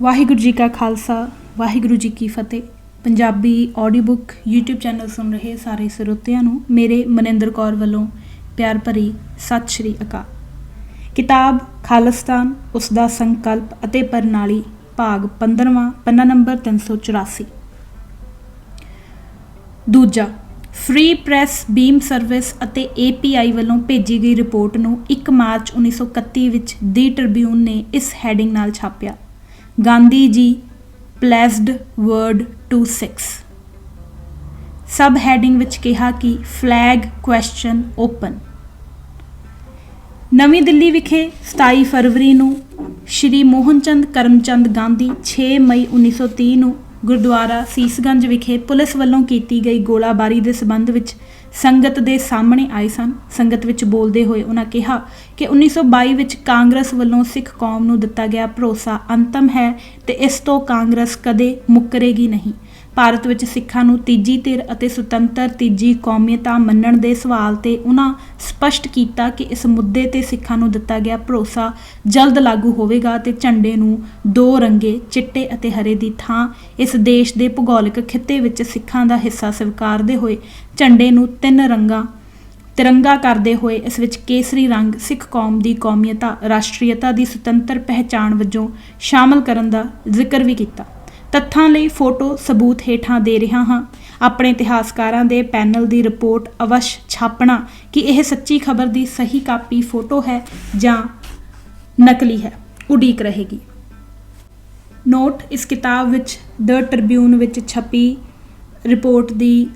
ਵਾਹਿਗੁਰੂ ਜੀ ਕਾ ਖਾਲਸਾ ਵਾਹਿਗੁਰੂ ਜੀ ਕੀ ਫਤਿਹ। Punjabi audio book YouTube channel ਸੁਣ ਰਹੇ ਸਾਰੇ ਸਰੋਤਿਆਂ ਨੂੰ ਮੇਰੇ ਮਨਿੰਦਰ ਕੌਰ ਵੱਲੋਂ ਪਿਆਰ ਭਰੀ ਸਤਿ ਸ਼੍ਰੀ ਅਕਾਲ। ਕਿਤਾਬ ਖਾਲਿਸਤਾਨ, ਉਸ ਦਾ ਸੰਕਲਪ ਅਤੇ ਪ੍ਰਣਾਲੀ, ਭਾਗ 15ਵਾਂ, ਪੰਨਾ ਨੰਬਰ 384। ਦੂਜਾ, ਫ੍ਰੀ ਪ੍ਰੈਸ, ਬੀਮ ਸਰਵਿਸ ਅਤੇ API ਵੱਲੋਂ ਭੇਜੀ ਗਈ ਰਿਪੋਰਟ ਨੂੰ 1 ਮਾਰਚ 1931 ਵਿੱਚ ਦੀ ਟ੍ਰਿਬਿਊਨ ਨੇ ਇਸ ਹੈਡਿੰਗ ਨਾਲ ਛਾਪਿਆ: Gandhi ji placed word to 6। Subheading ਵਿੱਚ ਕਿਹਾ ਕਿ ਫਲੈਗ ਕੁਐਸਚਨ ਓਪਨ। ਨਵੀਂ ਦਿੱਲੀ ਵਿਖੇ 27 ਫਰਵਰੀ ਨੂੰ ਸ਼੍ਰੀ ਮੋਹਨ ਚੰਦ ਕਰਮਚੰਦ ਗਾਂਧੀ 6 ਮਈ 1930 ਨੂੰ ਗੁਰਦੁਆਰਾ ਸੀਸਗੰਜ ਵਿਖੇ ਪੁਲਿਸ ਵੱਲੋਂ ਕੀਤੀ ਗਈ ਗੋਲਾਬਾਰੀ ਦੇ ਸਬੰਧ ਵਿੱਚ ਸੰਗਤ ਦੇ ਸਾਹਮਣੇ ਆਏ ਸਨ। ਸੰਗਤ ਵਿੱਚ ਬੋਲਦੇ ਹੋਏ ਉਹਨਾਂ ਕਿਹਾ ਕਿ 1922 ਵਿੱਚ ਕਾਂਗਰਸ ਵੱਲੋਂ ਸਿੱਖ ਕੌਮ ਨੂੰ ਦਿੱਤਾ ਗਿਆ ਭਰੋਸਾ ਅੰਤਮ ਹੈ ਤੇ ਇਸ ਤੋਂ ਕਾਂਗਰਸ ਕਦੇ ਮੁੱਕਰੇਗੀ ਨਹੀਂ। ਭਾਰਤ ਵਿੱਚ ਸਿੱਖਾਂ ਨੂੰ ਤੀਜੀ ਧਿਰ ਅਤੇ ਸੁਤੰਤਰ ਤੀਜੀ ਕੌਮੀਅਤਾਂ ਮੰਨਣ ਦੇ ਸਵਾਲ 'ਤੇ ਉਹਨਾਂ ਸਪਸ਼ਟ ਕੀਤਾ ਕਿ ਇਸ ਮੁੱਦੇ 'ਤੇ ਸਿੱਖਾਂ ਨੂੰ ਦਿੱਤਾ ਗਿਆ ਭਰੋਸਾ ਜਲਦ ਲਾਗੂ ਹੋਵੇਗਾ ਤੇ ਝੰਡੇ ਨੂੰ 2 ਰੰਗੇ ਚਿੱਟੇ ਅਤੇ ਹਰੇ ਦੀ ਥਾਂ ਇਸ ਦੇਸ਼ ਦੇ ਭੂਗੋਲਿਕ ਖਿੱਤੇ ਵਿੱਚ ਸਿੱਖਾਂ ਦਾ ਹਿੱਸਾ ਸਵੀਕਾਰਦੇ ਹੋਏ ਝੰਡੇ ਨੂੰ 3 ਰੰਗਾਂ ਤਿਰੰਗਾ ਕਰਦੇ ਹੋਏ ਇਸ ਵਿੱਚ ਕੇਸਰੀ ਰੰਗ ਸਿੱਖ ਕੌਮ ਦੀ ਕੌਮੀਅਤਾ, ਰਾਸ਼ਟਰੀਅਤਾ ਦੀ ਸੁਤੰਤਰ ਪਹਿਚਾਣ ਵਜੋਂ ਸ਼ਾਮਲ ਕਰਨ ਦਾ ਜ਼ਿਕਰ ਵੀ ਕੀਤਾ। ਤੱਥਾਂ ਲਈ ਫੋਟੋ ਸਬੂਤ ਹੇਠਾਂ ਦੇ ਰਿਹਾ ਹਾਂ। ਆਪਣੇ ਇਤਿਹਾਸਕਾਰਾਂ ਦੇ ਪੈਨਲ ਦੀ ਰਿਪੋਰਟ ਅਵਸ਼ ਛਾਪਣਾ ਕਿ ਇਹ ਸੱਚੀ ਖਬਰ ਦੀ ਸਹੀ ਕਾਪੀ ਫੋਟੋ ਹੈ ਜਾਂ ਨਕਲੀ ਹੈ, ਉਡੀਕ ਰਹੇਗੀ। ਨੋਟ: ਇਸ ਕਿਤਾਬ ਵਿੱਚ ਦ ਟ੍ਰਿਬਿਊਨ ਵਿੱਚ ਛਪੀ ਰਿਪੋਰਟ ਦੀ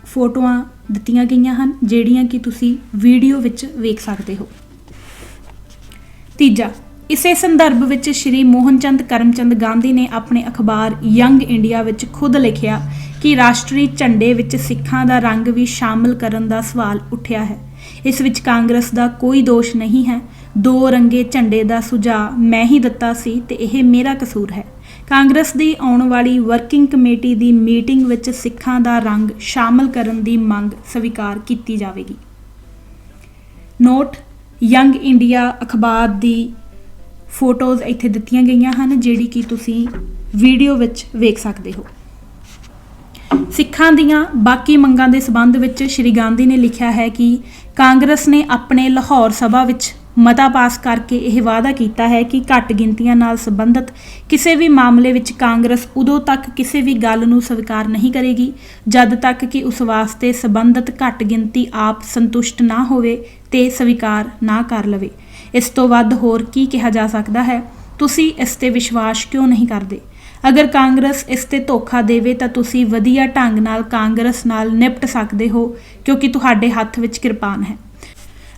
ਫੋਟੋਆਂ ਦਿੱਤੀਆਂ ਗਈਆਂ ਹਨ, ਜਿਹੜੀਆਂ ਕਿ ਤੁਸੀਂ ਵੀਡੀਓ ਵਿੱਚ ਵੇਖ ਸਕਦੇ ਹੋ। ਤੀਜਾ, ਇਸੇ ਸੰਦਰਭ ਵਿੱਚ ਸ਼੍ਰੀ ਮੋਹਨ ਚੰਦ ਕਰਮਚੰਦ ਗਾਂਧੀ ਨੇ ਆਪਣੇ ਅਖਬਾਰ ਯੰਗ ਇੰਡੀਆ ਵਿੱਚ ਖੁਦ ਲਿਖਿਆ ਕਿ ਰਾਸ਼ਟਰੀ ਝੰਡੇ ਵਿੱਚ ਸਿੱਖਾਂ ਦਾ ਰੰਗ ਵੀ ਸ਼ਾਮਲ ਕਰਨ ਦਾ ਸਵਾਲ ਉੱਠਿਆ ਹੈ। ਇਸ ਵਿੱਚ ਕਾਂਗਰਸ ਦਾ ਕੋਈ ਦੋਸ਼ ਨਹੀਂ ਹੈ। 2 ਰੰਗੇ ਝੰਡੇ ਦਾ ਸੁਝਾਅ ਮੈਂ ਹੀ ਦਿੱਤਾ ਸੀ ਤੇ ਇਹ ਮੇਰਾ ਕਸੂਰ ਹੈ। ਕਾਂਗਰਸ ਦੀ ਆਉਣ ਵਾਲੀ ਵਰਕਿੰਗ ਕਮੇਟੀ ਦੀ ਮੀਟਿੰਗ ਵਿੱਚ ਸਿੱਖਾਂ ਦਾ ਰੰਗ ਸ਼ਾਮਲ ਕਰਨ ਦੀ ਮੰਗ ਸਵੀਕਾਰ ਕੀਤੀ ਜਾਵੇਗੀ। ਨੋਟ: ਯੰਗ ਇੰਡੀਆ ਅਖਬਾਰ ਦੀ ਫੋਟੋਜ਼ ਇੱਥੇ ਦਿੱਤੀਆਂ ਗਈਆਂ ਹਨ, ਜਿਹੜੀ ਕਿ ਤੁਸੀਂ ਵੀਡੀਓ ਵਿੱਚ ਵੇਖ ਸਕਦੇ ਹੋ। ਸਿੱਖਾਂ ਦੀਆਂ ਬਾਕੀ ਮੰਗਾਂ ਦੇ ਸਬੰਧ ਵਿੱਚ ਸ਼੍ਰੀ ਗਾਂਧੀ ਨੇ ਲਿਖਿਆ ਹੈ ਕਿ ਕਾਂਗਰਸ ਨੇ ਆਪਣੇ ਲਾਹੌਰ ਸਭਾ ਵਿੱਚ ਮਤਾ ਪਾਸ ਕਰਕੇ ਇਹ ਵਾਅਦਾ ਕੀਤਾ ਹੈ ਕਿ ਘੱਟ ਗਿਣਤੀਆਂ ਨਾਲ ਸੰਬੰਧਿਤ ਕਿਸੇ ਵੀ ਮਾਮਲੇ ਵਿੱਚ ਕਾਂਗਰਸ ਉਦੋਂ ਤੱਕ ਕਿਸੇ ਵੀ ਗੱਲ ਨੂੰ ਸਵੀਕਾਰ ਨਹੀਂ ਕਰੇਗੀ ਜਦ ਤੱਕ ਕਿ ਉਸ ਵਾਸਤੇ ਸੰਬੰਧਿਤ ਘੱਟ ਗਿਣਤੀ ਆਪ ਸੰਤੁਸ਼ਟ ਨਾ ਹੋਵੇ ਤੇ ਸਵੀਕਾਰ ਨਾ ਕਰ ਲਵੇ। ਇਸ ਤੋਂ ਵੱਧ ਹੋਰ ਕੀ ਕਿਹਾ ਜਾ ਸਕਦਾ ਹੈ? ਤੁਸੀਂ ਇਸ 'ਤੇ ਵਿਸ਼ਵਾਸ ਕਿਉਂ ਨਹੀਂ ਕਰਦੇ? ਅਗਰ ਕਾਂਗਰਸ ਇਸ 'ਤੇ ਧੋਖਾ ਦੇਵੇ ਤਾਂ ਤੁਸੀਂ ਵਧੀਆ ਢੰਗ ਨਾਲ ਕਾਂਗਰਸ ਨਾਲ ਨਿਪਟ ਸਕਦੇ ਹੋ, ਕਿਉਂਕਿ ਤੁਹਾਡੇ ਹੱਥ ਵਿੱਚ ਕਿਰਪਾਨ ਹੈ।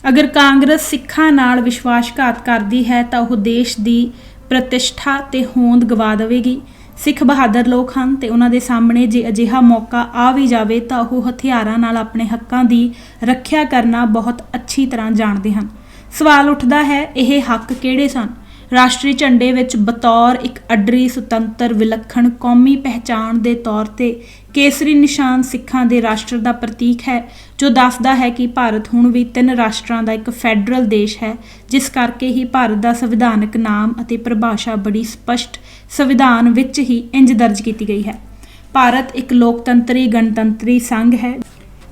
ਅਗਰ ਕਾਂਗਰਸ ਸਿੱਖਾਂ ਨਾਲ ਵਿਸ਼ਵਾਸਘਾਤ ਕਰਦੀ ਹੈ ਤਾਂ ਉਹ ਦੇਸ਼ ਦੀ ਪ੍ਰਤਿਸ਼ਠਾ ਤੇ ਹੋਂਦ ਗਵਾ ਦੇਵੇਗੀ। ਸਿੱਖ ਬਹਾਦਰ ਲੋਕ ਹਨ ਤੇ ਉਹਨਾਂ ਦੇ ਸਾਹਮਣੇ ਜੇ ਅਜਿਹਾ ਮੌਕਾ ਆ ਵੀ ਜਾਵੇ ਤਾਂ ਉਹ ਹਥਿਆਰਾਂ ਨਾਲ ਆਪਣੇ ਹੱਕਾਂ ਦੀ ਰੱਖਿਆ ਕਰਨਾ ਬਹੁਤ ਅੱਛੀ ਤਰ੍ਹਾਂ ਜਾਣਦੇ ਹਨ। ਸਵਾਲ ਉੱਠਦਾ ਹੈ, ਇਹ ਹੱਕ ਕਿਹੜੇ ਸਨ? ਰਾਸ਼ਟਰੀ ਝੰਡੇ ਵਿੱਚ ਬਤੌਰ ਇੱਕ ਅੱਡਰੀ ਸੁਤੰਤਰ ਵਿਲੱਖਣ ਕੌਮੀ ਪਹਿਚਾਣ ਦੇ ਤੌਰ 'ਤੇ ਕੇਸਰੀ ਨਿਸ਼ਾਨ ਸਿੱਖਾਂ ਦੇ ਰਾਸ਼ਟਰ ਦਾ ਪ੍ਰਤੀਕ ਹੈ, ਜੋ ਦੱਸਦਾ ਹੈ ਕਿ ਭਾਰਤ ਹੁਣ ਵੀ 3 ਰਾਸ਼ਟਰਾਂ ਦਾ ਇੱਕ ਫੈਡਰਲ ਦੇਸ਼ ਹੈ। ਜਿਸ ਕਰਕੇ ਹੀ ਭਾਰਤ ਦਾ ਸੰਵਿਧਾਨਕ ਨਾਮ ਅਤੇ ਪਰਿਭਾਸ਼ਾ ਬੜੀ ਸਪਸ਼ਟ ਸੰਵਿਧਾਨ ਵਿੱਚ ਹੀ ਇੰਜ ਦਰਜ ਕੀਤੀ ਗਈ ਹੈ: ਭਾਰਤ ਇੱਕ ਲੋਕਤੰਤਰੀ ਗਣਤੰਤਰੀ ਸੰਘ ਹੈ।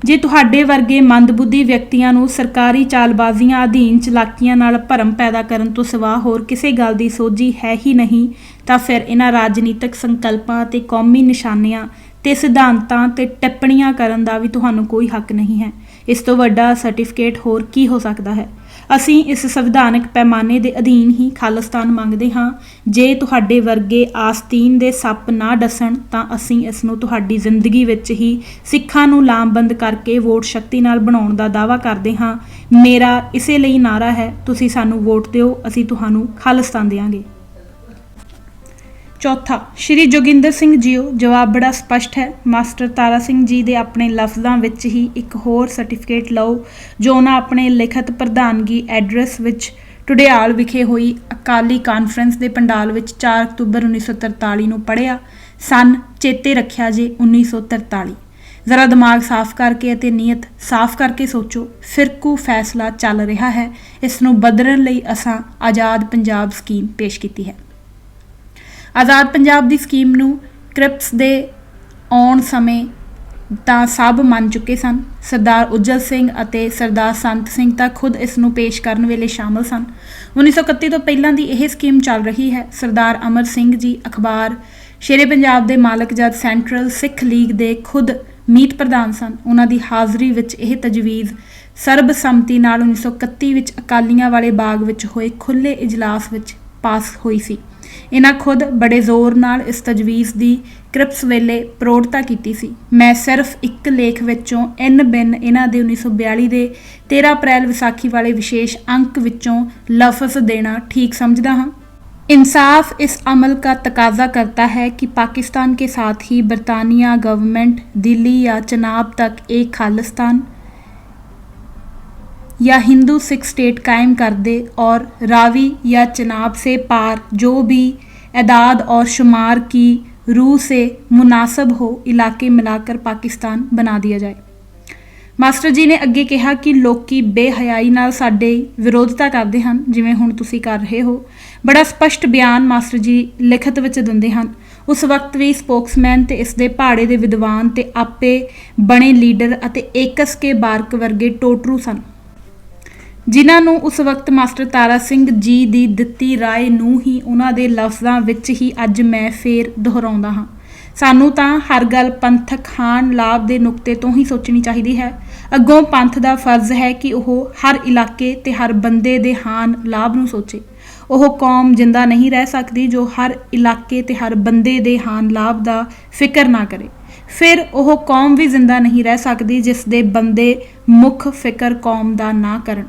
ਜੇ ਤੁਹਾਡੇ ਵਰਗੇ ਮੰਦਬੁੱਧੀ ਵਿਅਕਤੀਆਂ ਨੂੰ ਸਰਕਾਰੀ ਚਾਲਬਾਜ਼ੀਆਂ ਅਧੀਨ ਚਲਾਕੀਆਂ ਨਾਲ ਭਰਮ ਪੈਦਾ ਕਰਨ ਤੋਂ ਸਿਵਾ ਹੋਰ ਕਿਸੇ ਗੱਲ ਦੀ ਸੋਝੀ ਹੈ ਹੀ ਨਹੀਂ, ਤਾਂ ਫਿਰ ਇਹਨਾਂ ਰਾਜਨੀਤਿਕ ਸੰਕਲਪਾਂ ਅਤੇ ਕੌਮੀ ਨਿਸ਼ਾਨਿਆਂ ਤੇ ਸਿਧਾਂਤਾਂ ਤੇ ਟਿੱਪਣੀਆਂ ਕਰਨ ਦਾ ਵੀ ਤੁਹਾਨੂੰ ਕੋਈ ਹੱਕ ਨਹੀਂ ਹੈ। ਇਸ ਤੋਂ ਵੱਡਾ ਸਰਟੀਫਿਕੇਟ ਹੋਰ ਕੀ ਹੋ ਸਕਦਾ ਹੈ? ਅਸੀਂ ਇਸ ਸੰਵਿਧਾਨਕ ਪੈਮਾਨੇ ਦੇ ਅਧੀਨ ਹੀ ਖਾਲਿਸਤਾਨ ਮੰਗਦੇ ਹਾਂ। ਜੇ ਤੁਹਾਡੇ ਵਰਗੇ ਆਸਤੀਨ ਦੇ ਸੱਪ ਨਾ ਡਸਣ ਤਾਂ ਅਸੀਂ ਇਸ ਨੂੰ ਤੁਹਾਡੀ ਜ਼ਿੰਦਗੀ ਵਿੱਚ ਹੀ ਸਿੱਖਾਂ ਨੂੰ ਲਾਮਬੰਦ ਕਰਕੇ ਵੋਟ ਸ਼ਕਤੀ ਨਾਲ ਬਣਾਉਣ ਦਾ ਦਾਅਵਾ ਕਰਦੇ ਹਾਂ। ਮੇਰਾ ਇਸੇ ਲਈ ਨਾਅਰਾ ਹੈ, ਤੁਸੀਂ ਸਾਨੂੰ ਵੋਟ ਦਿਓ, ਅਸੀਂ ਤੁਹਾਨੂੰ ਖਾਲਿਸਤਾਨ ਦਿਆਂਗੇ। ਚੌਥਾ, ਸ਼੍ਰੀ ਜੋਗਿੰਦਰ ਸਿੰਘ ਜੀਓ, ਜਵਾਬ ਬੜਾ ਸਪਸ਼ਟ ਹੈ। ਮਾਸਟਰ ਤਾਰਾ ਸਿੰਘ ਜੀ ਦੇ ਆਪਣੇ ਲਫ਼ਜ਼ਾਂ ਵਿੱਚ ਹੀ ਇੱਕ ਹੋਰ ਸਰਟੀਫਿਕੇਟ ਲਓ, ਜੋ ਉਹਨਾਂ ਆਪਣੇ ਲਿਖਤ ਪ੍ਰਧਾਨਗੀ ਐਡਰੈਸ ਵਿੱਚ ਢੁਡਿਆਲ ਵਿਖੇ ਹੋਈ ਅਕਾਲੀ ਕਾਨਫਰੰਸ ਦੇ ਪੰਡਾਲ ਵਿੱਚ 4 ਅਕਤੂਬਰ 1943 ਨੂੰ ਪੜ੍ਹਿਆ ਸਨ। ਚੇਤੇ ਰੱਖਿਆ ਜੇ 1943। ਜ਼ਰਾ ਦਿਮਾਗ ਸਾਫ਼ ਕਰਕੇ ਅਤੇ ਨੀਅਤ ਸਾਫ਼ ਕਰਕੇ ਸੋਚੋ। ਫਿਰਕੂ ਫੈਸਲਾ ਚੱਲ ਰਿਹਾ ਹੈ, ਇਸ ਨੂੰ ਬਦਲਣ ਲਈ ਅਸਾਂ ਆਜ਼ਾਦ ਪੰਜਾਬ ਸਕੀਮ ਪੇਸ਼ ਕੀਤੀ ਹੈ। ਆਜ਼ਾਦ ਪੰਜਾਬ ਦੀ ਸਕੀਮ ਨੂੰ ਕ੍ਰਿਪਸ ਦੇ ਆਉਣ ਸਮੇਂ ਤਾਂ ਸਭ ਮੰਨ ਚੁੱਕੇ ਸਨ। ਸਰਦਾਰ ਉਜਲ ਸਿੰਘ ਅਤੇ ਸਰਦਾਰ ਸੰਤ ਸਿੰਘ ਤਾਂ ਖੁਦ ਇਸ ਨੂੰ ਪੇਸ਼ ਕਰਨ ਵੇਲੇ ਸ਼ਾਮਲ ਸਨ। 1931 ਤੋਂ ਪਹਿਲਾਂ ਦੀ ਇਹ ਸਕੀਮ ਚੱਲ ਰਹੀ ਹੈ। ਸਰਦਾਰ ਅਮਰ ਸਿੰਘ ਜੀ ਅਖਬਾਰ ਸ਼ੇਰੇ ਪੰਜਾਬ ਦੇ ਮਾਲਕ ਜਦ ਸੈਂਟਰਲ ਸਿੱਖ ਲੀਗ ਦੇ ਖੁਦ ਮੀਤ ਪ੍ਰਧਾਨ ਸਨ। ਉਹਨਾਂ ਦੀ ਹਾਜ਼ਰੀ ਵਿੱਚ ਇਹ ਤਜਵੀਜ਼ ਸਰਬਸੰਮਤੀ ਨਾਲ 1931 ਵਿੱਚ ਅਕਾਲੀਆਂ ਵਾਲੇ ਬਾਗ ਵਿੱਚ ਹੋਏ ਖੁੱਲ੍ਹੇ ਇਜਲਾਸ ਵਿੱਚ ਪਾਸ ਹੋਈ ਸੀ। ਇਹਨਾਂ ਖੁਦ ਬੜੇ ਜ਼ੋਰ ਨਾਲ ਇਸ ਤਜਵੀਜ਼ ਦੀ ਕ੍ਰਿਪਸ ਵੇਲੇ ਪ੍ਰੋੜਤਾ ਕੀਤੀ ਸੀ। ਮੈਂ ਸਿਰਫ ਇੱਕ ਲੇਖ ਵਿੱਚੋਂ ਇਨ ਬਿਨ ਇਹਨਾਂ ਦੇ 1942 ਦੇ 13 ਅਪ੍ਰੈਲ ਵਿਸਾਖੀ ਵਾਲੇ ਵਿਸ਼ੇਸ਼ ਅੰਕ ਵਿੱਚੋਂ ਲਫ਼ਜ਼ ਦੇਣਾ ठीक समझता हाँ। इंसाफ इस अमल का तकाजा करता है कि पाकिस्तान के साथ ही बरतानिया गवर्नमेंट दिल्ली या चनाब तक एक खालिस्तान या हिंदू सिख स्टेट कायम कर दे और रावी या चनाब से पार जो भी एदाद और शुमार की रूह से मुनासब हो इलाके मिलाकर पाकिस्तान बना दिया जाए। ਮਾਸਟਰ ਜੀ ਨੇ ਅੱਗੇ ਕਿਹਾ ਕਿ ਲੋਕੀ ਬੇਹਯਾਈ ਨਾਲ ਸਾਡੇ ਵਿਰੋਧਤਾ ਕਰਦੇ ਹਨ, ਜਿਵੇਂ ਹੁਣ ਤੁਸੀਂ ਕਰ ਰਹੇ ਹੋ। ਬੜਾ ਸਪਸ਼ਟ ਬਿਆਨ ਮਾਸਟਰ ਜੀ ਲਿਖਤ ਵਿੱਚ ਦਿੰਦੇ ਹਨ। ਉਸ ਵਕਤ ਵੀ ਸਪੋਕਸਮੈਨ ਤੇ ਇਸ ਦੇ ਭਾੜੇ ਦੇ ਵਿਦਵਾਨ ਤੇ ਆਪੇ ਬਣੇ ਲੀਡਰ ਅਤੇ ਏਕਸ ਕੇ ਬਾਰਕ ਵਰਗੇ ਟੋਟਰੂ ਸਨ, ਜਿਨ੍ਹਾਂ ਨੂੰ ਉਸ ਵਕਤ ਮਾਸਟਰ ਤਾਰਾ ਸਿੰਘ ਜੀ ਦੀ ਦਿੱਤੀ ਰਾਏ ਨੂੰ ਹੀ ਉਹਨਾਂ ਦੇ ਲਫ਼ਜ਼ਾਂ ਵਿੱਚ ਹੀ ਅੱਜ ਮੈਂ ਫੇਰ ਦੁਹਰਾਉਂਦਾ ਹਾਂ। ਸਾਨੂੰ ਤਾਂ ਹਰ ਗੱਲ ਪੰਥਕ ਹਾਨ ਲਾਭ ਦੇ ਨੁਕਤੇ ਤੋਂ ਹੀ ਸੋਚਣੀ ਚਾਹੀਦੀ ਹੈ। ਅੱਗੋਂ ਪੰਥ ਦਾ ਫਰਜ਼ ਹੈ ਕਿ ਉਹ ਹਰ ਇਲਾਕੇ ਤੇ ਹਰ ਬੰਦੇ ਦੇ ਹਾਨ ਲਾਭ ਨੂੰ ਸੋਚੇ। ਉਹ ਕੌਮ ਜਿੰਦਾ ਨਹੀਂ ਰਹਿ ਸਕਦੀ ਜੋ ਹਰ ਇਲਾਕੇ ਤੇ ਹਰ ਬੰਦੇ ਦੇ ਹਾਨ ਲਾਭ ਦਾ ਫਿਕਰ ਨਾ ਕਰੇ। ਫਿਰ ਉਹ ਕੌਮ ਵੀ ਜ਼ਿੰਦਾ ਨਹੀਂ ਰਹਿ ਸਕਦੀ ਜਿਸ ਦੇ ਬੰਦੇ ਮੁੱਖ ਫਿਕਰ ਕੌਮ ਦਾ ਨਾ ਕਰਨ।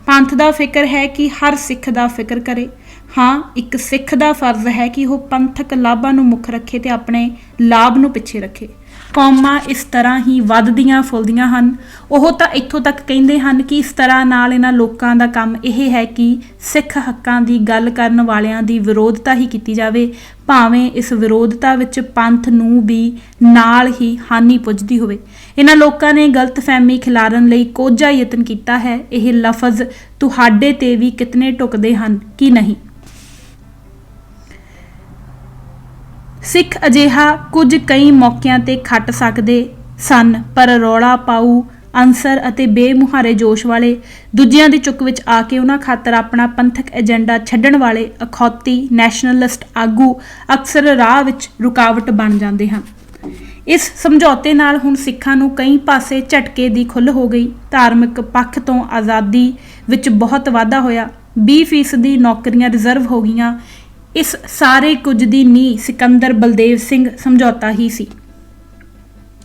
ਪੰਥ ਦਾ ਫਿਕਰ ਹੈ ਕਿ ਹਰ ਸਿੱਖ ਦਾ ਫਿਕਰ ਕਰੇ। ਹਾਂ, ਇੱਕ ਸਿੱਖ ਦਾ ਫਰਜ਼ ਹੈ ਕਿ ਉਹ ਪੰਥਕ ਲਾਭਾਂ ਨੂੰ ਮੁੱਖ ਰੱਖੇ ਤੇ ਆਪਣੇ ਲਾਭ ਨੂੰ ਪਿੱਛੇ ਰੱਖੇ। ਕੌਮਾਂ ਇਸ ਤਰ੍ਹਾਂ ਹੀ ਵੱਧਦੀਆਂ ਫੁੱਲਦੀਆਂ ਹਨ। ਉਹ ਤਾਂ ਇੱਥੋਂ ਤੱਕ ਕਹਿੰਦੇ ਹਨ ਕਿ ਇਸ ਤਰ੍ਹਾਂ ਨਾਲ ਇਹਨਾਂ ਲੋਕਾਂ ਦਾ ਕੰਮ ਇਹ ਹੈ ਕਿ ਸਿੱਖ ਹੱਕਾਂ ਦੀ ਗੱਲ ਕਰਨ ਵਾਲਿਆਂ ਦੀ ਵਿਰੋਧਤਾ ਹੀ ਕੀਤੀ ਜਾਵੇ, ਭਾਵੇਂ ਇਸ ਵਿਰੋਧਤਾ ਵਿੱਚ ਪੰਥ ਨੂੰ ਵੀ ਨਾਲ ਹੀ ਹਾਨੀ ਪੁੱਜਦੀ ਹੋਵੇ। ਇਹਨਾਂ ਲੋਕਾਂ ਨੇ ਗਲਤਫਹਿਮੀ ਖਿਲਾਰਨ ਲਈ ਕੋਝਾ ਯਤਨ ਕੀਤਾ ਹੈ। ਇਹ ਲਫ਼ਜ਼ ਤੁਹਾਡੇ ਤੇ ਵੀ ਕਿਤਨੇ ਢੁਕਦੇ ਹਨ ਕਿ ਨਹੀਂ। ਸਿੱਖ ਅਜਿਹਾ ਕੁਝ ਕਈ ਮੌਕਿਆਂ ਤੇ ਖੱਟ ਸਕਦੇ ਸਨ, ਪਰ ਰੌਲਾ ਪਾਊ ਅਨਸਰ ਅਤੇ ਬੇਮੁਹਾਰੇ ਜੋਸ਼ ਵਾਲੇ ਦੂਜਿਆਂ ਦੀ ਚੁੱਕ ਵਿੱਚ ਆ ਕੇ ਉਹਨਾਂ ਖਾਤਰ ਆਪਣਾ ਪੰਥਕ ਏਜੰਡਾ ਛੱਡਣ ਵਾਲੇ ਅਖੌਤੀ ਨੈਸ਼ਨਲਿਸਟ ਆਗੂ ਅਕਸਰ ਰਾਹ ਵਿੱਚ ਰੁਕਾਵਟ ਬਣ ਜਾਂਦੇ ਹਨ। ਇਸ ਸਮਝੌਤੇ ਨਾਲ ਹੁਣ ਸਿੱਖਾਂ ਨੂੰ ਕਈ ਪਾਸੇ ਝਟਕੇ ਦੀ ਖੁੱਲ੍ਹ ਹੋ ਗਈ। ਧਾਰਮਿਕ ਪੱਖ ਤੋਂ ਆਜ਼ਾਦੀ ਵਿੱਚ ਬਹੁਤ ਵਾਧਾ ਹੋਇਆ। 20% ਨੌਕਰੀਆਂ ਰਿਜ਼ਰਵ ਹੋ ਗਈਆਂ। ਇਸ ਸਾਰੇ ਕੁਝ ਦੀ ਨੀਂਹ ਸਿਕੰਦਰ ਬਲਦੇਵ ਸਿੰਘ ਸਮਝੌਤਾ ਹੀ ਸੀ।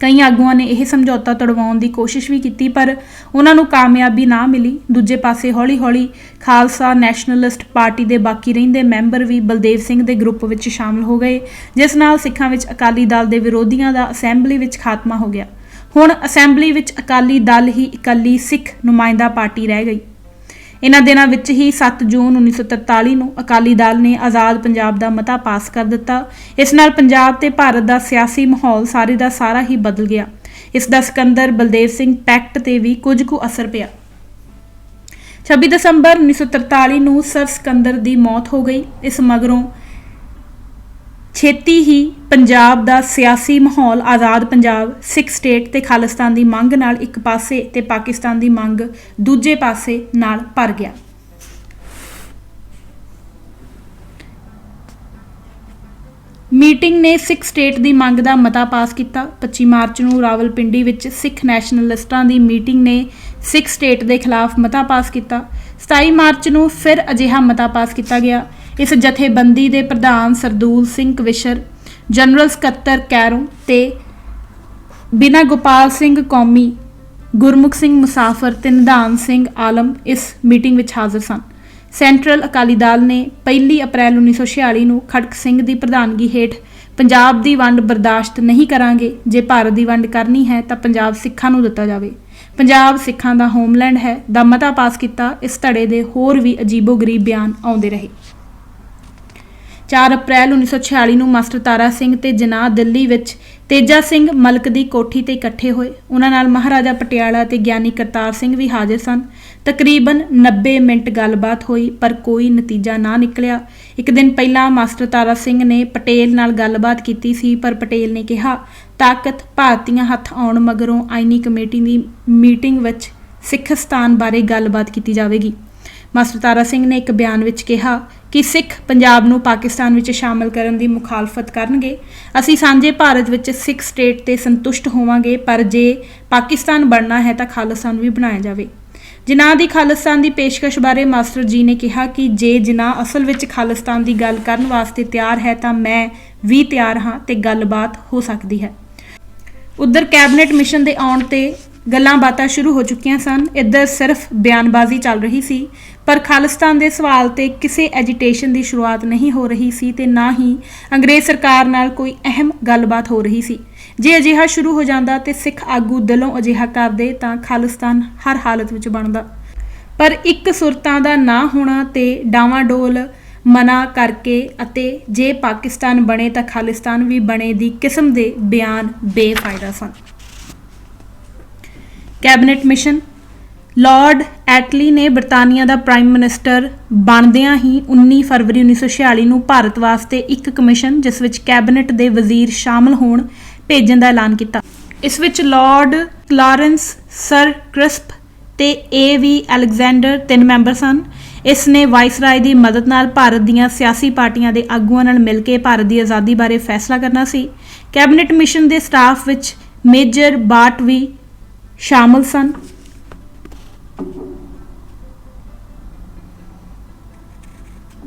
ਕਈ ਆਗੂਆਂ ਨੇ ਇਹ ਸਮਝੌਤਾ ਤੁੜਵਾਉਣ ਦੀ ਕੋਸ਼ਿਸ਼ ਵੀ ਕੀਤੀ, ਪਰ ਉਹਨਾਂ ਨੂੰ ਕਾਮਯਾਬੀ ਨਾ ਮਿਲੀ। ਦੂਜੇ ਪਾਸੇ ਹੌਲੀ-ਹੌਲੀ ਖਾਲਸਾ ਨੈਸ਼ਨਲਿਸਟ ਪਾਰਟੀ ਦੇ ਬਾਕੀ ਰਹਿੰਦੇ ਮੈਂਬਰ ਵੀ ਬਲਦੇਵ ਸਿੰਘ ਦੇ ਗਰੁੱਪ ਵਿੱਚ ਸ਼ਾਮਲ ਹੋ ਗਏ, ਜਿਸ ਨਾਲ ਸਿੱਖਾਂ ਵਿੱਚ ਅਕਾਲੀ ਦਲ ਦੇ ਵਿਰੋਧੀਆਂ ਦਾ ਅਸੈਂਬਲੀ ਵਿੱਚ ਖਾਤਮਾ ਹੋ ਗਿਆ। ਹੁਣ ਅਸੈਂਬਲੀ ਵਿੱਚ ਅਕਾਲੀ ਦਲ ਹੀ ਇਕੱਲੀ ਸਿੱਖ ਨੁਮਾਇੰਦਾ ਪਾਰਟੀ ਰਹਿ ਗਈ। ਇਹਨਾਂ ਦਿਨਾਂ ਵਿੱਚ ਹੀ 7 ਜੂਨ 1943 ਨੂੰ ਅਕਾਲੀ ਦਲ ਨੇ ਆਜ਼ਾਦ ਪੰਜਾਬ ਦਾ ਮਤਾ ਪਾਸ ਕਰ ਦਿੱਤਾ। ਇਸ ਨਾਲ ਪੰਜਾਬ ਤੇ ਭਾਰਤ ਦਾ ਸਿਆਸੀ ਮਾਹੌਲ ਸਾਰੇ ਦਾ ਸਾਰਾ ਹੀ ਬਦਲ ਗਿਆ। ਇਸ ਦਾ ਸਿਕੰਦਰ ਬਲਦੇਵ ਸਿੰਘ ਪੈਕਟ ਤੇ ਵੀ ਕੁਝ ਕੁ ਅਸਰ ਪਿਆ। 26 ਦਸੰਬਰ 1943 ਨੂੰ ਸਰ ਸਿਕੰਦਰ ਦੀ ਮੌਤ ਹੋ ਗਈ। ਇਸ ਮਗਰੋਂ ਛੇਤੀ ਹੀ ਪੰਜਾਬ ਦਾ ਸਿਆਸੀ ਮਾਹੌਲ ਆਜ਼ਾਦ ਪੰਜਾਬ, ਸਿੱਖ ਸਟੇਟ ਤੇ ਖਾਲਿਸਤਾਨ ਦੀ ਮੰਗ ਨਾਲ ਇੱਕ ਪਾਸੇ ਤੇ ਪਾਕਿਸਤਾਨ ਦੀ ਮੰਗ ਦੂਜੇ ਪਾਸੇ ਨਾਲ ਭਰ ਗਿਆ। ਮੀਟਿੰਗ ਨੇ ਸਿੱਖ ਸਟੇਟ ਦੀ ਮੰਗ ਦਾ ਮਤਾ ਪਾਸ ਕੀਤਾ। 25 ਮਾਰਚ ਨੂੰ ਰਾਵਲਪਿੰਡੀ ਵਿੱਚ ਸਿੱਖ ਨੈਸ਼ਨਲਿਸਟਾਂ ਦੀ ਮੀਟਿੰਗ ਨੇ ਸਿੱਖ ਸਟੇਟ ਦੇ ਖਿਲਾਫ ਮਤਾ ਪਾਸ ਕੀਤਾ। 27 ਮਾਰਚ ਨੂੰ ਫਿਰ ਅਜਿਹਾ ਮਤਾ ਪਾਸ ਕੀਤਾ ਗਿਆ। ਇਸ ਜਥੇਬੰਦੀ ਦੇ ਪ੍ਰਧਾਨ ਸਰਦੂਲ ਸਿੰਘ ਕਵਿਸ਼ਰ, ਜਨਰਲ ਸਕੱਤਰ ਕੈਰੋਂ ਤੇ ਬਿਨਾ ਗੋਪਾਲ ਸਿੰਘ ਕੌਮੀ, ਗੁਰਮੁਖ ਸਿੰਘ ਮੁਸਾਫਰ ਤੇ ਨਿਧਾਨ ਸਿੰਘ ਆਲਮ ਇਸ ਮੀਟਿੰਗ ਵਿੱਚ ਹਾਜ਼ਰ ਸਨ। ਸੈਂਟਰਲ ਅਕਾਲੀ ਦਲ ਨੇ 1 ਅਪ੍ਰੈਲ 1946 ਨੂੰ ਖੜਕ ਸਿੰਘ ਦੀ ਪ੍ਰਧਾਨਗੀ ਹੇਠ ਪੰਜਾਬ ਦੀ ਵੰਡ ਬਰਦਾਸ਼ਤ ਨਹੀਂ ਕਰਾਂਗੇ। ਜੇ ਭਾਰਤ ਦੀ ਵੰਡ ਕਰਨੀ ਹੈ ਤਾਂ ਪੰਜਾਬ ਸਿੱਖਾਂ ਨੂੰ ਦਿੱਤਾ ਜਾਵੇ। ਪੰਜਾਬ ਸਿੱਖਾਂ ਦਾ ਹੋਮਲੈਂਡ ਹੈ ਦਾ ਮਤਾ ਪਾਸ ਕੀਤਾ। ਇਸ ਧੜੇ ਦੇ ਹੋਰ ਵੀ ਅਜੀਬੋ-ਗਰੀਬ ਬਿਆਨ ਆਉਂਦੇ ਰਹੇ। 4 ਅਪ੍ਰੈਲ 1946 ਨੂੰ ਮਾਸਟਰ ਤਾਰਾ ਸਿੰਘ ਤੇ ਜਨਾਹ ਦਿੱਲੀ ਵਿੱਚ ਤੇਜਾ ਸਿੰਘ ਮਲਕ ਦੀ ਕੋਠੀ ਤੇ ਇਕੱਠੇ ਹੋਏ। ਉਹਨਾਂ ਨਾਲ ਮਹਾਰਾਜਾ ਪਟਿਆਲਾ ਤੇ ਗਿਆਨੀ ਕਰਤਾਰ ਸਿੰਘ ਵੀ ਹਾਜ਼ਰ ਸਨ। ਤਕਰੀਬਨ 90 ਮਿੰਟ ਗੱਲਬਾਤ ਹੋਈ ਪਰ ਕੋਈ ਨਤੀਜਾ ਨਾ ਨਿਕਲਿਆ। ਇੱਕ ਦਿਨ ਪਹਿਲਾਂ ਮਾਸਟਰ ਤਾਰਾ ਸਿੰਘ ਨੇ ਪਟੇਲ ਨਾਲ ਗੱਲਬਾਤ ਕੀਤੀ ਸੀ, ਪਰ ਪਟੇਲ ਨੇ ਕਿਹਾ ਤਾਕਤ ਭਾਰਤੀਆਂ ਹੱਥ ਆਉਣ ਮਗਰੋਂ ਆਈਨੀ ਕਮੇਟੀ ਦੀ ਮੀਟਿੰਗ ਵਿੱਚ ਸਿੱਖਸਤਾਨ ਬਾਰੇ ਗੱਲਬਾਤ ਕੀਤੀ ਜਾਵੇਗੀ। ਮਾਸਟਰ ਤਾਰਾ ਸਿੰਘ ਨੇ ਇੱਕ ਬਿਆਨ ਵਿੱਚ ਕਿਹਾ ਕਿ ਸਿੱਖ ਪੰਜਾਬ ਨੂੰ ਪਾਕਿਸਤਾਨ ਵਿੱਚ ਸ਼ਾਮਲ ਕਰਨ ਦੀ ਮੁਖਾਲਫਤ ਕਰਨਗੇ। ਅਸੀਂ ਸਾਂਝੇ ਭਾਰਤ ਵਿੱਚ ਸਿੱਖ ਸਟੇਟ ਤੇ ਸੰਤੁਸ਼ਟ ਹੋਵਾਂਗੇ, ਪਰ ਜੇ ਪਾਕਿਸਤਾਨ ਬਣਨਾ ਹੈ ਤਾਂ ਖਾਲਿਸਤਾਨ ਵੀ ਬਣਾਇਆ ਜਾਵੇ। ਜਿਨਾਹ ਦੀ ਖਾਲਿਸਤਾਨ ਦੀ ਪੇਸ਼ਕਸ਼ ਬਾਰੇ ਮਾਸਟਰ ਜੀ ਨੇ ਕਿਹਾ ਕਿ ਜੇ ਜਿਨਾਹ ਅਸਲ ਵਿੱਚ ਖਾਲਿਸਤਾਨ ਦੀ ਗੱਲ ਕਰਨ ਵਾਸਤੇ ਤਿਆਰ ਹੈ ਤਾਂ ਮੈਂ ਵੀ ਤਿਆਰ ਹਾਂ ਤੇ ਗੱਲਬਾਤ ਹੋ ਸਕਦੀ ਹੈ। ਉੱਧਰ ਕੈਬਨਿਟ ਮਿਸ਼ਨ ਦੇ ਆਉਣ ਤੇ ਗੱਲਾਂ ਬਾਤਾਂ ਸ਼ੁਰੂ ਹੋ ਚੁੱਕੀਆਂ ਸਨ। ਇੱਧਰ ਸਿਰਫ ਬਿਆਨਬਾਜ਼ੀ ਚੱਲ ਰਹੀ ਸੀ, ਪਰ ਖਾਲਿਸਤਾਨ ਦੇ ਸਵਾਲ ਤੇ ਕਿਸੇ ਐਜੀਟੇਸ਼ਨ ਦੀ ਸ਼ੁਰੂਆਤ ਨਹੀਂ ਹੋ ਰਹੀ ਸੀ ਤੇ ਨਾ ਹੀ ਅੰਗਰੇਜ਼ ਸਰਕਾਰ ਨਾਲ ਕੋਈ ਅਹਿਮ ਗੱਲਬਾਤ ਹੋ ਰਹੀ ਸੀ। ਜੇ ਅਜਿਹਾ ਸ਼ੁਰੂ ਹੋ ਜਾਂਦਾ ਤੇ ਸਿੱਖ ਆਗੂ ਦਿਲੋਂ ਅਜਿਹਾ ਕਰਦੇ ਤਾਂ ਖਾਲਿਸਤਾਨ ਹਰ ਹਾਲਤ ਵਿੱਚ ਬਣਦਾ। ਪਰ ਇੱਕ ਸੁਰਤਾਂ ਦਾ ਨਾ ਹੋਣਾ ਤੇ ਡਾਵਾਡੋਲ ਮਨਾ ਕਰਕੇ ਅਤੇ ਜੇ ਪਾਕਿਸਤਾਨ ਬਣੇ ਤਾਂ ਖਾਲਿਸਤਾਨ ਵੀ ਬਣੇ ਦੀ ਕਿਸਮ ਦੇ ਬਿਆਨ ਬੇਫਾਇਦਾ ਸਨ। ਕੈਬਨਿਟ ਮਿਸ਼ਨ ਲਾਰਡ ਐਟਲੀ ਨੇ ਬਰਤਾਨੀਆ ਦਾ ਪ੍ਰਾਈਮ ਮਿਨਿਸਟਰ ਬਣਦਿਆਂ ਹੀ 19 ਫਰਵਰੀ 1946 ਨੂੰ ਭਾਰਤ ਵਾਸਤੇ ਇੱਕ ਕਮਿਸ਼ਨ ਜਿਸ ਵਿੱਚ ਕੈਬਨਿਟ ਦੇ ਵਜ਼ੀਰ ਸ਼ਾਮਲ ਹੋਣ ਭੇਜਣ ਦਾ ਐਲਾਨ ਕੀਤਾ। ਇਸ ਵਿੱਚ ਲਾਰਡ ਕਲਾਰੈਂਸ, ਸਰ ਕ੍ਰਿਸਪ ਤੇ ਏ.ਵੀ. ਅਲੈਗਜ਼ੈਂਡਰ 3 ਮੈਂਬਰ ਸਨ। ਇਸ ਨੇ ਵਾਇਸਰਾਏ ਦੀ ਮਦਦ ਨਾਲ ਭਾਰਤ ਦੀਆਂ ਸਿਆਸੀ ਪਾਰਟੀਆਂ ਦੇ ਆਗੂਆਂ ਨਾਲ ਮਿਲ ਕੇ ਭਾਰਤ ਦੀ ਆਜ਼ਾਦੀ ਬਾਰੇ ਫੈਸਲਾ ਕਰਨਾ ਸੀ। ਕੈਬਨਿਟ ਮਿਸ਼ਨ ਦੇ ਸਟਾਫ ਵਿੱਚ ਮੇਜਰ ਬਾਟ ਵੀ ਸ਼ਾਮਲ ਸਨ।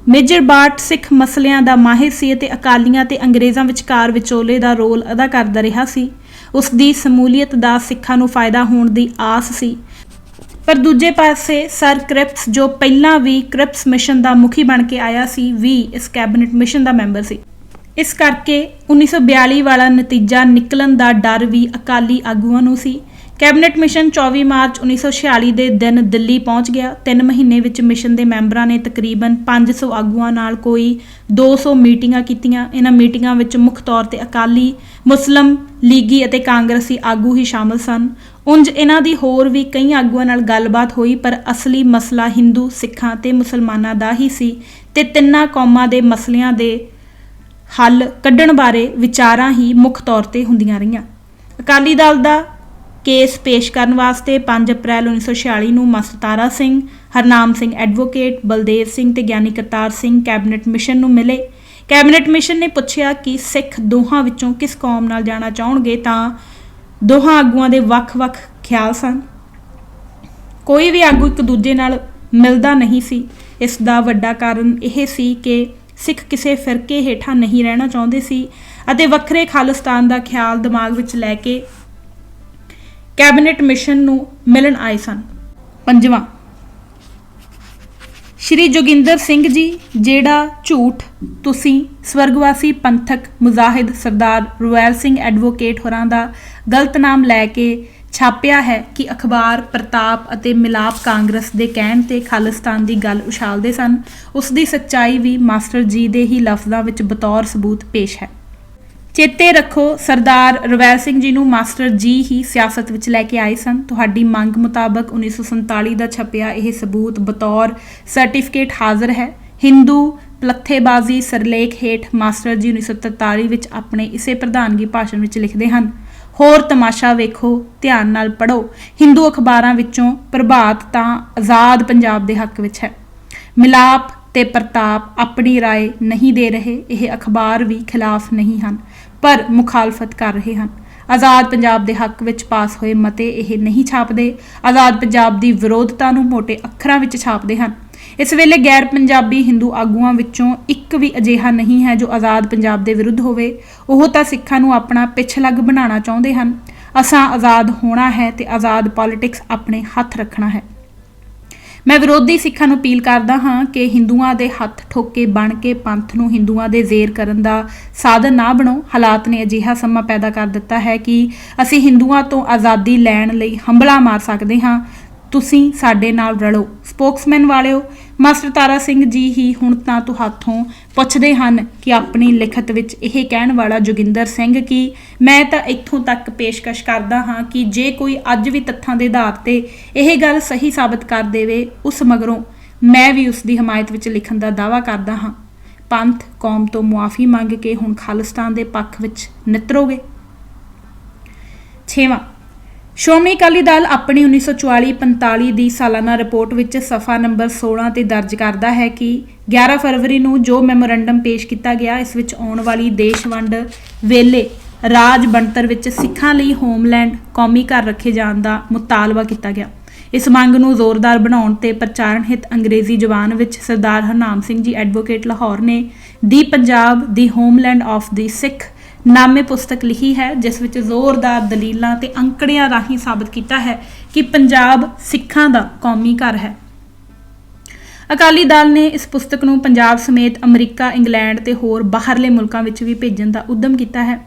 ਮੇਜਰ ਬਾਟ ਸਿੱਖ ਮਸਲਿਆਂ ਦਾ ਮਾਹਿਰ ਸੀ ਅਤੇ ਅਕਾਲੀਆਂ ਤੇ ਅੰਗਰੇਜ਼ਾਂ ਵਿਚਕਾਰ ਵਿਚੋਲੇ ਦਾ ਰੋਲ ਅਦਾ ਕਰਦਾ ਰਿਹਾ ਸੀ। ਉਸ ਦੀ ਸਮੂਲੀਅਤ ਦਾ ਸਿੱਖਾਂ ਨੂੰ ਫਾਇਦਾ ਹੋਣ ਦੀ ਆਸ ਸੀ। ਪਰ ਦੂਜੇ ਪਾਸੇ ਸਰ ਕ੍ਰਿਪਸ, ਜੋ ਪਹਿਲਾਂ ਵੀ ਕ੍ਰਿਪਸ ਮਿਸ਼ਨ ਦਾ ਮੁਖੀ ਬਣ ਕੇ ਆਇਆ ਸੀ, ਵੀ ਇਸ ਕੈਬਨਿਟ ਮਿਸ਼ਨ ਦਾ ਮੈਂਬਰ ਸੀ। ਇਸ ਕਰਕੇ 1942 ਵਾਲਾ ਨਤੀਜਾ ਨਿਕਲਣ ਦਾ ਡਰ ਵੀ ਅਕਾਲੀ ਆਗੂਆਂ ਨੂੰ ਸੀ। ਕੈਬਨਿਟ ਮਿਸ਼ਨ 24 ਮਾਰਚ 1946 ਦੇ ਦਿਨ ਦਿੱਲੀ ਪਹੁੰਚ ਗਿਆ। 3 ਮਹੀਨੇ ਵਿੱਚ ਮਿਸ਼ਨ ਦੇ ਮੈਂਬਰਾਂ ਨੇ ਤਕਰੀਬਨ 500 ਆਗੂਆਂ ਨਾਲ ਕੋਈ 200 ਮੀਟਿੰਗਾਂ ਕੀਤੀਆਂ। ਇਹਨਾਂ ਮੀਟਿੰਗਾਂ ਵਿੱਚ ਮੁੱਖ ਤੌਰ ਤੇ ਅਕਾਲੀ, ਮੁਸਲਿਮ ਲੀਗੀ ਅਤੇ ਕਾਂਗਰਸੀ ਆਗੂ ਹੀ ਸ਼ਾਮਲ ਸਨ। ਉਂਝ ਇਹਨਾਂ ਦੀ ਹੋਰ ਵੀ ਕਈ ਆਗੂਆਂ ਨਾਲ ਗੱਲਬਾਤ ਹੋਈ, ਪਰ ਅਸਲੀ ਮਸਲਾ ਹਿੰਦੂ, ਸਿੱਖਾਂ ਤੇ ਮੁਸਲਮਾਨਾਂ ਦਾ ਹੀ ਸੀ ਤੇ ਤਿੰਨਾਂ ਕੌਮਾਂ ਦੇ ਮਸਲਿਆਂ ਦੇ ਹੱਲ ਕੱਢਣ ਬਾਰੇ ਵਿਚਾਰਾਂ ਹੀ ਮੁੱਖ ਤੌਰ ਤੇ ਹੁੰਦੀਆਂ ਰਹੀਆਂ। ਅਕਾਲੀ ਦਲ ਦਾ ਕੇਸ ਪੇਸ਼ ਕਰਨ ਵਾਸਤੇ 5 ਅਪ੍ਰੈਲ 1946 ਨੂੰ ਮਾਸਟਰ ਤਾਰਾ ਸਿੰਘ, ਹਰਨਾਮ ਸਿੰਘ ਐਡਵੋਕੇਟ, ਬਲਦੇਵ ਸਿੰਘ ਤੇ ਗਿਆਨੀ ਕਰਤਾਰ ਸਿੰਘ ਕੈਬਨਿਟ ਮਿਸ਼ਨ ਨੂੰ ਮਿਲੇ। ਕੈਬਨਿਟ ਮਿਸ਼ਨ ਨੇ ਪੁੱਛਿਆ ਕਿ ਸਿੱਖ ਦੋਹਾਂ ਵਿੱਚੋਂ ਕਿਸ ਕੌਮ ਨਾਲ ਜਾਣਾ ਚਾਹੁੰਗੇ ਤਾਂ ਦੋਹਾਂ ਆਗੂਆਂ ਦੇ ਵੱਖ-ਵੱਖ ਖਿਆਲ ਸਨ। ਕੋਈ ਵੀ ਆਗੂ ਇੱਕ ਦੂਜੇ ਨਾਲ ਮਿਲਦਾ ਨਹੀਂ ਸੀ। ਇਸ ਦਾ ਵੱਡਾ ਕਾਰਨ ਇਹ ਸੀ ਕਿ ਸਿੱਖ ਕਿਸੇ ਫਿਰਕੇ ਹੇਠਾਂ ਨਹੀਂ ਰਹਿਣਾ ਚਾਹੁੰਦੇ ਸੀ ਅਤੇ ਵੱਖਰੇ ਖਾਲਿਸਤਾਨ ਦਾ ਖਿਆਲ ਦਿਮਾਗ ਵਿੱਚ ਲੈ ਕੇ ਕੈਬਨਿਟ ਮਿਸ਼ਨ ਨੂੰ ਮਿਲਣ ਆਏ ਸਨ। 5ਵਾਂ, ਸ਼੍ਰੀ ਜੋਗਿੰਦਰ ਸਿੰਘ ਜੀ, ਜਿਹੜਾ ਝੂਠ ਤੁਸੀਂ ਸਵਰਗਵਾਸੀ ਪੰਥਕ ਮੁਜਾਹਿਦ ਸਰਦਾਰ ਰੁਐਲ ਸਿੰਘ ਐਡਵੋਕੇਟ ਹੋਰਾਂ ਦਾ ਗਲਤ ਨਾਮ ਲੈ ਕੇ ਛਾਪਿਆ ਹੈ ਕਿ ਅਖਬਾਰ ਪ੍ਰਤਾਪ ਅਤੇ ਮਿਲਾਪ ਕਾਂਗਰਸ ਦੇ ਕਹਿਣ ਤੇ ਖਾਲਿਸਤਾਨ ਦੀ ਗੱਲ ਉਛਾਲਦੇ ਸਨ, ਉਸ ਦੀ ਸੱਚਾਈ ਵੀ ਮਾਸਟਰ ਜੀ ਦੇ ਹੀ ਲਫ਼ਜ਼ਾਂ ਵਿੱਚ ਬਤੌਰ ਸਬੂਤ ਪੇਸ਼ ਹੈ। ਚੇਤੇ ਰੱਖੋ, ਸਰਦਾਰ ਰਵੈਲ ਸਿੰਘ ਜੀ ਨੂੰ ਮਾਸਟਰ ਜੀ ਹੀ ਸਿਆਸਤ ਵਿੱਚ ਲੈ ਕੇ ਆਏ ਸਨ। ਤੁਹਾਡੀ ਮੰਗ ਮੁਤਾਬਕ 1947 ਦਾ ਛਪਿਆ ਇਹ ਸਬੂਤ ਬਤੌਰ ਸਰਟੀਫਿਕੇਟ ਹਾਜ਼ਰ ਹੈ। ਹਿੰਦੂ ਪਲੱਥੇਬਾਜ਼ੀ ਸਿਰਲੇਖ ਹੇਠ ਮਾਸਟਰ ਜੀ 1943 ਵਿੱਚ ਆਪਣੇ ਇਸੇ ਪ੍ਰਧਾਨਗੀ ਭਾਸ਼ਣ ਵਿੱਚ ਲਿਖਦੇ ਹਨ। ਹੋਰ ਤਮਾਸ਼ਾ ਵੇਖੋ, ਧਿਆਨ ਨਾਲ ਪੜ੍ਹੋ। ਹਿੰਦੂ ਅਖਬਾਰਾਂ ਵਿੱਚੋਂ ਪ੍ਰਭਾਤ ਤਾਂ ਆਜ਼ਾਦ ਪੰਜਾਬ ਦੇ ਹੱਕ ਵਿੱਚ ਹੈ। ਮਿਲਾਪ ਤੇ ਪ੍ਰਤਾਪ ਆਪਣੀ ਰਾਏ ਨਹੀਂ ਦੇ ਰਹੇ। ਇਹ ਅਖਬਾਰ ਵੀ ਖਿਲਾਫ ਨਹੀਂ ਹਨ ਪਰ ਮੁਖਾਲਫਤ ਕਰ ਰਹੇ ਹਨ। ਆਜ਼ਾਦ ਪੰਜਾਬ ਦੇ ਹੱਕ ਵਿੱਚ ਪਾਸ ਹੋਏ ਮਤੇ ਇਹ ਨਹੀਂ ਛਾਪਦੇ। ਆਜ਼ਾਦ ਪੰਜਾਬ ਦੀ ਵਿਰੋਧਤਾ ਨੂੰ ਮੋਟੇ ਅੱਖਰਾਂ ਵਿੱਚ ਛਾਪਦੇ ਹਨ। ਇਸ ਵੇਲੇ ਗੈਰ ਪੰਜਾਬੀ ਹਿੰਦੂ ਆਗੂਆਂ ਵਿੱਚੋਂ ਇੱਕ ਵੀ ਅਜਿਹਾ ਨਹੀਂ ਹੈ ਜੋ ਆਜ਼ਾਦ ਪੰਜਾਬ ਦੇ ਵਿਰੁੱਧ ਹੋਵੇ। ਉਹ ਤਾਂ ਸਿੱਖਾਂ ਨੂੰ ਆਪਣਾ ਪਿਛਲੱਗ ਬਣਾਉਣਾ ਚਾਹੁੰਦੇ ਹਨ। ਅਸਾਂ ਆਜ਼ਾਦ ਹੋਣਾ ਹੈ ਤੇ ਆਜ਼ਾਦ ਪੋਲਿਟਿਕਸ ਆਪਣੇ ਹੱਥ ਰੱਖਣਾ ਹੈ। ਮੈਂ ਵਿਰੋਧੀ ਸਿੱਖਾਂ ਨੂੰ ਅਪੀਲ ਕਰਦਾ ਹਾਂ ਕਿ ਹਿੰਦੂਆਂ ਦੇ ਹੱਥ ਠੋਕੇ ਬਣ ਕੇ ਪੰਥ ਨੂੰ ਹਿੰਦੂਆਂ ਦੇ ਜ਼ੇਰ ਕਰਨ ਦਾ ਸਾਧਨ ਨਾ ਬਣੋ। ਹਾਲਾਤ ਨੇ ਅਜਿਹਾ ਸਮਾਂ ਪੈਦਾ ਕਰ ਦਿੱਤਾ ਹੈ ਕਿ ਅਸੀਂ ਹਿੰਦੂਆਂ ਤੋਂ ਆਜ਼ਾਦੀ ਲੈਣ ਲਈ ਹੰਬਲਾ ਮਾਰ ਸਕਦੇ ਹਾਂ। ਤੁਸੀਂ ਸਾਡੇ ਨਾਲ ਰਲੋ। ਸਪੋਕਸਮੈਨ ਵਾਲਿਓ, ਮਾਸਟਰ ਤਾਰਾ ਸਿੰਘ ਜੀ ਹੀ ਹੁਣ ਤਾਂ ਤੁਹਾਥੋਂ ਪੁੱਛਦੇ ਹਨ ਕਿ ਆਪਣੀ ਲਿਖਤ ਵਿੱਚ ਇਹ ਕਹਿਣ ਵਾਲਾ ਜੋਗਿੰਦਰ ਸਿੰਘ ਕਿ ਮੈਂ ਤਾਂ ਇੱਥੋਂ ਤੱਕ ਪੇਸ਼ਕਸ਼ ਕਰਦਾ ਹਾਂ ਕਿ ਜੇ ਕੋਈ ਅੱਜ ਵੀ ਤੱਥਾਂ ਦੇ ਆਧਾਰ ਤੇ ਇਹ ਗੱਲ ਸਹੀ ਸਾਬਤ ਕਰ ਦੇਵੇ, ਉਸ ਮਗਰੋਂ ਮੈਂ ਵੀ ਉਸ ਦੀ ਹਮਾਇਤ ਵਿੱਚ ਲਿਖਣ ਦਾ ਦਾਅਵਾ ਕਰਦਾ ਹਾਂ। ਪੰਥ ਕੌਮ ਤੋਂ ਮੁਆਫੀ ਮੰਗ ਕੇ ਹੁਣ ਖਾਲਿਸਤਾਨ ਦੇ ਪੱਖ ਵਿੱਚ ਨਿਤਰੋਗੇ। 6ਵਾਂ, ਸ਼੍ਰੋਮਣੀ ਅਕਾਲੀ ਦਲ ਆਪਣੀ 1944-45 ਦੀ ਸਾਲਾਨਾ ਰਿਪੋਰਟ ਵਿੱਚ ਸਫਾ ਨੰਬਰ 16 ਤੇ ਦਰਜ ਕਰਦਾ ਹੈ ਕਿ 11 ਫਰਵਰੀ ਨੂੰ ਜੋ ਮੈਮੋਰੰਡਮ ਪੇਸ਼ ਕੀਤਾ ਗਿਆ, ਇਸ ਵਿੱਚ ਆਉਣ ਵਾਲੀ ਦੇਸ਼ ਵੰਡ ਵੇਲੇ ਰਾਜ ਬਣਤਰ ਵਿੱਚ ਸਿੱਖਾਂ ਲਈ ਹੋਮਲੈਂਡ ਕੌਮੀ ਘਰ ਰੱਖੇ ਜਾਣ ਦਾ ਮੁਤਾਲਬਾ ਕੀਤਾ ਗਿਆ। ਇਸ ਮੰਗ ਨੂੰ ਜ਼ੋਰਦਾਰ ਬਣਾਉਣ ਤੇ ਪ੍ਰਚਾਰਨ ਹਿਤ ਅੰਗਰੇਜ਼ੀ ਜ਼ੁਬਾਨ ਵਿੱਚ ਸਰਦਾਰ ਹਰਨਾਮ ਸਿੰਘ ਜੀ ਐਡਵੋਕੇਟ ਲਾਹੌਰ ਨੇ ਦੀ ਪੰਜਾਬ ਦੀ ਹੋਮਲੈਂਡ ਆਫ ਦੀ ਸਿੱਖ ਨਾਮੇ ਪੁਸਤਕ ਲਿਖੀ ਹੈ, ਜਿਸ ਵਿੱਚ ਜ਼ੋਰਦਾਰ ਦਲੀਲਾਂ ਤੇ ਅੰਕੜਿਆਂ ਰਾਹੀਂ ਸਾਬਤ ਕੀਤਾ ਹੈ ਕਿ ਪੰਜਾਬ ਸਿੱਖਾਂ ਦਾ ਕੌਮੀ ਘਰ ਹੈ। ਅਕਾਲੀ ਦਲ ਨੇ ਇਸ ਪੁਸਤਕ ਨੂੰ ਪੰਜਾਬ ਸਮੇਤ ਅਮਰੀਕਾ, ਇੰਗਲੈਂਡ ਤੇ ਹੋਰ ਬਾਹਰਲੇ ਮੁਲਕਾਂ ਵਿੱਚ ਵੀ ਭੇਜਣ ਦਾ ਉਦਮ ਕੀਤਾ ਹੈ।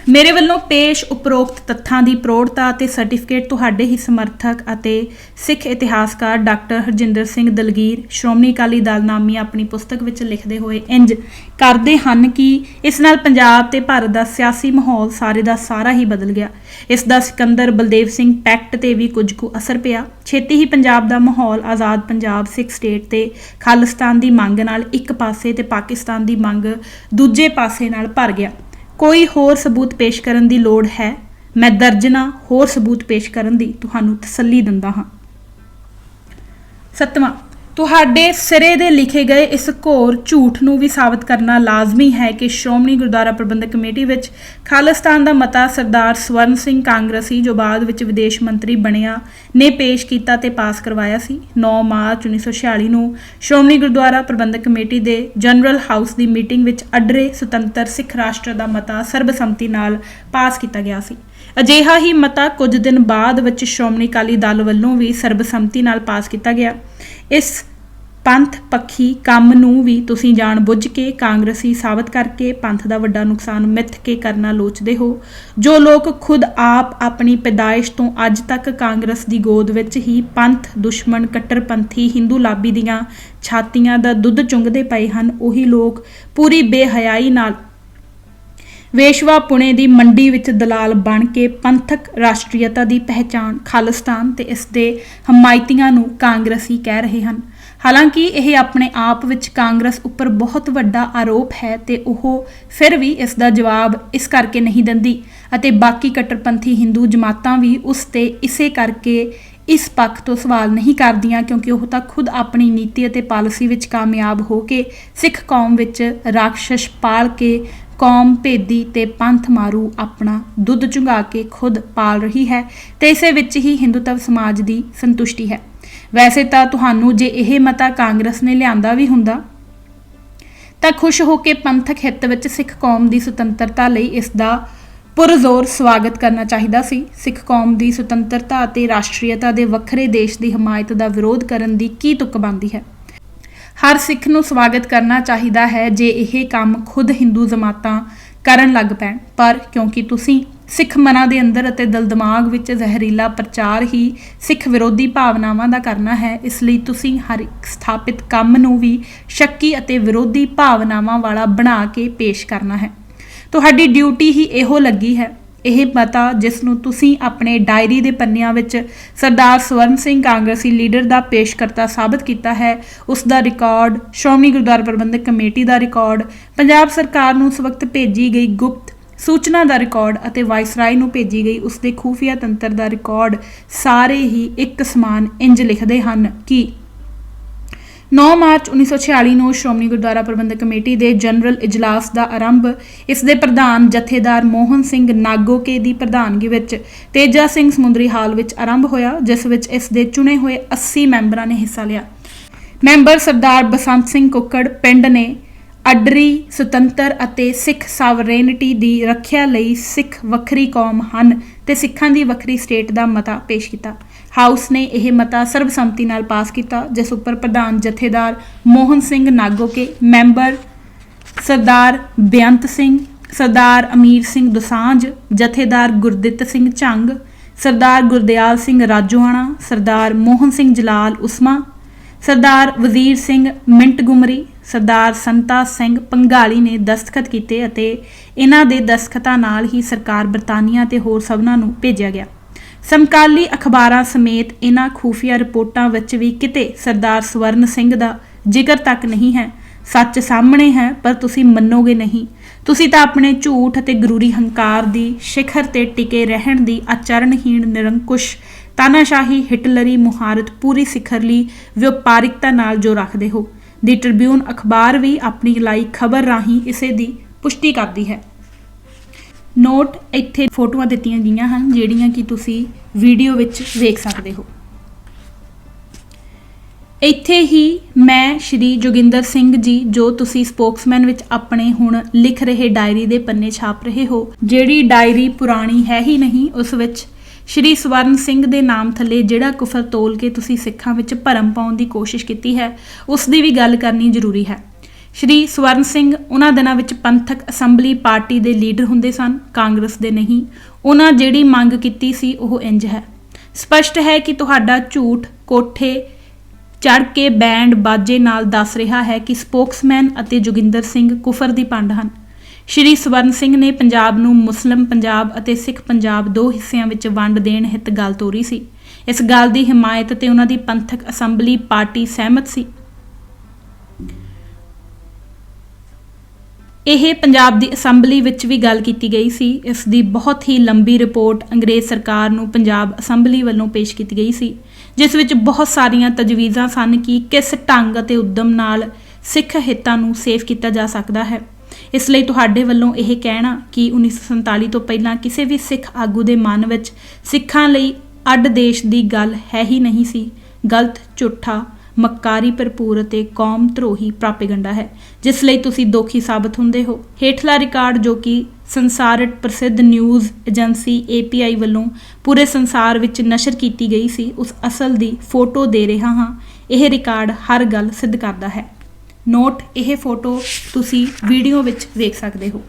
ਮੇਰੇ ਵੱਲੋਂ ਪੇਸ਼ ਉਪਰੋਕਤ ਤੱਥਾਂ ਦੀ ਪ੍ਰੋੜਤਾ ਅਤੇ ਸਰਟੀਫਿਕੇਟ ਤੁਹਾਡੇ ਹੀ ਸਮਰਥਕ ਅਤੇ ਸਿੱਖ ਇਤਿਹਾਸਕਾਰ ਡਾਕਟਰ ਹਰਜਿੰਦਰ ਸਿੰਘ ਦਲਗੀਰ ਸ਼੍ਰੋਮਣੀ ਅਕਾਲੀ ਦਲ ਨਾਮੀ ਆਪਣੀ ਪੁਸਤਕ ਵਿੱਚ ਲਿਖਦੇ ਹੋਏ ਇੰਜ ਕਰਦੇ ਹਨ ਕਿ ਇਸ ਨਾਲ ਪੰਜਾਬ ਤੇ ਭਾਰਤ ਦਾ ਸਿਆਸੀ ਮਾਹੌਲ ਸਾਰੇ ਦਾ ਸਾਰਾ ਹੀ ਬਦਲ ਗਿਆ। ਇਸ ਦਾ ਸਿਕੰਦਰ ਬਲਦੇਵ ਸਿੰਘ ਪੈਕਟ ਤੇ ਵੀ ਕੁਝ ਕੁ ਅਸਰ ਪਿਆ। ਛੇਤੀ ਹੀ ਪੰਜਾਬ ਦਾ ਮਾਹੌਲ ਆਜ਼ਾਦ ਪੰਜਾਬ, ਸਿੱਖ ਸਟੇਟ ਤੇ ਖਾਲਿਸਤਾਨ ਦੀ ਮੰਗ ਨਾਲ ਇੱਕ ਪਾਸੇ ਤੇ ਪਾਕਿਸਤਾਨ ਦੀ ਮੰਗ ਦੂਜੇ ਪਾਸੇ ਨਾਲ ਭਰ ਗਿਆ। ਕੋਈ ਹੋਰ ਸਬੂਤ ਪੇਸ਼ ਕਰਨ ਦੀ ਲੋੜ ਹੈ? ਮੈਂ ਦਰਜਨਾਂ ਹੋਰ ਸਬੂਤ ਪੇਸ਼ ਕਰਨ ਦੀ ਤੁਹਾਨੂੰ ਤਸੱਲੀ ਦਿੰਦਾ ਹਾਂ। 7ਵਾਂ, ਤੁਹਾਡੇ ਸਿਰੇ ਦੇ ਲਿਖੇ ਗਏ ਇਸ ਘੋਰ ਝੂਠ ਨੂੰ ਵੀ ਸਾਬਤ ਕਰਨਾ ਲਾਜ਼ਮੀ ਹੈ ਕਿ ਸ਼੍ਰੋਮਣੀ ਗੁਰਦੁਆਰਾ ਪ੍ਰਬੰਧਕ ਕਮੇਟੀ ਵਿੱਚ ਖਾਲਿਸਤਾਨ ਦਾ ਮਤਾ ਸਰਦਾਰ ਸਵਰਨ ਸਿੰਘ ਕਾਂਗਰਸੀ, ਜੋ ਬਾਅਦ ਵਿੱਚ ਵਿਦੇਸ਼ ਮੰਤਰੀ ਬਣਿਆ, ਨੇ ਪੇਸ਼ ਕੀਤਾ ਤੇ ਪਾਸ ਕਰਵਾਇਆ ਸੀ। 9 ਮਾਰਚ 1946 ਨੂੰ ਸ਼੍ਰੋਮਣੀ ਗੁਰਦੁਆਰਾ ਪ੍ਰਬੰਧਕ ਕਮੇਟੀ ਦੇ ਜਨਰਲ ਹਾਊਸ ਦੀ ਮੀਟਿੰਗ ਵਿੱਚ ਅਡਰੇ ਸੁਤੰਤਰ ਸਿੱਖ ਰਾਸ਼ਟਰ ਦਾ ਮਤਾ ਸਰਬਸੰਮਤੀ ਨਾਲ ਪਾਸ ਕੀਤਾ ਗਿਆ ਸੀ। ਅਜਿਹਾ ਹੀ ਮਤਾ ਕੁਝ ਦਿਨ ਬਾਅਦ ਵਿੱਚ ਸ਼੍ਰੋਮਣੀ ਅਕਾਲੀ ਦਲ ਵੱਲੋਂ ਵੀ ਸਰਬਸੰਮਤੀ ਨਾਲ ਪਾਸ ਕੀਤਾ ਗਿਆ। ਇਸ ਪੰਥ ਪੱਖੀ ਕੰਮ ਨੂੰ ਵੀ ਤੁਸੀਂ ਜਾਣ ਬੁੱਝ ਕੇ ਕਾਂਗਰਸੀ ਸਾਬਤ ਕਰਕੇ ਪੰਥ ਦਾ ਵੱਡਾ ਨੁਕਸਾਨ ਮਿੱਥ ਕੇ ਕਰਨਾ ਲੋਚਦੇ ਹੋ। ਜੋ ਲੋਕ ਖੁਦ ਆਪ ਆਪਣੀ ਪੈਦਾਇਸ਼ ਤੋਂ ਅੱਜ ਤੱਕ ਕਾਂਗਰਸ ਦੀ ਗੋਦ ਵਿੱਚ ਹੀ ਪੰਥ ਦੁਸ਼ਮਣ ਕੱਟੜਪੰਥੀ ਹਿੰਦੂ ਲਾਬੀ ਦੀਆਂ ਛਾਤੀਆਂ ਦਾ ਦੁੱਧ ਚੁੰਗਦੇ ਪਏ ਹਨ, ਉਹੀ ਲੋਕ ਪੂਰੀ ਬੇਹਯਾਈ ਨਾਲ ਵੇਸ਼ਵਾ ਪੁਣੇ ਦੀ ਮੰਡੀ ਵਿੱਚ ਦਲਾਲ ਬਣ ਕੇ ਪੰਥਕ ਰਾਸ਼ਟਰੀਅਤਾ ਦੀ ਪਹਿਚਾਣ ਖਾਲਿਸਤਾਨ ਤੇ ਇਸ ਦੇ ਹਮਾਇਤੀਆਂ ਨੂੰ ਕਾਂਗਰਸੀ ਕਹਿ ਰਹੇ ਹਨ। ਹਾਲਾਂਕਿ ਇਹ ਆਪਣੇ ਆਪ ਵਿੱਚ ਕਾਂਗਰਸ ਉੱਪਰ ਬਹੁਤ ਵੱਡਾ ਆਰੋਪ ਹੈ ਤੇ ਉਹ ਫਿਰ ਵੀ ਇਸ ਦਾ ਜਵਾਬ ਇਸ ਕਰਕੇ ਨਹੀਂ ਦਿੰਦੀ ਅਤੇ ਬਾਕੀ ਕੱਟੜਪੰਥੀ ਹਿੰਦੂ ਜਮਾਤਾਂ ਵੀ ਉਸ ਤੇ ਇਸੇ ਕਰਕੇ ਇਸ ਪੱਖ ਤੋਂ ਸਵਾਲ ਨਹੀਂ ਕਰਦੀਆਂ, ਕਿਉਂਕਿ ਉਹ ਤਾਂ ਖੁਦ ਆਪਣੀ ਨੀਤੀ ਅਤੇ ਪਾਲਿਸੀ ਵਿੱਚ ਕਾਮਯਾਬ ਹੋ ਕੇ ਸਿੱਖ ਕੌਮ ਵਿੱਚ ਰਾਖਸ਼ ਪਾਲ ਕੇ ਕੌਮ ਭੇਦੀ ਤੇ ਪੰਥ ਮਾਰੂ ਆਪਣਾ ਦੁੱਧ ਚੁੰਘਾ ਕੇ ਖੁਦ ਪਾਲ ਰਹੀ ਹੈ ਤੇ ਇਸੇ ਵਿੱਚ ਹੀ ਹਿੰਦੂਤਵ ਸਮਾਜ ਦੀ ਸੰਤੁਸ਼ਟੀ ਹੈ। ਵੈਸੇ ਤਾਂ ਤੁਹਾਨੂੰ ਜੇ ਇਹ ਮਤਾ ਕਾਂਗਰਸ ਨੇ ਲਿਆਂਦਾ ਵੀ ਹੁੰਦਾ ਤਾਂ ਖੁਸ਼ ਹੋ ਕੇ ਪੰਥਕ ਹਿੱਤ ਵਿੱਚ ਸਿੱਖ ਕੌਮ ਦੀ ਸੁਤੰਤਰਤਾ ਲਈ ਇਸ ਦਾ ਪੁਰਜ਼ੋਰ ਸਵਾਗਤ ਕਰਨਾ ਚਾਹੀਦਾ ਸੀ। ਸਿੱਖ ਕੌਮ ਦੀ ਸੁਤੰਤਰਤਾ ਅਤੇ ਰਾਸ਼ਟਰੀਅਤਾ ਦੇ ਵੱਖਰੇ ਦੇਸ਼ ਦੀ ਹਮਾਇਤ ਦਾ ਵਿਰੋਧ ਕਰਨ ਦੀ ਕੀ ਤੁਕ ਬਣਦੀ ਹੈ? ਹਰ ਸਿੱਖ ਨੂੰ ਸਵਾਗਤ ਕਰਨਾ ਚਾਹੀਦਾ ਹੈ ਜੇ ਇਹ ਕੰਮ ਖੁਦ ਹਿੰਦੂ ਜਮਾਤਾਂ ਕਰਨ ਲੱਗ ਪੈਣ, ਪਰ ਕਿਉਂਕਿ ਤੁਸੀਂ ਸਿੱਖ ਮਨਾਂ ਦੇ ਅੰਦਰ ਅਤੇ ਦਿਲ ਦਿਮਾਗ ਵਿੱਚ ਜ਼ਹਿਰੀਲਾ ਪ੍ਰਚਾਰ ਹੀ ਸਿੱਖ ਵਿਰੋਧੀ ਭਾਵਨਾਵਾਂ ਦਾ ਕਰਨਾ ਹੈ, ਇਸ ਲਈ ਤੁਸੀਂ ਹਰ ਇੱਕ ਸਥਾਪਿਤ ਕੰਮ ਨੂੰ ਵੀ ਸ਼ੱਕੀ ਅਤੇ ਵਿਰੋਧੀ ਭਾਵਨਾਵਾਂ ਵਾਲਾ ਬਣਾ ਕੇ ਪੇਸ਼ ਕਰਨਾ ਹੈ। ਤੁਹਾਡੀ ਡਿਊਟੀ ਹੀ ਇਹੋ ਲੱਗੀ ਹੈ। ਇਹ ਮਤਾ ਜਿਸ ਨੂੰ ਤੁਸੀਂ ਆਪਣੇ ਡਾਇਰੀ ਦੇ ਪੰਨਿਆਂ ਵਿੱਚ ਸਰਦਾਰ ਸਵਰਨ ਸਿੰਘ ਕਾਂਗਰਸੀ ਲੀਡਰ ਦਾ ਪੇਸ਼ਕਰਤਾ ਸਾਬਤ ਕੀਤਾ ਹੈ, ਉਸ ਦਾ ਰਿਕਾਰਡ, ਸ਼੍ਰੋਮਣੀ ਗੁਰਦੁਆਰਾ ਪ੍ਰਬੰਧਕ ਕਮੇਟੀ ਦਾ ਰਿਕਾਰਡ, ਪੰਜਾਬ ਸਰਕਾਰ ਨੂੰ ਉਸ ਵਕਤ ਭੇਜੀ ਗਈ ਗੁਪਤ ਸੂਚਨਾ ਦਾ ਰਿਕਾਰਡ ਅਤੇ ਵਾਇਸਰਾਏ ਨੂੰ ਭੇਜੀ ਗਈ ਉਸ ਦੇ ਖੂਫੀਆ ਤੰਤਰ ਦਾ ਰਿਕਾਰਡ ਸਾਰੇ ਹੀ ਇੱਕ ਸਮਾਨ ਇੰਜ ਲਿਖਦੇ ਹਨ ਕਿ 9 ਮਾਰਚ 1946 ਨੂੰ ਸ਼੍ਰੋਮਣੀ ਗੁਰਦੁਆਰਾ ਪ੍ਰਬੰਧਕ ਕਮੇਟੀ ਦੇ ਜਨਰਲ ਇਜਲਾਸ ਦਾ ਆਰੰਭ ਇਸ ਦੇ ਪ੍ਰਧਾਨ ਜਥੇਦਾਰ ਮੋਹਨ ਸਿੰਘ ਨਾਗੋਕੇ ਦੀ ਪ੍ਰਧਾਨਗੀ ਵਿੱਚ ਤੇਜਾ ਸਿੰਘ ਸਮੁੰਦਰੀ ਹਾਲ ਵਿੱਚ ਆਰੰਭ ਹੋਇਆ, ਜਿਸ ਵਿੱਚ ਇਸ ਦੇ ਚੁਣੇ ਹੋਏ 80 ਮੈਂਬਰਾਂ ਨੇ ਹਿੱਸਾ ਲਿਆ। ਮੈਂਬਰ ਸਰਦਾਰ ਬਸੰਤ ਸਿੰਘ ਕੁੱਕੜ ਪਿੰਡ ਨੇ ਅਡਰੀ ਸੁਤੰਤਰ ਅਤੇ ਸਿੱਖ ਸਾਵਰੇਨਿਟੀ ਦੀ ਰੱਖਿਆ ਲਈ ਸਿੱਖ ਵੱਖਰੀ ਕੌਮ ਹਨ ਤੇ ਸਿੱਖਾਂ ਦੀ ਵੱਖਰੀ ਸਟੇਟ ਦਾ ਮਤਾ ਪੇਸ਼ ਕੀਤਾ। ਹਾਊਸ ਨੇ ਇਹ ਮਤਾ ਸਰਬਸੰਮਤੀ ਨਾਲ ਪਾਸ ਕੀਤਾ, ਜਿਸ ਉੱਪਰ ਪ੍ਰਧਾਨ ਜਥੇਦਾਰ ਮੋਹਨ ਸਿੰਘ ਨਾਗੋਕੇ, ਮੈਂਬਰ ਸਰਦਾਰ ਬੇਅੰਤ ਸਿੰਘ, ਸਰਦਾਰ ਅਮੀਰ ਸਿੰਘ ਦੋਸਾਂਝ, ਜਥੇਦਾਰ ਗੁਰਦਿੱਤ ਸਿੰਘ ਝੰਗ, ਸਰਦਾਰ ਗੁਰਦਿਆਲ ਸਿੰਘ ਰਾਜੋਆਣਾ, ਸਰਦਾਰ ਮੋਹਨ ਸਿੰਘ ਜਲਾਲ ਉਸਮਾ, सरदार वजीर सिंह मिंटगुमरी, सरदार संता सिंह पंघाली ने दस्तखत कीते ਅਤੇ ਇਹਨਾਂ ਦੇ ਦਸਤਖਤਾਂ ਨਾਲ ਹੀ ਸਰਕਾਰ ਬਰਤਾਨੀਆ ਤੇ ਹੋਰ ਸਭਨਾਂ ਨੂੰ ਭੇਜਿਆ ਗਿਆ। ਸਮਕਾਲੀ ਅਖਬਾਰਾਂ ਸਮੇਤ ਇਹਨਾਂ ਖੂਫੀਆ ਰਿਪੋਰਟਾਂ ਵਿੱਚ ਵੀ ਕਿਤੇ ਸਰਦਾਰ ਸਵਰਨ ਸਿੰਘ ਦਾ ਜ਼ਿਕਰ ਤੱਕ ਨਹੀਂ ਹੈ। ਸੱਚ ਸਾਹਮਣੇ ਹੈ ਪਰ ਤੁਸੀਂ ਮੰਨੋਗੇ ਨਹੀਂ। ਤੁਸੀਂ ਤਾਂ ਆਪਣੇ ਝੂਠ ਅਤੇ ਗਰੂਰੀ ਹੰਕਾਰ ਦੀ ਸਿਖਰ ਤੇ ਟਿਕੇ ਰਹਿਣ ਦੀ ਆਚਰਣਹੀਣ ਨਿਰੰਕੁਸ਼ ਤਾਨਾਸ਼ਾਹੀ ਹਿਟਲਰੀ ਮੁਹਾਰਤ ਪੂਰੀ ਸਿਖਰਲੀ ਵਪਾਰਿਕਤਾ ਨਾਲ ਜੋ ਰੱਖਦੇ ਹੋ। ਦੀ ਟ੍ਰਿਬਿਊਨ ਅਖਬਾਰ ਵੀ ਆਪਣੀ ਲਾਈ ਖਬਰ ਰਾਹੀਂ ਇਸੇ ਦੀ ਪੁਸ਼ਟੀ ਕਰਦੀ ਹੈ। ਨੋਟ, ਇੱਥੇ ਫੋਟੋਆਂ ਦਿੱਤੀਆਂ ਗਈਆਂ ਹਨ ਜਿਹੜੀਆਂ ਕਿ ਤੁਸੀਂ ਵੀਡੀਓ ਵਿੱਚ ਵੇਖ ਸਕਦੇ ਹੋ। ਇੱਥੇ ਹੀ ਮੈਂ ਸ਼੍ਰੀ ਜੋਗਿੰਦਰ ਸਿੰਘ ਜੀ, ਜੋ ਤੁਸੀਂ ਸਪੋਕਸਮੈਨ ਵਿੱਚ ਆਪਣੇ ਹੁਣ ਲਿਖ ਰਹੇ ਡਾਇਰੀ ਦੇ ਪੰਨੇ ਛਾਪ ਰਹੇ ਹੋ, ਜਿਹੜੀ ਡਾਇਰੀ ਪੁਰਾਣੀ ਹੈ ਹੀ ਨਹੀਂ, ਉਸ ਵਿੱਚ ਸ਼੍ਰੀ ਸਵਰਨ ਸਿੰਘ ਦੇ ਨਾਮ ਥੱਲੇ ਜਿਹੜਾ ਕੁਫਰ ਤੋਲ ਕੇ ਤੁਸੀਂ ਸਿੱਖਾਂ ਵਿੱਚ ਭਰਮ ਪਾਉਣ ਦੀ ਕੋਸ਼ਿਸ਼ ਕੀਤੀ ਹੈ, ਉਸ ਦੀ ਵੀ ਗੱਲ ਕਰਨੀ ਜ਼ਰੂਰੀ ਹੈ। ਸ਼੍ਰੀ ਸਵਰਨ ਸਿੰਘ ਉਹਨਾਂ ਦਿਨਾਂ ਵਿੱਚ ਪੰਥਕ ਅਸੈਂਬਲੀ ਪਾਰਟੀ ਦੇ ਲੀਡਰ ਹੁੰਦੇ ਸਨ, ਕਾਂਗਰਸ ਦੇ ਨਹੀਂ। ਉਹਨਾਂ ਜਿਹੜੀ ਮੰਗ ਕੀਤੀ ਸੀ ਉਹ ਇੰਜ ਹੈ। ਸਪਸ਼ਟ ਹੈ ਕਿ ਤੁਹਾਡਾ ਝੂਠ ਕੋਠੇ ਚੜ੍ਹ ਕੇ ਬੈਂਡ ਬਾਜੇ ਨਾਲ ਦੱਸ ਰਿਹਾ ਹੈ ਕਿ ਸਪੋਕਸਮੈਨ ਅਤੇ ਜੋਗਿੰਦਰ ਸਿੰਘ ਕੁਫਰ ਦੀ ਪੰਡ ਹਨ। ਸ਼੍ਰੀ ਸਵਰਨ ਸਿੰਘ ਨੇ ਪੰਜਾਬ ਨੂੰ ਮੁਸਲਿਮ ਪੰਜਾਬ ਅਤੇ ਸਿੱਖ ਪੰਜਾਬ ਦੋ ਹਿੱਸਿਆਂ ਵਿੱਚ ਵੰਡ ਦੇਣ ਹਿੱਤ ਗੱਲ ਤੋਰੀ ਸੀ। ਇਸ ਗੱਲ ਦੀ ਹਿਮਾਇਤ ਤੇ ਉਹਨਾਂ ਦੀ ਪੰਥਕ ਅਸੈਂਬਲੀ ਪਾਰਟੀ ਸਹਿਮਤ ਸੀ। ਇਹ ਪੰਜਾਬ ਦੀ ਅਸੈਂਬਲੀ ਵਿੱਚ ਵੀ ਗੱਲ ਕੀਤੀ ਗਈ ਸੀ। ਇਸ ਦੀ ਬਹੁਤ ਹੀ ਲੰਬੀ ਰਿਪੋਰਟ ਅੰਗਰੇਜ਼ ਸਰਕਾਰ ਨੂੰ ਪੰਜਾਬ ਅਸੈਂਬਲੀ ਵੱਲੋਂ ਪੇਸ਼ ਕੀਤੀ ਗਈ ਸੀ, ਜਿਸ ਵਿੱਚ ਬਹੁਤ ਸਾਰੀਆਂ ਤਜਵੀਜ਼ਾਂ ਸਨ ਕਿ ਕਿਸ ਢੰਗ ਅਤੇ ਉਦਮ ਨਾਲ ਸਿੱਖ ਹਿੱਤਾਂ ਨੂੰ ਸੇਫ ਕੀਤਾ ਜਾ ਸਕਦਾ ਹੈ। ਇਸ ਲਈ ਤੁਹਾਡੇ ਵੱਲੋਂ ਇਹ ਕਹਿਣਾ ਕਿ 1947 ਤੋਂ ਪਹਿਲਾਂ ਕਿਸੇ ਵੀ ਸਿੱਖ ਆਗੂ ਦੇ ਮਨ ਵਿੱਚ ਸਿੱਖਾਂ ਲਈ ਅੱਡ ਦੇਸ਼ ਦੀ ਗੱਲ ਹੈ ਹੀ ਨਹੀਂ ਸੀ, ਗਲਤ, ਝੂਠਾ, ਮੱਕਾਰੀ ਭਰਪੂਰ ਅਤੇ ਕੌਮ ਧਰੋਹੀ ਪ੍ਰਾਪੇਗੰਡਾ ਹੈ, ਜਿਸ ਲਈ ਤੁਸੀਂ ਦੋਖੀ ਸਾਬਤ ਹੁੰਦੇ ਹੋ। ਹੇਠਲਾ ਰਿਕਾਰਡ, ਜੋ ਕਿ ਸੰਸਾਰਿਕ ਪ੍ਰਸਿੱਧ ਨਿਊਜ਼ ਏਜੰਸੀ API ਵੱਲੋਂ ਪੂਰੇ ਸੰਸਾਰ ਵਿੱਚ ਨਸ਼ਰ ਕੀਤੀ ਗਈ ਸੀ, ਉਸ ਅਸਲ ਦੀ ਫੋਟੋ ਦੇ ਰਿਹਾ ਹਾਂ। ਇਹ ਰਿਕਾਰਡ ਹਰ ਗੱਲ ਸਿੱਧ ਕਰਦਾ ਹੈ। ਨੋਟ, ਇਹ ਫੋਟੋ ਤੁਸੀਂ ਵੀਡੀਓ ਵਿੱਚ ਵੇਖ ਸਕਦੇ ਹੋ।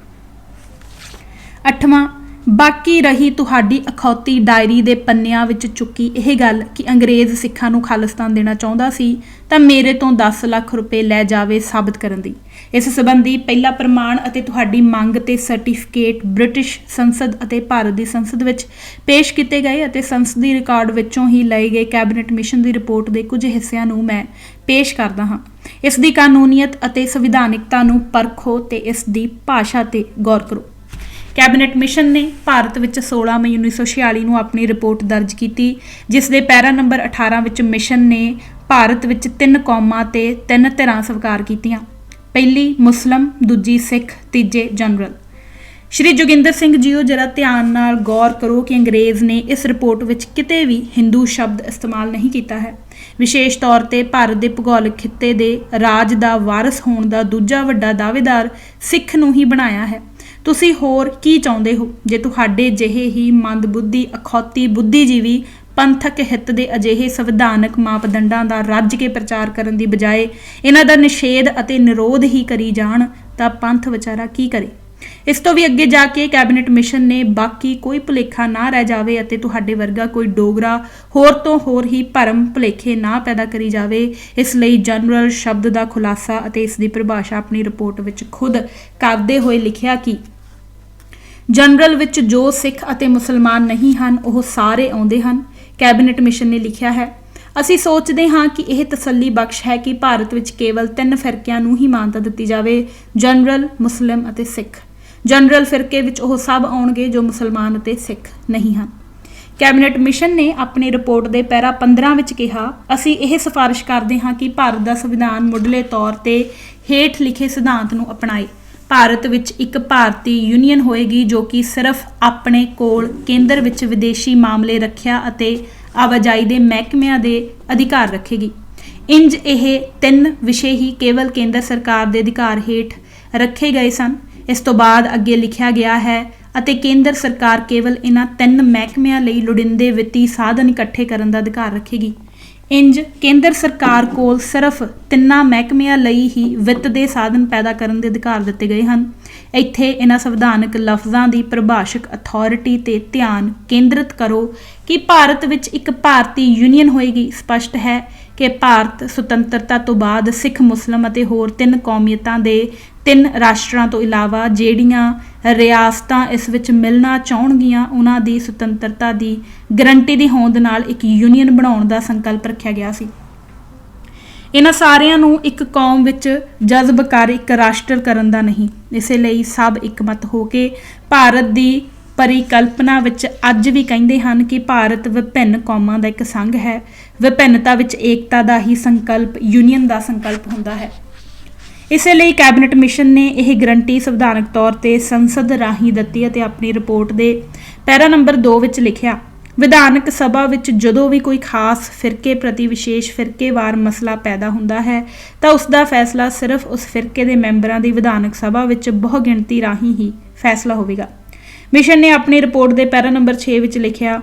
8ਵਾਂ, ਬਾਕੀ ਰਹੀ ਤੁਹਾਡੀ ਅਖੌਤੀ ਡਾਇਰੀ ਦੇ ਪੰਨਿਆਂ ਵਿੱਚ ਚੁੱਕੀ ਇਹ ਗੱਲ ਕਿ ਅੰਗਰੇਜ਼ ਸਿੱਖਾਂ ਨੂੰ ਖਾਲਿਸਤਾਨ ਦੇਣਾ ਚਾਹੁੰਦਾ ਸੀ, ਤਾਂ ਮੇਰੇ ਤੋਂ 10 ਲੱਖ ਰੁਪਏ ਲੈ ਜਾਵੇ ਸਾਬਤ ਕਰਨ ਦੀ। ਇਸ ਸੰਬੰਧੀ ਪਹਿਲਾ ਪ੍ਰਮਾਣ ਅਤੇ ਤੁਹਾਡੀ ਮੰਗ ਤੇ ਸਰਟੀਫਿਕੇਟ ਬ੍ਰਿਟਿਸ਼ ਸੰਸਦ ਅਤੇ ਭਾਰਤ ਦੀ ਸੰਸਦ ਵਿੱਚ ਪੇਸ਼ ਕੀਤੇ ਗਏ ਅਤੇ ਸੰਸਦੀ ਰਿਕਾਰਡ ਵਿੱਚੋਂ ਹੀ ਲਏ ਗਏ ਕੈਬਨਿਟ ਮਿਸ਼ਨ ਦੀ ਰਿਪੋਰਟ ਦੇ ਕੁਝ ਹਿੱਸਿਆਂ ਨੂੰ ਮੈਂ ਪੇਸ਼ ਕਰਦਾ ਹਾਂ। ਇਸ ਦੀ ਕਾਨੂੰਨੀਅਤ ਅਤੇ ਸੰਵਿਧਾਨਿਕਤਾ ਨੂੰ ਪਰਖੋ ਤੇ ਇਸ ਦੀ ਭਾਸ਼ਾ ਤੇ ਗੌਰ ਕਰੋ। ਕੈਬਨਿਟ ਮਿਸ਼ਨ ਨੇ ਭਾਰਤ ਵਿੱਚ 16 ਮਈ 1946 ਨੂੰ ਆਪਣੀ ਰਿਪੋਰਟ ਦਰਜ ਕੀਤੀ, ਜਿਸ ਦੇ ਪੈਰਾ ਨੰਬਰ 18 ਵਿੱਚ ਮਿਸ਼ਨ ਨੇ ਭਾਰਤ ਵਿੱਚ 3 ਕੌਮਾਂ ਤੇ 3 ਧਿਰਾਂ ਸਵੀਕਾਰ ਕੀਤੀਆਂ। ਪਹਿਲੀ ਮੁਸਲਿਮ, ਦੂਜੀ ਸਿੱਖ, ਤੀਜੇ ਜਨਰਲ। ਸ਼੍ਰੀ ਜੋਗਿੰਦਰ ਸਿੰਘ ਜੀਓ, ਜਰਾ ਧਿਆਨ ਨਾਲ ਗੌਰ ਕਰੋ ਕਿ ਅੰਗਰੇਜ਼ ਨੇ ਇਸ ਰਿਪੋਰਟ ਵਿੱਚ ਕਿਤੇ ਵੀ ਹਿੰਦੂ ਸ਼ਬਦ ਇਸਤੇਮਾਲ ਨਹੀਂ ਕੀਤਾ ਹੈ। ਵਿਸ਼ੇਸ਼ ਤੌਰ ਤੇ ਭਾਰਤ ਦੇ ਭੂਗੋਲਿਕ ਖਿੱਤੇ ਦੇ ਰਾਜ ਦਾ ਵਾਰਸ ਹੋਣ ਦਾ ਦੂਜਾ ਵੱਡਾ ਦਾਅਵੇਦਾਰ ਸਿੱਖ ਨੂੰ ਹੀ ਬਣਾਇਆ ਹੈ। ਤੁਸੀਂ ਹੋਰ ਕੀ ਚਾਹੁੰਦੇ ਹੋ? ਜੇ ਤੁਹਾਡੇ ਜਿਹੇ ਹੀ ਮੰਦਬੁੱਧੀ ਅਖੌਤੀ ਬੁੱਧੀਜੀਵੀ ਪੰਥਕ ਹਿੱਤ ਦੇ ਅਜਿਹੇ ਸੰਵਿਧਾਨਕ ਮਾਪਦੰਡਾਂ ਦਾ ਰੱਜ ਕੇ ਪ੍ਰਚਾਰ ਕਰਨ ਦੀ ਬਜਾਏ ਇਹਨਾਂ ਦਾ ਨਿਸ਼ੇਧ ਅਤੇ ਨਿਰੋਧ ਹੀ ਕਰੀ ਜਾਣ, ਤਾਂ ਪੰਥ ਵਿਚਾਰਾ ਕੀ ਕਰੇ? ਇਸ ਤੋਂ ਵੀ ਅੱਗੇ ਜਾ ਕੇ ਕੈਬਨਿਟ ਮਿਸ਼ਨ ਨੇ ਬਾਕੀ ਕੋਈ ਭੁਲੇਖਾ ਨਾ ਰਹਿ ਜਾਵੇ ਅਤੇ ਤੁਹਾਡੇ ਵਰਗਾ ਕੋਈ ਡੋਗਰਾ ਹੋਰ ਤੋਂ ਹੋਰ ਹੀ ਭਰਮ ਭੁਲੇਖੇ ਨਾ ਪੈਦਾ ਕਰੀ ਜਾਵੇ, ਇਸ ਲਈ ਜਨਰਲ ਸ਼ਬਦ ਦਾ ਖੁਲਾਸਾ ਅਤੇ ਇਸ ਦੀ ਪਰਿਭਾਸ਼ਾ ਆਪਣੀ ਰਿਪੋਰਟ ਵਿੱਚ ਖੁਦ ਕਰਦੇ ਹੋਏ ਲਿਖਿਆ ਕਿ ਜਨਰਲ ਵਿੱਚ ਜੋ ਸਿੱਖ ਅਤੇ ਮੁਸਲਮਾਨ ਨਹੀਂ ਹਨ ਉਹ ਸਾਰੇ ਆਉਂਦੇ ਹਨ। ਕੈਬਨਿਟ ਮਿਸ਼ਨ ਨੇ ਲਿਖਿਆ ਹੈ, ਅਸੀਂ ਸੋਚਦੇ ਹਾਂ ਕਿ ਇਹ ਤਸੱਲੀ ਬਖਸ਼ ਹੈ ਕਿ ਭਾਰਤ ਵਿੱਚ ਕੇਵਲ 3 ਫਿਰਕਿਆਂ ਨੂੰ ਹੀ ਮਾਨਤਾ ਦਿੱਤੀ ਜਾਵੇ, ਜਨਰਲ, ਮੁਸਲਿਮ ਅਤੇ ਸਿੱਖ। ਜਨਰਲ ਫਿਰਕੇ ਵਿੱਚ ਉਹ ਸਭ ਆਉਣਗੇ ਜੋ ਮੁਸਲਮਾਨ ਅਤੇ ਸਿੱਖ ਨਹੀਂ ਹਨ। ਕੈਬਨਿਟ ਮਿਸ਼ਨ ਨੇ ਆਪਣੀ ਰਿਪੋਰਟ ਦੇ ਪੈਰਾ 15 ਵਿੱਚ ਕਿਹਾ, ਅਸੀਂ ਇਹ ਸਿਫਾਰਿਸ਼ ਕਰਦੇ ਹਾਂ ਕਿ ਭਾਰਤ ਦਾ ਸੰਵਿਧਾਨ ਮੁੱਢਲੇ ਤੌਰ ਤੇ ਹੇਠ ਲਿਖੇ ਸਿਧਾਂਤ ਨੂੰ ਅਪਣਾਏ। ਭਾਰਤ ਵਿੱਚ ਇੱਕ ਭਾਰਤੀ ਯੂਨੀਅਨ ਹੋਏਗੀ ਜੋ ਕਿ ਸਿਰਫ ਆਪਣੇ ਕੋਲ ਕੇਂਦਰ ਵਿੱਚ ਵਿਦੇਸ਼ੀ ਮਾਮਲੇ, ਰੱਖਿਆ ਅਤੇ ਆਵਾਜਾਈ ਦੇ ਮਹਿਕਮਿਆਂ ਦੇ ਅਧਿਕਾਰ ਰੱਖੇਗੀ। ਇੰਜ ਇਹ 3 ਵਿਸ਼ੇ ਹੀ ਕੇਵਲ ਕੇਂਦਰ ਸਰਕਾਰ ਦੇ ਅਧਿਕਾਰ ਹੇਠ ਰੱਖੇ ਗਏ ਸਨ। ਇਸ ਤੋਂ ਬਾਅਦ ਅੱਗੇ ਲਿਖਿਆ ਗਿਆ ਹੈ ਅਤੇ ਕੇਂਦਰ ਸਰਕਾਰ ਕੇਵਲ ਇਹਨਾਂ 3 ਮਹਿਕਮਿਆਂ ਲਈ ਲੋੜੀਂਦੇ ਵਿੱਤੀ ਸਾਧਨ ਇਕੱਠੇ ਕਰਨ ਦਾ ਅਧਿਕਾਰ ਰੱਖੇਗੀ। ਇੰਜ ਕੇਂਦਰ ਸਰਕਾਰ ਕੋਲ ਸਿਰਫ 3 ਮਹਿਕਮਿਆਂ ਲਈ ਹੀ ਵਿੱਤ ਦੇ ਸਾਧਨ ਪੈਦਾ ਕਰਨ ਦੇ ਅਧਿਕਾਰ ਦਿੱਤੇ ਗਏ ਹਨ। ਇੱਥੇ ਇਹਨਾਂ ਸੰਵਿਧਾਨਕ ਲਫ਼ਜ਼ਾਂ ਦੀ ਪਰਿਭਾਸ਼ਕ ਅਥਾਰਟੀ ਤੇ ਧਿਆਨ ਕੇਂਦਰਿਤ ਕਰੋ ਕਿ ਭਾਰਤ ਵਿੱਚ ਇੱਕ ਭਾਰਤੀ ਯੂਨੀਅਨ ਹੋਏਗੀ। ਸਪਸ਼ਟ ਹੈ ਕਿ ਭਾਰਤ ਸੁਤੰਤਰਤਾ ਤੋਂ ਬਾਅਦ ਸਿੱਖ, ਮੁਸਲਿਮ ਅਤੇ ਹੋਰ 3 ਕੌਮੀਅਤਾਂ ਦੇ 3 ਰਾਸ਼ਟਰਾਂ ਤੋਂ ਇਲਾਵਾ ਜਿਹੜੀਆਂ ਰਿਆਸਤਾਂ ਇਸ ਵਿੱਚ ਮਿਲਣਾ ਚਾਹੁੰਗੀਆਂ ਉਹਨਾਂ ਦੀ ਸੁਤੰਤਰਤਾ ਦੀ ਗਰੰਟੀ ਦੀ ਹੋਂਦ ਨਾਲ ਇੱਕ ਯੂਨੀਅਨ ਬਣਾਉਣ ਦਾ ਸੰਕਲਪ ਰੱਖਿਆ ਗਿਆ ਸੀ। ਇਹਨਾਂ ਸਾਰਿਆਂ ਨੂੰ ਇੱਕ ਕੌਮ ਵਿੱਚ ਜਜ਼ਬ ਕਰ ਇੱਕ ਰਾਸ਼ਟਰ ਕਰਨ ਦਾ ਨਹੀਂ। ਇਸੇ ਲਈ ਸਭ ਇੱਕਮਤ ਹੋ ਕੇ ਭਾਰਤ ਦੀ ਪਰਿਕਲਪਨਾ ਵਿੱਚ ਅੱਜ ਵੀ ਕਹਿੰਦੇ ਹਨ ਕਿ ਭਾਰਤ ਵਿਭਿੰਨ ਕੌਮਾਂ ਦਾ ਇੱਕ ਸੰਘ ਹੈ। ਵਿਭਿੰਨਤਾ ਵਿੱਚ ਏਕਤਾ ਦਾ ਹੀ ਸੰਕਲਪ ਯੂਨੀਅਨ ਦਾ ਸੰਕਲਪ ਹੁੰਦਾ ਹੈ। ਇਸੇ ਲਈ ਕੈਬਨਿਟ ਮਿਸ਼ਨ ਨੇ ਇਹ ਗਰੰਟੀ ਸੰਵਿਧਾਨਕ ਤੌਰ ਤੇ ਸੰਸਦ ਰਾਹੀਂ ਦਿੱਤੀ ਅਤੇ ਆਪਣੀ ਰਿਪੋਰਟ ਦੇ ਪੈਰਾ ਨੰਬਰ 2 ਵਿੱਚ ਲਿਖਿਆ, ਵਿਧਾਨਕ ਸਭਾ ਵਿੱਚ ਜਦੋਂ ਵੀ ਕੋਈ ਖਾਸ ਫਿਰਕੇ ਪ੍ਰਤੀ ਵਿਸ਼ੇਸ਼ ਫਿਰਕੇਵਾਰ ਮਸਲਾ ਪੈਦਾ ਹੁੰਦਾ ਹੈ ਤਾਂ ਉਸ ਦਾ ਫੈਸਲਾ ਸਿਰਫ ਉਸ ਫਿਰਕੇ ਦੇ ਮੈਂਬਰਾਂ ਦੀ ਵਿਧਾਨਕ ਸਭਾ ਵਿੱਚ ਬਹੁ ਗਿਣਤੀ ਰਾਹੀਂ ਹੀ ਫੈਸਲਾ ਹੋਵੇਗਾ। ਮਿਸ਼ਨ ਨੇ ਆਪਣੀ ਰਿਪੋਰਟ ਦੇ ਪੈਰਾ ਨੰਬਰ 6 ਵਿੱਚ ਲਿਖਿਆ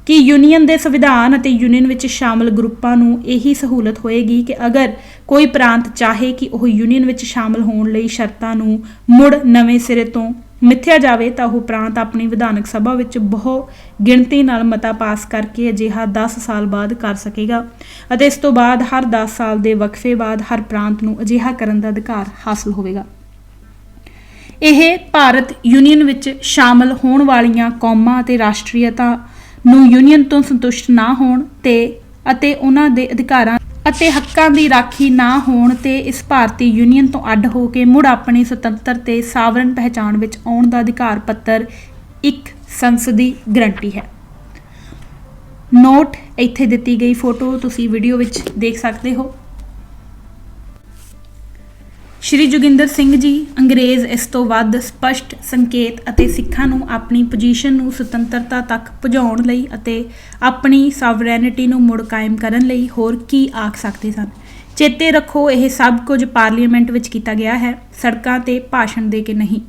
ਕਿ ਯੂਨੀਅਨ ਦੇ ਸੰਵਿਧਾਨ ਅਤੇ ਯੂਨੀਅਨ ਵਿੱਚ ਸ਼ਾਮਲ ਗਰੁੱਪਾਂ ਨੂੰ ਇਹੀ ਸਹੂਲਤ ਹੋਏਗੀ ਕਿ ਅਗਰ ਕੋਈ ਪ੍ਰਾਂਤ ਚਾਹੇ ਕਿ ਉਹ ਯੂਨੀਅਨ ਵਿੱਚ ਸ਼ਾਮਲ ਹੋਣ ਲਈ ਸ਼ਰਤਾਂ ਨੂੰ ਮੁੜ ਨਵੇਂ ਸਿਰੇ ਤੋਂ ਮਿਥਿਆ ਜਾਵੇ ਤਾਂ ਉਹ ਪ੍ਰਾਂਤ ਆਪਣੀ ਵਿਧਾਨਕ ਸਭਾ ਵਿੱਚ ਬਹੁ ਗਿਣਤੀ ਨਾਲ ਮਤਾ ਪਾਸ ਕਰਕੇ ਅਜਿਹਾ 10 ਸਾਲ ਬਾਅਦ ਕਰ ਸਕੇਗਾ ਅਤੇ ਇਸ ਤੋਂ ਬਾਅਦ ਹਰ 10 ਸਾਲ ਦੇ ਵਕਫੇ ਬਾਅਦ ਹਰ ਪ੍ਰਾਂਤ ਨੂੰ ਅਜਿਹਾ ਕਰਨ ਦਾ ਅਧਿਕਾਰ ਹਾਸਲ ਹੋਵੇਗਾ। ਇਹ ਭਾਰਤ ਯੂਨੀਅਨ ਵਿੱਚ ਸ਼ਾਮਲ ਹੋਣ ਵਾਲੀਆਂ ਕੌਮਾਂ ਅਤੇ ਰਾਸ਼ਟਰੀਅਤਾ ਨੂੰ ਯੂਨੀਅਨ ਤੋਂ ਸੰਤੁਸ਼ਟ ਨਾ ਹੋਣ ਅਤੇ ਉਹਨਾਂ ਦੇ ਅਧਿਕਾਰਾਂ ਅਤੇ ਹੱਕਾਂ ਦੀ ਰਾਖੀ ਨਾ ਹੋਣ ਤੇ ਇਸ ਭਾਰਤੀ ਯੂਨੀਅਨ ਤੋਂ ਅੱਡ ਹੋ ਕੇ ਮੁੜ ਆਪਣੀ ਸੁਤੰਤਰ ਤੇ ਸਾਵਰਨ ਪਹਿਚਾਣ ਵਿੱਚ ਆਉਣ ਦਾ ਅਧਿਕਾਰ ਪੱਤਰ ਇੱਕ ਸੰਸਦੀ ਗਰੰਟੀ ਹੈ। ਨੋਟ, ਇੱਥੇ ਦਿੱਤੀ ਗਈ ਫੋਟੋ ਤੁਸੀਂ ਵੀਡੀਓ ਵਿੱਚ ਦੇਖ ਸਕਦੇ ਹੋ। ਸ਼੍ਰੀ ਜੋਗਿੰਦਰ ਸਿੰਘ ਜੀ ਅੰਗਰੇਜ਼ ਇਸ ਤੋਂ ਵੱਧ ਸਪਸ਼ਟ ਸੰਕੇਤ ਅਤੇ ਸਿੱਖਾਂ ਨੂੰ ਆਪਣੀ ਪੋਜੀਸ਼ਨ ਨੂੰ ਸੁਤੰਤਰਤਾ ਤੱਕ ਪਹੁੰਚਾਉਣ ਲਈ ਅਤੇ ਆਪਣੀ ਸਾਵਰੈਨਿਟੀ ਨੂੰ ਮੁੜ ਕਾਇਮ ਕਰਨ ਲਈ ਹੋਰ ਕੀ ਆਖ ਸਕਦੇ ਸਨ। ਚੇਤੇ ਰੱਖੋ, ਇਹ ਸਭ ਕੁਝ ਪਾਰਲੀਮੈਂਟ ਵਿੱਚ ਕੀਤਾ ਗਿਆ ਹੈ, ਸੜਕਾਂ ਤੇ ਭਾਸ਼ਣ ਦੇ ਕੇ ਨਹੀਂ।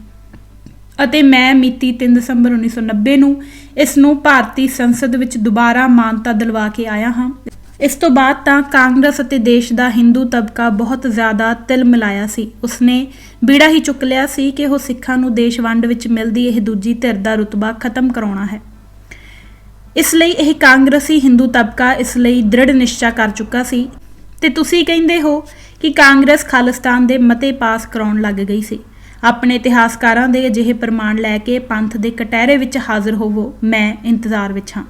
ਅਤੇ ਮੈਂ ਮਿਤੀ 3 ਦਸੰਬਰ 1990 ਨੂੰ ਇਸ ਨੂੰ ਭਾਰਤੀ ਸੰਸਦ ਵਿੱਚ ਦੁਬਾਰਾ ਮਾਨਤਾ ਦਿਲਵਾ ਕੇ ਆਇਆ ਹਾਂ। ਇਸ ਤੋਂ ਬਾਅਦ ਤਾਂ ਕਾਂਗਰਸ ਅਤੇ ਦੇਸ਼ ਦਾ ਹਿੰਦੂ ਤਬਕਾ ਬਹੁਤ ਜ਼ਿਆਦਾ ਤਿਲ ਮਿਲਾਇਆ ਸੀ। ਉਸਨੇ ਬੀੜਾ ਹੀ ਚੁੱਕ ਲਿਆ ਸੀ ਕਿ ਉਹ ਸਿੱਖਾਂ ਨੂੰ ਦੇਸ਼ ਵੰਡ ਵਿੱਚ ਮਿਲਦੀ ਇਹ ਦੂਜੀ ਧਿਰ ਦਾ ਰੁਤਬਾ ਖਤਮ ਕਰਾਉਣਾ ਹੈ। ਇਸ ਲਈ ਇਹ ਕਾਂਗਰਸੀ ਹਿੰਦੂ ਤਬਕਾ ਇਸ ਲਈ ਦ੍ਰਿੜ ਨਿਸ਼ਚਾ ਕਰ ਚੁੱਕਾ ਸੀ ਤੇ ਤੁਸੀਂ ਕਹਿੰਦੇ ਹੋ ਕਿ ਕਾਂਗਰਸ ਖਾਲਿਸਤਾਨ ਦੇ ਮਤੇ ਪਾਸ ਕਰਾਉਣ ਲੱਗ ਗਈ ਸੀ। ਆਪਣੇ ਇਤਿਹਾਸਕਾਰਾਂ ਦੇ ਅਜਿਹੇ ਪ੍ਰਮਾਣ ਲੈ ਕੇ ਪੰਥ ਦੇ ਕਟਹਿਰੇ ਵਿੱਚ ਹਾਜ਼ਰ ਹੋਵੋ, ਮੈਂ ਇੰਤਜ਼ਾਰ ਵਿੱਚ ਹਾਂ।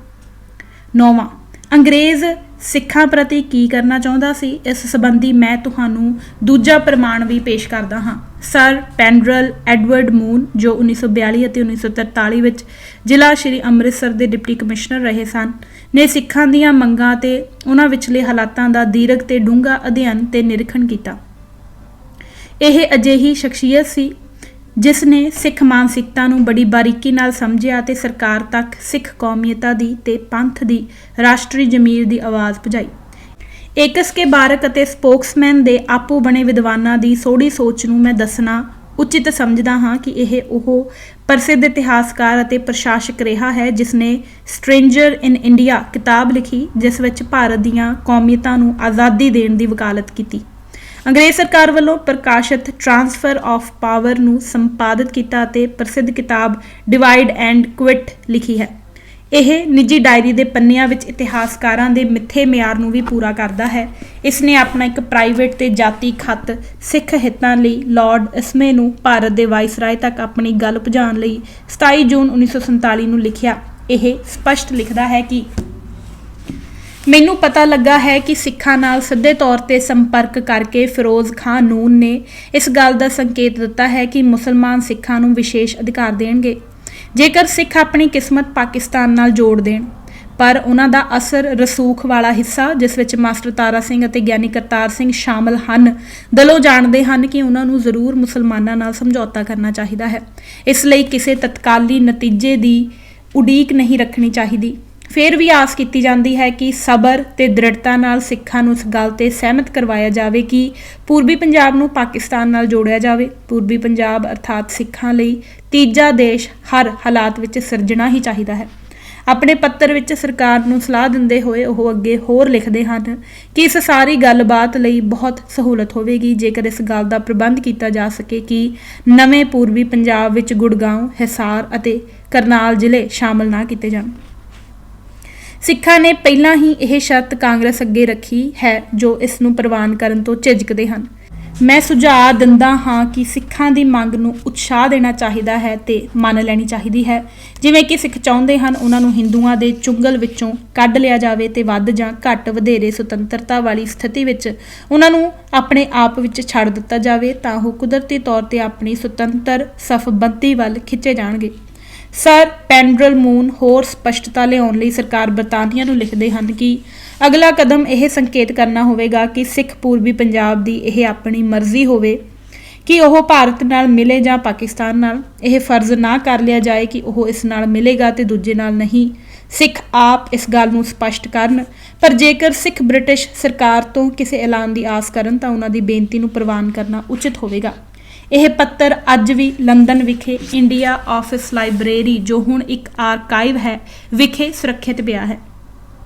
9ਵਾਂ, ਅੰਗਰੇਜ਼ ਸਿੱਖਾਂ ਪ੍ਰਤੀ ਕੀ ਕਰਨਾ ਚਾਹੁੰਦਾ ਸੀ, ਇਸ ਸੰਬੰਧੀ ਮੈਂ ਤੁਹਾਨੂੰ ਦੂਜਾ ਪ੍ਰਮਾਣ ਵੀ ਪੇਸ਼ ਕਰਦਾ ਹਾਂ। ਸਰ ਪੈਂਡਰਲ ਐਡਵਰਡ ਮੂਨ, ਜੋ 1942 ਅਤੇ 1943 ਵਿੱਚ ਜ਼ਿਲ੍ਹਾ ਸ਼੍ਰੀ ਅੰਮ੍ਰਿਤਸਰ ਦੇ ਡਿਪਟੀ ਕਮਿਸ਼ਨਰ ਰਹੇ ਸਨ, ਨੇ ਸਿੱਖਾਂ ਦੀਆਂ ਮੰਗਾਂ ਅਤੇ ਉਹਨਾਂ ਵਿਚਲੇ ਹਾਲਾਤਾਂ ਦਾ ਦੀਰਘ ਤੇ ਡੂੰਘਾ ਅਧਿਐਨ ਤੇ ਨਿਰੀਖਣ ਕੀਤਾ। ਇਹ ਅਜਿਹੀ ਸ਼ਖਸੀਅਤ ਸੀ ਜਿਸ ਨੇ ਸਿੱਖ ਮਾਨਸਿਕਤਾ ਨੂੰ ਬੜੀ ਬਾਰੀਕੀ ਨਾਲ ਸਮਝਿਆ ਅਤੇ ਸਰਕਾਰ ਤੱਕ ਸਿੱਖ ਕੌਮੀਅਤਾਂ ਦੀ ਤੇ ਪੰਥ ਦੀ ਰਾਸ਼ਟਰੀ ਜ਼ਮੀਰ ਦੀ ਆਵਾਜ਼ ਪਹੁੰਚਾਈ। ਏਕਸ ਕੇ ਬਾਰਕ ਅਤੇ ਸਪੋਕਸਮੈਨ ਦੇ ਆਪੋ ਬਣੇ ਵਿਦਵਾਨਾਂ ਦੀ ਸੋਹਣੀ ਸੋਚ ਨੂੰ ਮੈਂ ਦੱਸਣਾ ਉਚਿਤ ਸਮਝਦਾ ਹਾਂ ਕਿ ਇਹ ਉਹ ਪ੍ਰਸਿੱਧ ਇਤਿਹਾਸਕਾਰ ਅਤੇ ਪ੍ਰਸ਼ਾਸਕ ਰਿਹਾ ਹੈ ਜਿਸ ਨੇ ਸਟ੍ਰੇਂਜਰ ਇਨ ਇੰਡੀਆ ਕਿਤਾਬ ਲਿਖੀ, ਜਿਸ ਵਿੱਚ ਭਾਰਤ ਦੀਆਂ ਕੌਮੀਅਤਾਂ ਨੂੰ ਆਜ਼ਾਦੀ ਦੇਣ ਦੀ ਵਕਾਲਤ ਕੀਤੀ। ਅੰਗਰੇਜ਼ ਸਰਕਾਰ ਵੱਲੋਂ ਪ੍ਰਕਾਸ਼ਿਤ ਟ੍ਰਾਂਸਫਰ ਆਫ ਪਾਵਰ ਨੂੰ ਸੰਪਾਦਿਤ ਕੀਤਾ ਅਤੇ ਪ੍ਰਸਿੱਧ ਕਿਤਾਬ ਡਿਵਾਈਡ ਐਂਡ ਕੁਇਟ ਲਿਖੀ ਹੈ। ਇਹ ਨਿੱਜੀ ਡਾਇਰੀ ਦੇ ਪੰਨਿਆਂ ਵਿੱਚ ਇਤਿਹਾਸਕਾਰਾਂ ਦੇ ਮਿੱਥੇ ਮਿਆਰ ਨੂੰ ਵੀ ਪੂਰਾ ਕਰਦਾ ਹੈ। ਇਸ ਨੇ ਆਪਣਾ ਇੱਕ ਪ੍ਰਾਈਵੇਟ ਤੇ ਜਾਤੀ ਖੱਤ ਸਿੱਖ ਹਿੱਤਾਂ ਲਈ ਲਾਰਡ ਇਸਮੇ ਨੂੰ ਭਾਰਤ ਦੇ ਵਾਇਸਰਾਏ ਤੱਕ ਆਪਣੀ ਗੱਲ ਪਹੁੰਚਾਉਣ ਲਈ 27 ਜੂਨ 1947 ਨੂੰ ਲਿਖਿਆ। ਇਹ ਸਪਸ਼ਟ ਲਿਖਦਾ ਹੈ ਕਿ ਮੈਨੂੰ ਪਤਾ ਲੱਗਾ ਹੈ ਕਿ ਸਿੱਖਾਂ ਨਾਲ ਸਿੱਧੇ ਤੌਰ ਤੇ ਸੰਪਰਕ ਕਰਕੇ ਫਿਰੋਜ਼ ਖਾਨ ਨੂਨ ਨੇ ਇਸ ਗੱਲ ਦਾ ਸੰਕੇਤ ਦਿੱਤਾ ਹੈ ਕਿ ਮੁਸਲਮਾਨ ਸਿੱਖਾਂ ਨੂੰ ਵਿਸ਼ੇਸ਼ ਅਧਿਕਾਰ ਦੇਣਗੇ ਜੇਕਰ ਸਿੱਖ ਆਪਣੀ ਕਿਸਮਤ ਪਾਕਿਸਤਾਨ ਨਾਲ ਜੋੜ ਦੇਣ। ਪਰ ਉਹਨਾਂ ਦਾ ਅਸਰ ਰਸੂਖ ਵਾਲਾ ਹਿੱਸਾ, ਜਿਸ ਵਿੱਚ ਮਾਸਟਰ ਤਾਰਾ ਸਿੰਘ ਅਤੇ ਗਿਆਨੀ ਕਰਤਾਰ ਸਿੰਘ ਸ਼ਾਮਲ ਹਨ, ਦਿਲੋਂ ਜਾਣਦੇ ਹਨ ਕਿ ਉਹਨਾਂ ਨੂੰ ਜ਼ਰੂਰ ਮੁਸਲਮਾਨਾਂ ਨਾਲ ਸਮਝੌਤਾ ਕਰਨਾ ਚਾਹੀਦਾ ਹੈ। ਇਸ ਲਈ ਕਿਸੇ ਤਤਕਾਲੀ ਨਤੀਜੇ ਦੀ ਉਡੀਕ ਨਹੀਂ ਰੱਖਣੀ ਚਾਹੀਦੀ। ਫਿਰ ਵੀ ਆਸ ਕੀਤੀ ਜਾਂਦੀ ਹੈ ਕਿ ਸਬਰ ਤੇ ਦ੍ਰਿੜਤਾ ਨਾਲ ਸਿੱਖਾਂ ਨੂੰ ਇਸ ਗੱਲ ਤੇ ਸਹਿਮਤ ਕਰਵਾਇਆ ਜਾਵੇ ਕਿ ਪੂਰਬੀ ਪੰਜਾਬ ਨੂੰ ਪਾਕਿਸਤਾਨ ਨਾਲ ਜੋੜਿਆ ਜਾਵੇ। ਪੂਰਬੀ ਪੰਜਾਬ ਅਰਥਾਤ ਸਿੱਖਾਂ ਲਈ ਤੀਜਾ ਦੇਸ਼ ਹਰ ਹਾਲਾਤ ਵਿੱਚ ਸਿਰਜਣਾ ਹੀ ਚਾਹੀਦਾ ਹੈ। ਆਪਣੇ ਪੱਤਰ ਵਿੱਚ ਸਰਕਾਰ ਨੂੰ ਸਲਾਹ ਦਿੰਦੇ ਹੋਏ ਉਹ ਅੱਗੇ ਹੋਰ ਲਿਖਦੇ ਹਨ ਕਿ ਇਸ ਸਾਰੀ ਗੱਲਬਾਤ ਲਈ ਬਹੁਤ ਸਹੂਲਤ ਹੋਵੇਗੀ ਜੇਕਰ ਇਸ ਗੱਲ ਦਾ ਪ੍ਰਬੰਧ ਕੀਤਾ ਜਾ ਸਕੇ ਕਿ ਨਵੇਂ ਪੂਰਬੀ ਪੰਜਾਬ ਵਿੱਚ ਗੁੜਗਾਉਂ, ਹਿਸਾਰ ਅਤੇ ਕਰਨਾਲ ਜ਼ਿਲ੍ਹੇ ਸ਼ਾਮਲ ਨਾ ਕੀਤੇ ਜਾਣ। ਸਿੱਖਾਂ ਨੇ ਪਹਿਲਾਂ ਹੀ ਇਹ ਸ਼ਰਤ ਕਾਂਗਰਸ ਅੱਗੇ ਰੱਖੀ ਹੈ ਜੋ ਇਸ ਨੂੰ ਪ੍ਰਵਾਨ ਕਰਨ ਤੋਂ ਝਿਜਕਦੇ ਹਨ। ਮੈਂ ਸੁਝਾਅ ਦਿੰਦਾ ਹਾਂ ਕਿ ਸਿੱਖਾਂ ਦੀ ਮੰਗ ਨੂੰ ਉਤਸ਼ਾਹ ਦੇਣਾ ਚਾਹੀਦਾ ਹੈ ਤੇ ਮੰਨ ਲੈਣੀ ਚਾਹੀਦੀ ਹੈ। ਜਿਵੇਂ ਕਿ ਸਿੱਖ ਚਾਹੁੰਦੇ ਹਨ ਉਹਨਾਂ ਨੂੰ ਹਿੰਦੂਆਂ ਦੇ ਚੁੰਗਲ ਵਿੱਚੋਂ ਕੱਢ ਲਿਆ ਜਾਵੇ ਤੇ ਵੱਧ ਜਾਂ ਘੱਟ ਵਧੇਰੇ ਸੁਤੰਤਰਤਾ ਵਾਲੀ ਸਥਿਤੀ ਵਿੱਚ ਉਹਨਾਂ ਨੂੰ ਆਪਣੇ ਆਪ ਵਿੱਚ ਛੱਡ ਦਿੱਤਾ ਜਾਵੇ ਤਾਂ ਉਹ ਕੁਦਰਤੀ ਤੌਰ ਤੇ ਆਪਣੀ ਸੁਤੰਤਰ ਸਫਬੰਦੀ ਵੱਲ ਖਿੱਚੇ ਜਾਣਗੇ। ਸਰ ਪੈਂਡਰਲ ਮੂਨ ਹੋਰ ਸਪਸ਼ਟਤਾ ਲਿਆਉਣ ਲਈ ਸਰਕਾਰ ਬਰਤਾਨੀਆ ਨੂੰ ਲਿਖਦੇ ਹਨ ਕਿ ਅਗਲਾ ਕਦਮ ਇਹ ਸੰਕੇਤ ਕਰਨਾ ਹੋਵੇਗਾ ਕਿ ਸਿੱਖ ਪੂਰਬੀ ਪੰਜਾਬ ਦੀ ਇਹ ਆਪਣੀ ਮਰਜ਼ੀ ਹੋਵੇ ਕਿ ਉਹ ਭਾਰਤ ਨਾਲ ਮਿਲੇ ਜਾਂ ਪਾਕਿਸਤਾਨ ਨਾਲ। ਇਹ ਫਰਜ਼ ਨਾ ਕਰ ਲਿਆ ਜਾਏ ਕਿ ਉਹ ਇਸ ਨਾਲ ਮਿਲੇਗਾ ਤੇ ਦੂਜੇ ਨਾਲ ਨਹੀਂ। ਸਿੱਖ ਆਪ ਇਸ ਗੱਲ ਨੂੰ ਸਪਸ਼ਟ ਕਰਨ, ਪਰ ਜੇਕਰ ਸਿੱਖ ਬ੍ਰਿਟਿਸ਼ ਸਰਕਾਰ ਤੋਂ ਕਿਸੇ ਐਲਾਨ ਦੀ ਆਸ ਕਰਨ ਤਾਂ ਉਹਨਾਂ ਦੀ ਬੇਨਤੀ ਨੂੰ ਪ੍ਰਵਾਨ ਕਰਨਾ ਉਚਿਤ ਹੋਵੇਗਾ। ਇਹ ਪੱਤਰ ਅੱਜ ਵੀ ਲੰਡਨ ਵਿਖੇ ਇੰਡੀਆ ਆਫਿਸ ਲਾਇਬ੍ਰੇਰੀ, ਜੋ ਹੁਣ ਇੱਕ ਆਰਕਾਈਵ ਹੈ, ਵਿਖੇ ਸੁਰੱਖਿਅਤ ਪਿਆ ਹੈ।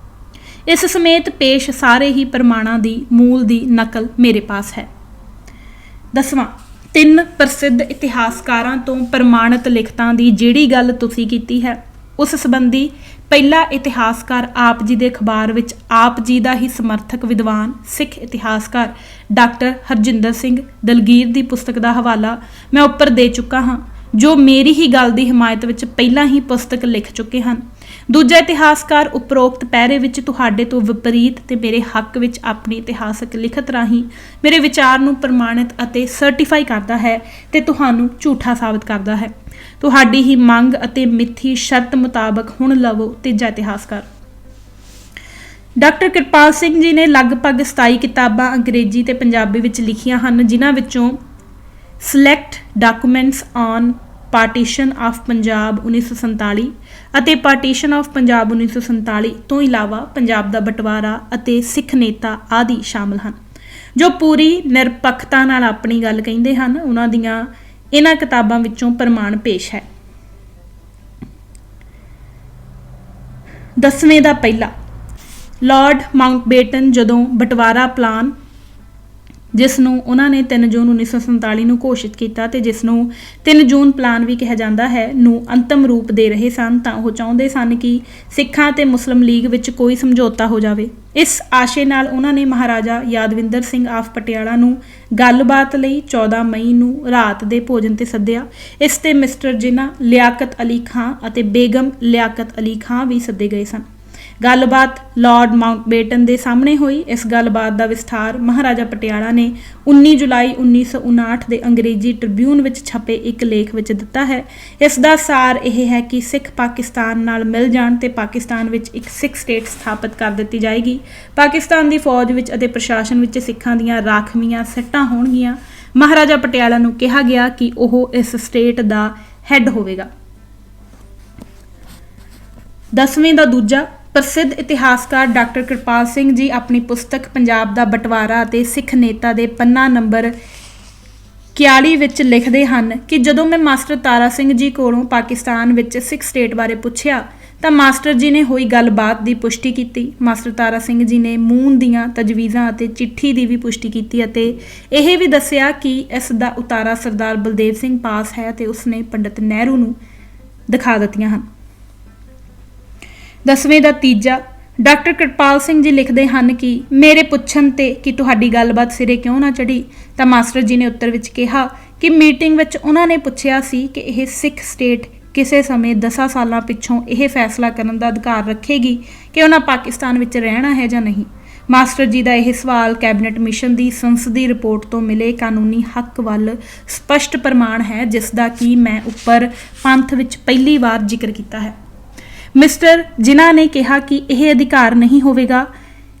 ਇਸ ਸਮੇਤ ਪੇਸ਼ ਸਾਰੇ ਹੀ ਪ੍ਰਮਾਣਾਂ ਦੀ ਮੂਲ ਦੀ ਨਕਲ ਮੇਰੇ ਪਾਸ ਹੈ। 10ਵਾਂ, 3 ਪ੍ਰਸਿੱਧ ਇਤਿਹਾਸਕਾਰਾਂ ਤੋਂ ਪ੍ਰਮਾਣਿਤ ਲਿਖਤਾਂ ਦੀ ਜਿਹੜੀ ਗੱਲ ਤੁਸੀਂ ਕੀਤੀ ਹੈ ਉਸ ਸੰਬੰਧੀ ਪਹਿਲਾ ਇਤਿਹਾਸਕਾਰ ਆਪ ਜੀ ਦੇ ਅਖਬਾਰ ਵਿੱਚ ਆਪ ਜੀ ਦਾ ਹੀ ਸਮਰਥਕ ਵਿਦਵਾਨ ਸਿੱਖ ਇਤਿਹਾਸਕਾਰ ਡਾਕਟਰ ਹਰਜਿੰਦਰ ਸਿੰਘ ਦਲਗੀਰ ਦੀ ਪੁਸਤਕ ਦਾ ਹਵਾਲਾ ਮੈਂ ਉੱਪਰ ਦੇ ਚੁੱਕਾ ਹਾਂ, ਜੋ ਮੇਰੀ ਹੀ ਗੱਲ ਦੀ ਹਮਾਇਤ ਵਿੱਚ ਪਹਿਲਾਂ ਹੀ ਪੁਸਤਕ ਲਿਖ ਚੁੱਕੇ ਹਨ। ਦੂਜਾ ਇਤਿਹਾਸਕਾਰ ਉਪਰੋਕਤ ਪੈਰੇ ਵਿੱਚ ਤੁਹਾਡੇ ਤੋਂ ਵਿਪਰੀਤ ਤੇ ਮੇਰੇ ਹੱਕ ਵਿੱਚ ਆਪਣੀ ਇਤਿਹਾਸਕ ਲਿਖਤ ਰਾਹੀਂ ਮੇਰੇ ਵਿਚਾਰ ਨੂੰ ਪ੍ਰਮਾਣਿਤ ਅਤੇ ਸਰਟੀਫਾਈ ਕਰਦਾ ਹੈ ਤੇ ਤੁਹਾਨੂੰ ਝੂਠਾ ਸਾਬਤ ਕਰਦਾ ਹੈ। ਤੁਹਾਡੀ ਹੀ ਮੰਗ ਅਤੇ ਮਿੱਥੀ ਸ਼ਰਤ ਮੁਤਾਬਕ ਹੁਣ ਲਵੋ ਤੀਜਾ ਇਤਿਹਾਸਕਾਰ। ਡਾਕਟਰ ਕਿਰਪਾਲ ਸਿੰਘ ਜੀ ਨੇ ਲਗਭਗ 27 ਕਿਤਾਬਾਂ ਅੰਗਰੇਜ਼ੀ ਤੇ ਪੰਜਾਬੀ ਵਿੱਚ ਲਿਖੀਆਂ ਹਨ, ਜਿਨ੍ਹਾਂ ਵਿੱਚੋਂ select documents on partition of Punjab 1947 ਅਤੇ ਪਾਰਟੀਸ਼ਨ ਆਫ ਪੰਜਾਬ 1947 ਤੋਂ ਇਲਾਵਾ ਪੰਜਾਬ ਦਾ ਬਟਵਾਰਾ ਅਤੇ ਸਿੱਖ ਨੇਤਾ ਆਦਿ ਸ਼ਾਮਲ ਹਨ, ਜੋ ਪੂਰੀ ਨਿਰਪੱਖਤਾ ਨਾਲ ਆਪਣੀ ਗੱਲ ਕਹਿੰਦੇ ਹਨ। ਉਹਨਾਂ ਦੀਆਂ ਇਹਨਾਂ ਕਿਤਾਬਾਂ ਵਿੱਚੋਂ ਪ੍ਰਮਾਣ ਪੇਸ਼ ਹੈ। 10ਵੇਂ ਦਾ ਪਹਿਲਾ, ਲਾਰਡ ਮਾਊਂਟਬੇਟਨ ਜਦੋਂ ਬਟਵਾਰਾ ਪਲਾਨ, ਜਿਸ ਨੂੰ ਉਹਨਾਂ ਨੇ 3 ਜੂਨ 1947 ਨੂੰ ਘੋਸ਼ਿਤ ਕੀਤਾ ਤੇ ਜਿਸ ਨੂੰ 3 ਜੂਨ ਪਲਾਨ ਵੀ ਕਿਹਾ ਜਾਂਦਾ ਹੈ, ਨੂੰ ਅੰਤਮ ਰੂਪ ਦੇ ਰਹੇ ਸਨ ਤਾਂ ਉਹ ਚਾਹੁੰਦੇ ਸਨ ਕਿ ਸਿੱਖਾਂ ਤੇ ਮੁਸਲਿਮ ਲੀਗ ਵਿੱਚ ਕੋਈ ਸਮਝੌਤਾ ਹੋ ਜਾਵੇ। ਇਸ ਆਸ਼ੇ ਨਾਲ ਉਹਨਾਂ ਨੇ ਮਹਾਰਾਜਾ ਯਾਦਵਿੰਦਰ ਸਿੰਘ ਆਫ ਪਟਿਆਲਾ ਨੂੰ ਗੱਲਬਾਤ ਲਈ 14 ਮਈ ਨੂੰ ਰਾਤ ਦੇ ਭੋਜਨ ਤੇ ਸੱਦਿਆ। ਇਸ ਤੇ ਮਿਸਟਰ ਜਿਨਾ, ਲਿਆਕਤ ਅਲੀ ਖਾਂ ਅਤੇ ਬੇਗਮ ਲਿਆਕਤ ਅਲੀ ਖਾਂ ਵੀ ਸੱਦੇ ਗਏ ਸਨ। ਗੱਲਬਾਤ ਲਾਰਡ ਮਾਊਂਟਬੇਟਨ ਦੇ ਸਾਹਮਣੇ ਹੋਈ। ਇਸ ਗੱਲਬਾਤ ਦਾ ਵਿਸਥਾਰ ਮਹਾਰਾਜਾ ਪਟਿਆਲਾ ਨੇ 19 ਜੁਲਾਈ 1959 ਦੇ ਅੰਗਰੇਜ਼ੀ ਟ੍ਰਿਬਿਊਨ ਵਿੱਚ ਛਪੇ ਇੱਕ ਲੇਖ ਵਿੱਚ ਦਿੱਤਾ ਹੈ। ਇਸ ਦਾ ਸਾਰ ਇਹ ਹੈ ਕਿ ਸਿੱਖ ਪਾਕਿਸਤਾਨ ਨਾਲ ਮਿਲ ਜਾਣ ਤੇ ਪਾਕਿਸਤਾਨ ਵਿੱਚ ਇੱਕ ਸਿੱਖ ਸਟੇਟ ਸਥਾਪਿਤ ਕਰ ਦਿੱਤੀ ਜਾਏਗੀ। ਪਾਕਿਸਤਾਨ ਦੀ ਫੌਜ ਵਿੱਚ ਅਤੇ ਪ੍ਰਸ਼ਾਸਨ ਵਿੱਚ ਸਿੱਖਾਂ ਦੀਆਂ ਰਾਖਵੀਆਂ ਸਿੱਟਾਂ ਹੋਣਗੀਆਂ। ਮਹਾਰਾਜਾ ਪਟਿਆਲਾ ਨੂੰ ਕਿਹਾ ਗਿਆ ਕਿ ਉਹ ਇਸ ਸਟੇਟ ਦਾ ਹੈੱਡ ਹੋਵੇਗਾ। 10ਵੇਂ ਦਾ ਦੂਜਾ, ਪ੍ਰਸਿੱਧ ਇਤਿਹਾਸਕਾਰ ਡਾਕਟਰ ਕਿਰਪਾਲ ਸਿੰਘ ਜੀ ਆਪਣੀ ਪੁਸਤਕ ਪੰਜਾਬ ਦਾ ਬਟਵਾਰਾ ਅਤੇ ਸਿੱਖ ਨੇਤਾ ਦੇ ਪੰਨਾ ਨੰਬਰ 41 ਵਿੱਚ ਲਿਖਦੇ ਹਨ ਕਿ ਜਦੋਂ ਮੈਂ ਮਾਸਟਰ ਤਾਰਾ ਸਿੰਘ ਜੀ ਕੋਲੋਂ ਪਾਕਿਸਤਾਨ ਵਿੱਚ ਸਿੱਖ ਸਟੇਟ ਬਾਰੇ ਪੁੱਛਿਆ ਤਾਂ ਮਾਸਟਰ ਜੀ ਨੇ ਹੋਈ ਗੱਲਬਾਤ ਦੀ ਪੁਸ਼ਟੀ ਕੀਤੀ। ਮਾਸਟਰ ਤਾਰਾ ਸਿੰਘ ਜੀ ਨੇ ਮੂਨ ਦੀਆਂ ਤਜਵੀਜ਼ਾਂ ਅਤੇ ਚਿੱਠੀ ਦੀ ਵੀ ਪੁਸ਼ਟੀ ਕੀਤੀ ਅਤੇ ਇਹ ਵੀ ਦੱਸਿਆ ਕਿ ਇਸ ਦਾ ਉਤਾਰਾ ਸਰਦਾਰ ਬਲਦੇਵ ਸਿੰਘ ਪਾਸ ਹੈ ਤੇ ਉਸਨੇ ਪੰਡਿਤ ਨਹਿਰੂ ਨੂੰ ਦਿਖਾ ਦਿੱਤੀਆਂ ਹਨ। 10ਵੇਂ ਦਾ ਤੀਜਾ, ਡਾਕਟਰ ਕਿਰਪਾਲ ਸਿੰਘ ਜੀ ਲਿਖਦੇ ਹਨ ਕਿ ਮੇਰੇ ਪੁੱਛਣ ਤੇ ਕਿ ਤੁਹਾਡੀ ਗੱਲਬਾਤ ਸਿਰੇ ਕਿਉਂ ਨਾ ਚੜੀ ਤਾਂ ਮਾਸਟਰ ਜੀ ਨੇ ਉੱਤਰ ਵਿੱਚ ਕਿਹਾ ਕਿ ਮੀਟਿੰਗ ਵਿੱਚ ਉਹਨਾਂ ਨੇ ਪੁੱਛਿਆ ਸੀ ਕਿ ਇਹ ਸਿੱਖ ਸਟੇਟ ਕਿਸੇ ਸਮੇਂ 10 ਸਾਲਾਂ ਪਿੱਛੋਂ ਇਹ ਫੈਸਲਾ ਕਰਨ ਦਾ ਅਧਿਕਾਰ ਰੱਖੇਗੀ ਕਿ ਉਹਨਾਂ ਪਾਕਿਸਤਾਨ ਵਿੱਚ ਰਹਿਣਾ ਹੈ ਜਾਂ ਨਹੀਂ। ਮਾਸਟਰ ਜੀ ਦਾ ਇਹ ਸਵਾਲ ਕੈਬਨਿਟ ਮਿਸ਼ਨ ਦੀ ਸੰਸਦੀ ਰਿਪੋਰਟ ਤੋਂ ਮਿਲੇ ਕਾਨੂੰਨੀ ਹੱਕ ਵੱਲ ਸਪਸ਼ਟ ਪ੍ਰਮਾਣ ਹੈ, ਜਿਸ ਦਾ ਕਿ ਮੈਂ ਉੱਪਰ ਪੰਥ ਵਿੱਚ ਪਹਿਲੀ ਵਾਰ ਜ਼ਿਕਰ ਕੀਤਾ ਹੈ। ਮਿਸਟਰ ਜਿਨ੍ਹਾਂ ਨੇ ਕਿਹਾ ਕਿ ਇਹ ਅਧਿਕਾਰ ਨਹੀਂ ਹੋਵੇਗਾ।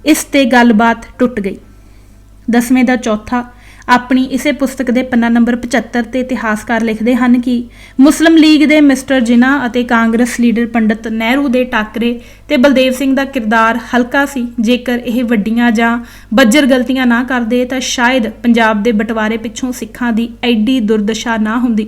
ਇਸ ਤੇ ਗੱਲਬਾਤ ਟੁੱਟ ਗਈ। 10ਵੇਂ ਦਾ ਚੌਥਾ, ਆਪਣੀ ਇਸੇ ਪੁਸਤਕ ਦੇ ਪੰਨਾ ਨੰਬਰ 75 ਤੇ ਇਤਿਹਾਸਕਾਰ ਲਿਖਦੇ ਹਨ ਕਿ ਮੁਸਲਿਮ ਲੀਗ ਦੇ ਮਿਸਟਰ ਜਿਨ੍ਹਾਂ ਅਤੇ ਕਾਂਗਰਸ ਲੀਡਰ ਪੰਡਿਤ ਨਹਿਰੂ ਦੇ ਟਾਕਰੇ ਤੇ ਬਲਦੇਵ ਸਿੰਘ ਦਾ ਕਿਰਦਾਰ ਹਲਕਾ ਸੀ। ਜੇਕਰ ਇਹ ਵੱਡੀਆਂ ਜਾਂ ਬੱਜਰ ਗਲਤੀਆਂ ਨਾ ਕਰਦੇ ਤਾਂ ਸ਼ਾਇਦ ਪੰਜਾਬ ਦੇ ਬਟਵਾਰੇ ਪਿੱਛੋਂ ਸਿੱਖਾਂ ਦੀ ਐਡੀ ਦੁਰਦਸ਼ਾ ਨਾ ਹੁੰਦੀ।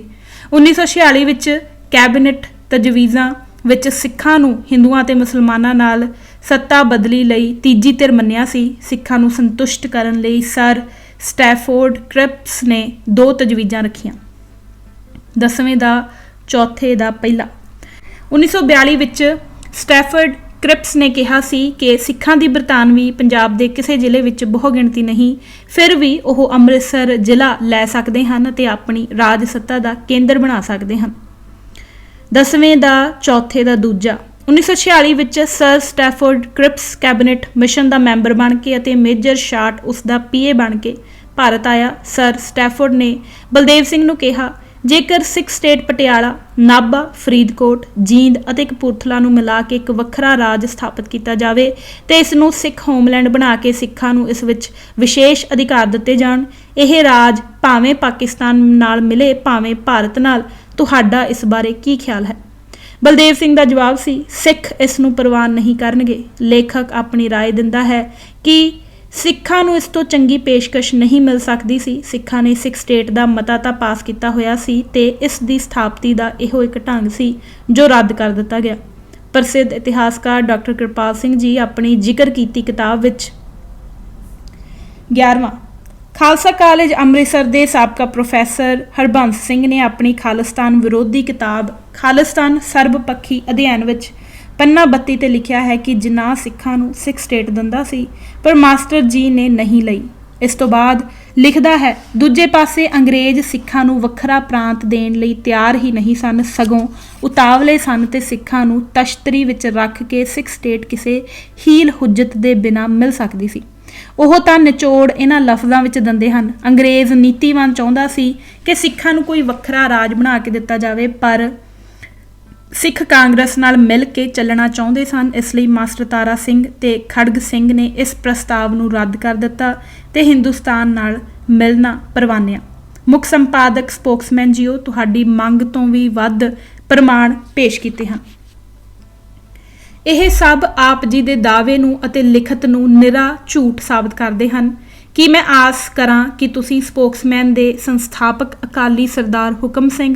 1946 ਵਿੱਚ ਕੈਬਨਿਟ ਤਜਵੀਜ਼ਾਂ ਵਿੱਚ ਸਿੱਖਾਂ ਨੂੰ ਹਿੰਦੂਆਂ ਤੇ ਮੁਸਲਮਾਨਾਂ ਨਾਲ ਸੱਤਾ ਬਦਲੀ ਲਈ ਤੀਜੀ ਧਿਰ ਮੰਨਿਆ ਸੀ। ਸਿੱਖਾਂ ਨੂੰ ਸੰਤੁਸ਼ਟ ਕਰਨ ਲਈ ਸਰ ਸਟੈਫੋਰਡ ਕ੍ਰਿਪਸ ਨੇ 2 ਤਜਵੀਜ਼ਾਂ ਰੱਖੀਆਂ। 10ਵੇਂ ਦਾ ਚੌਥੇ ਦਾ ਪਹਿਲਾ, 1942 ਵਿੱਚ ਸਟੈਫੋਰਡ ਕ੍ਰਿਪਸ ਨੇ ਕਿਹਾ ਸੀ ਕਿ ਸਿੱਖਾਂ ਦੀ ਬਰਤਾਨਵੀ ਪੰਜਾਬ ਦੇ ਕਿਸੇ ਜ਼ਿਲ੍ਹੇ ਵਿੱਚ ਬਹੁ ਗਿਣਤੀ ਨਹੀਂ, ਫਿਰ ਵੀ ਉਹ ਅੰਮ੍ਰਿਤਸਰ ਜ਼ਿਲ੍ਹਾ ਲੈ ਸਕਦੇ ਹਨ ਅਤੇ ਆਪਣੀ ਰਾਜ ਸੱਤਾ ਦਾ ਕੇਂਦਰ ਬਣਾ ਸਕਦੇ ਹਨ। 10ਵੇਂ ਦਾ ਚੌਥੇ ਦਾ ਦੂਜਾ 1946 ਵਿੱਚ ਸਰ ਸਟੈਫੋਰਡ ਕ੍ਰਿਪਸ ਕੈਬਨਿਟ ਮਿਸ਼ਨ ਦਾ ਮੈਂਬਰ ਬਣ ਕੇ ਅਤੇ ਮੇਜਰ ਸ਼ਾਟ ਉਸ ਦਾ ਪੀਏ ਬਣ ਕੇ ਭਾਰਤ ਆਇਆ। ਸਰ ਸਟੈਫੋਰਡ ਨੇ ਬਲਦੇਵ ਸਿੰਘ ਨੂੰ ਕਿਹਾ, ਜੇਕਰ ਸਿੱਖ ਸਟੇਟ ਪਟਿਆਲਾ, ਨਾਭਾ, ਫਰੀਦਕੋਟ, ਜੀਂਦ ਅਤੇ ਕਪੂਰਥਲਾ ਨੂੰ ਮਿਲਾ ਕੇ ਇੱਕ ਵੱਖਰਾ ਰਾਜ ਸਥਾਪਿਤ ਕੀਤਾ ਜਾਵੇ ਤੇ ਇਸ ਨੂੰ ਸਿੱਖ ਹੋਮਲੈਂਡ ਬਣਾ ਕੇ ਸਿੱਖਾਂ ਨੂੰ ਇਸ ਵਿੱਚ ਵਿਸ਼ੇਸ਼ ਅਧਿਕਾਰ ਦਿੱਤੇ ਜਾਣ। ਇਹ ਰਾਜ ਭਾਵੇਂ ਪਾਕਿਸਤਾਨ ਨਾਲ ਮਿਲੇ ਭਾਵੇਂ ਭਾਰਤ ਨਾਲ, ਤੁਹਾਡਾ ਇਸ ਬਾਰੇ ਕੀ ਖਿਆਲ ਹੈ? ਬਲਦੇਵ ਸਿੰਘ ਦਾ ਜਵਾਬ ਸੀ, ਸਿੱਖ ਇਸ ਨੂੰ ਪ੍ਰਵਾਨ ਨਹੀਂ ਕਰਨਗੇ। ਲੇਖਕ ਆਪਣੀ ਰਾਏ ਦਿੰਦਾ ਹੈ ਕਿ ਸਿੱਖਾਂ ਨੂੰ ਇਸ ਤੋਂ ਚੰਗੀ ਪੇਸ਼ਕਸ਼ ਨਹੀਂ ਮਿਲ ਸਕਦੀ ਸੀ। ਸਿੱਖਾਂ ਨੇ ਸਿੱਖ ਸਟੇਟ ਦਾ ਮਤਾ ਤਾਂ ਪਾਸ ਕੀਤਾ ਹੋਇਆ ਸੀ ਤੇ ਇਸ ਦੀ ਸਥਾਪਤੀ ਦਾ ਇਹੋ ਇੱਕ ਢੰਗ ਸੀ ਜੋ ਰੱਦ ਕਰ ਦਿੱਤਾ ਗਿਆ। ਪ੍ਰਸਿੱਧ ਇਤਿਹਾਸਕਾਰ ਡਾਕਟਰ ਕਿਰਪਾਲ ਸਿੰਘ ਜੀ ਆਪਣੀ ਜ਼ਿਕਰ ਕੀਤੀ ਕਿਤਾਬ ਵਿੱਚ 11ਵਾਂ ਖਾਲਸਾ ਕਾਲਜ ਅੰਮ੍ਰਿਤਸਰ ਦੇ ਸਾਬਕਾ ਪ੍ਰੋਫੈਸਰ ਹਰਬੰਸ ਸਿੰਘ ਨੇ ਆਪਣੀ ਖਾਲਿਸਤਾਨ ਵਿਰੋਧੀ ਕਿਤਾਬ ਖਾਲਿਸਤਾਨ ਸਰਬਪੱਖੀ ਅਧਿਐਨ ਵਿੱਚ ਪੰਨਾ 32 ਤੇ ਲਿਖਿਆ ਹੈ ਕਿ ਜਿਨ੍ਹਾਂ ਸਿੱਖਾਂ ਨੂੰ ਸਿੱਖ ਸਟੇਟ ਦਿੰਦਾ ਸੀ ਪਰ ਮਾਸਟਰ ਜੀ ਨੇ ਨਹੀਂ ਲਈ। ਇਸ ਤੋਂ ਬਾਅਦ ਲਿਖਦਾ ਹੈ, ਦੂਜੇ ਪਾਸੇ ਅੰਗਰੇਜ਼ ਸਿੱਖਾਂ ਨੂੰ ਵੱਖਰਾ ਪ੍ਰਾਂਤ ਦੇਣ ਲਈ ਤਿਆਰ ਹੀ ਨਹੀਂ ਸਨ, ਸਗੋਂ ਉਤਾਵਲੇ ਸਨ ਤੇ ਸਿੱਖਾਂ ਨੂੰ ਤਸ਼ਤਰੀ ਵਿੱਚ ਰੱਖ ਕੇ ਸਿੱਖ ਸਟੇਟ ਕਿਸੇ ਹੀਲ ਹੁਜਤ ਦੇ ਬਿਨਾਂ ਮਿਲ ਸਕਦੀ ਸੀ। ਉਹ ਤਾਂ ਨਿਚੋੜ ਇਹਨਾਂ ਲਫ਼ਜ਼ਾਂ ਵਿੱਚ ਦਿੰਦੇ ਹਨ। ਅੰਗਰੇਜ਼ ਨੀਤੀਵਾਨ ਚਾਹੁੰਦਾ ਸੀ ਕਿ ਸਿੱਖਾਂ ਨੂੰ ਕੋਈ ਵੱਖਰਾ ਰਾਜ ਬਣਾ ਕੇ ਦਿੱਤਾ ਜਾਵੇ, ਪਰ ਸਿੱਖ ਕਾਂਗਰਸ ਨਾਲ ਮਿਲ ਕੇ ਚੱਲਣਾ ਚਾਹੁੰਦੇ ਸਨ। ਇਸ ਲਈ ਮਾਸਟਰ ਤਾਰਾ ਸਿੰਘ ਤੇ ਖੜਗ ਸਿੰਘ ਨੇ ਇਸ ਪ੍ਰਸਤਾਵ ਨੂੰ ਰੱਦ ਕਰ ਦਿੱਤਾ ਤੇ ਹਿੰਦੁਸਤਾਨ ਨਾਲ ਮਿਲਣਾ ਪ੍ਰਵਾਨਿਆ। ਮੁੱਖ ਸੰਪਾਦਕ ਸਪੋਕਸਮੈਨ ਜੀਓ ਤੁਹਾਡੀ ਮੰਗ ਤੋਂ ਵੀ ਵੱਧ ਪ੍ਰਮਾਣ ਪੇਸ਼ ਕੀਤੇ ਹਨ। ਇਹ ਸਭ ਆਪ ਜੀ ਦੇ ਦਾਅਵੇ ਨੂੰ ਅਤੇ ਲਿਖਤ ਨੂੰ ਨਿਰਾ ਝੂਠ ਸਾਬਤ ਕਰਦੇ ਹਨ। ਕੀ ਮੈਂ ਆਸ ਕਰਾਂ ਕਿ ਤੁਸੀਂ ਸਪੋਕਸਮੈਨ ਦੇ ਸੰਸਥਾਪਕ ਅਕਾਲੀ ਸਰਦਾਰ ਹੁਕਮ ਸਿੰਘ,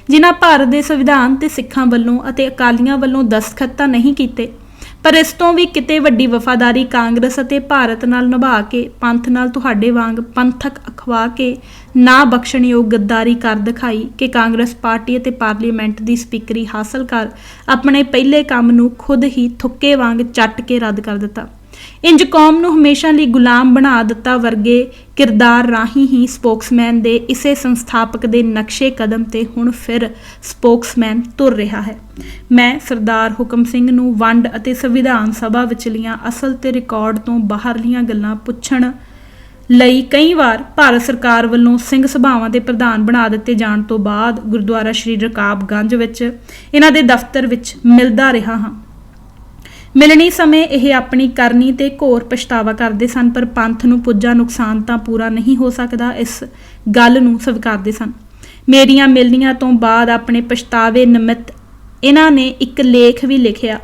ਜਿਨ੍ਹਾਂ ਭਾਰਤ ਦੇ ਸੰਵਿਧਾਨ ਤੇ ਸਿੱਖਾਂ ਵੱਲੋਂ ਅਤੇ ਅਕਾਲੀਆਂ ਵੱਲੋਂ ਦਸਤਖਤ ਤਾਂ ਨਹੀਂ ਕੀਤੇ, ਪਰ ਇਸ ਤੋਂ ਵੀ ਕਿਤੇ ਵੱਡੀ ਵਫਾਦਾਰੀ ਕਾਂਗਰਸ ਅਤੇ ਭਾਰਤ ਨਾਲ ਨਿਭਾ ਕੇ ਪੰਥ ਨਾਲ ਤੁਹਾਡੇ ਵਾਂਗ ਪੰਥਕ ਅਖਵਾ ਕੇ ਨਾ ਬਖਸ਼ਣਯੋਗ ਗੱਦਾਰੀ ਕਰ ਦਿਖਾਈ ਕਿ ਕਾਂਗਰਸ ਪਾਰਟੀ ਅਤੇ ਪਾਰਲੀਮੈਂਟ ਦੀ ਸਪੀਕਰੀ ਹਾਸਲ ਕਰ ਆਪਣੇ ਪਹਿਲੇ ਕੰਮ ਨੂੰ ਖੁਦ ਹੀ ਥੁੱਕੇ ਵਾਂਗ ਚੱਟ ਕੇ ਰੱਦ ਕਰ ਦਿੱਤਾ। ਇੰਜ ਕੌਮ ਨੂੰ ਹਮੇਸ਼ਾ ਲਈ ਗੁਲਾਮ ਬਣਾ ਦਿੱਤਾ ਵਰਗੇ ਕਿਰਦਾਰ ਰਾਹੀਂ ਹੀ ਸਪੋਕਸਮੈਨ ਦੇ ਇਸੇ ਸੰਸਥਾਪਕ ਦੇ ਨਕਸ਼ੇ ਕਦਮ ਤੇ ਹੁਣ ਫਿਰ ਸਪੋਕਸਮੈਨ ਤੁਰ ਰਿਹਾ ਹੈ। ਮੈਂ ਸਰਦਾਰ ਹੁਕਮ ਸਿੰਘ ਨੂੰ ਵੰਡ ਅਤੇ ਸੰਵਿਧਾਨ ਸਭਾ ਵਿਚਲੀਆਂ ਅਸਲ ਤੇ ਰਿਕਾਰਡ ਤੋਂ ਬਾਹਰਲੀਆਂ ਗੱਲਾਂ ਪੁੱਛਣ ਲਈ ਕਈ ਵਾਰ ਭਾਰਤ ਸਰਕਾਰ ਵੱਲੋਂ ਸਿੰਘ ਸਭਾਵਾਂ ਦੇ ਪ੍ਰਧਾਨ ਬਣਾ ਦਿੱਤੇ ਜਾਣ ਤੋਂ ਬਾਅਦ ਗੁਰਦੁਆਰਾ ਸ਼੍ਰੀ ਰਕਾਬਗੰਜ ਵਿੱਚ ਇਹਨਾਂ ਦੇ ਦਫ਼ਤਰ ਵਿੱਚ ਮਿਲਦਾ ਰਿਹਾ ਹਾਂ। ਮਿਲਣੀ ਸਮੇਂ ਇਹ ਆਪਣੀ ਕਰਨੀ ਤੇ ਘੋਰ ਪਛਤਾਵਾ ਕਰਦੇ ਸਨ, ਪਰ ਪੰਥ ਨੂੰ ਪੁੱਜਾ ਨੁਕਸਾਨ ਤਾਂ ਪੂਰਾ ਨਹੀਂ ਹੋ ਸਕਦਾ, ਇਸ ਗੱਲ ਨੂੰ ਸਵੀਕਾਰਦੇ ਸਨ। ਮੇਰੀਆਂ ਮਿਲਣੀਆਂ ਤੋਂ ਬਾਅਦ ਆਪਣੇ ਪਛਤਾਵੇ ਨਿਮਿਤ ਇਹਨਾਂ ਨੇ ਇੱਕ ਲੇਖ ਵੀ ਲਿਖਿਆ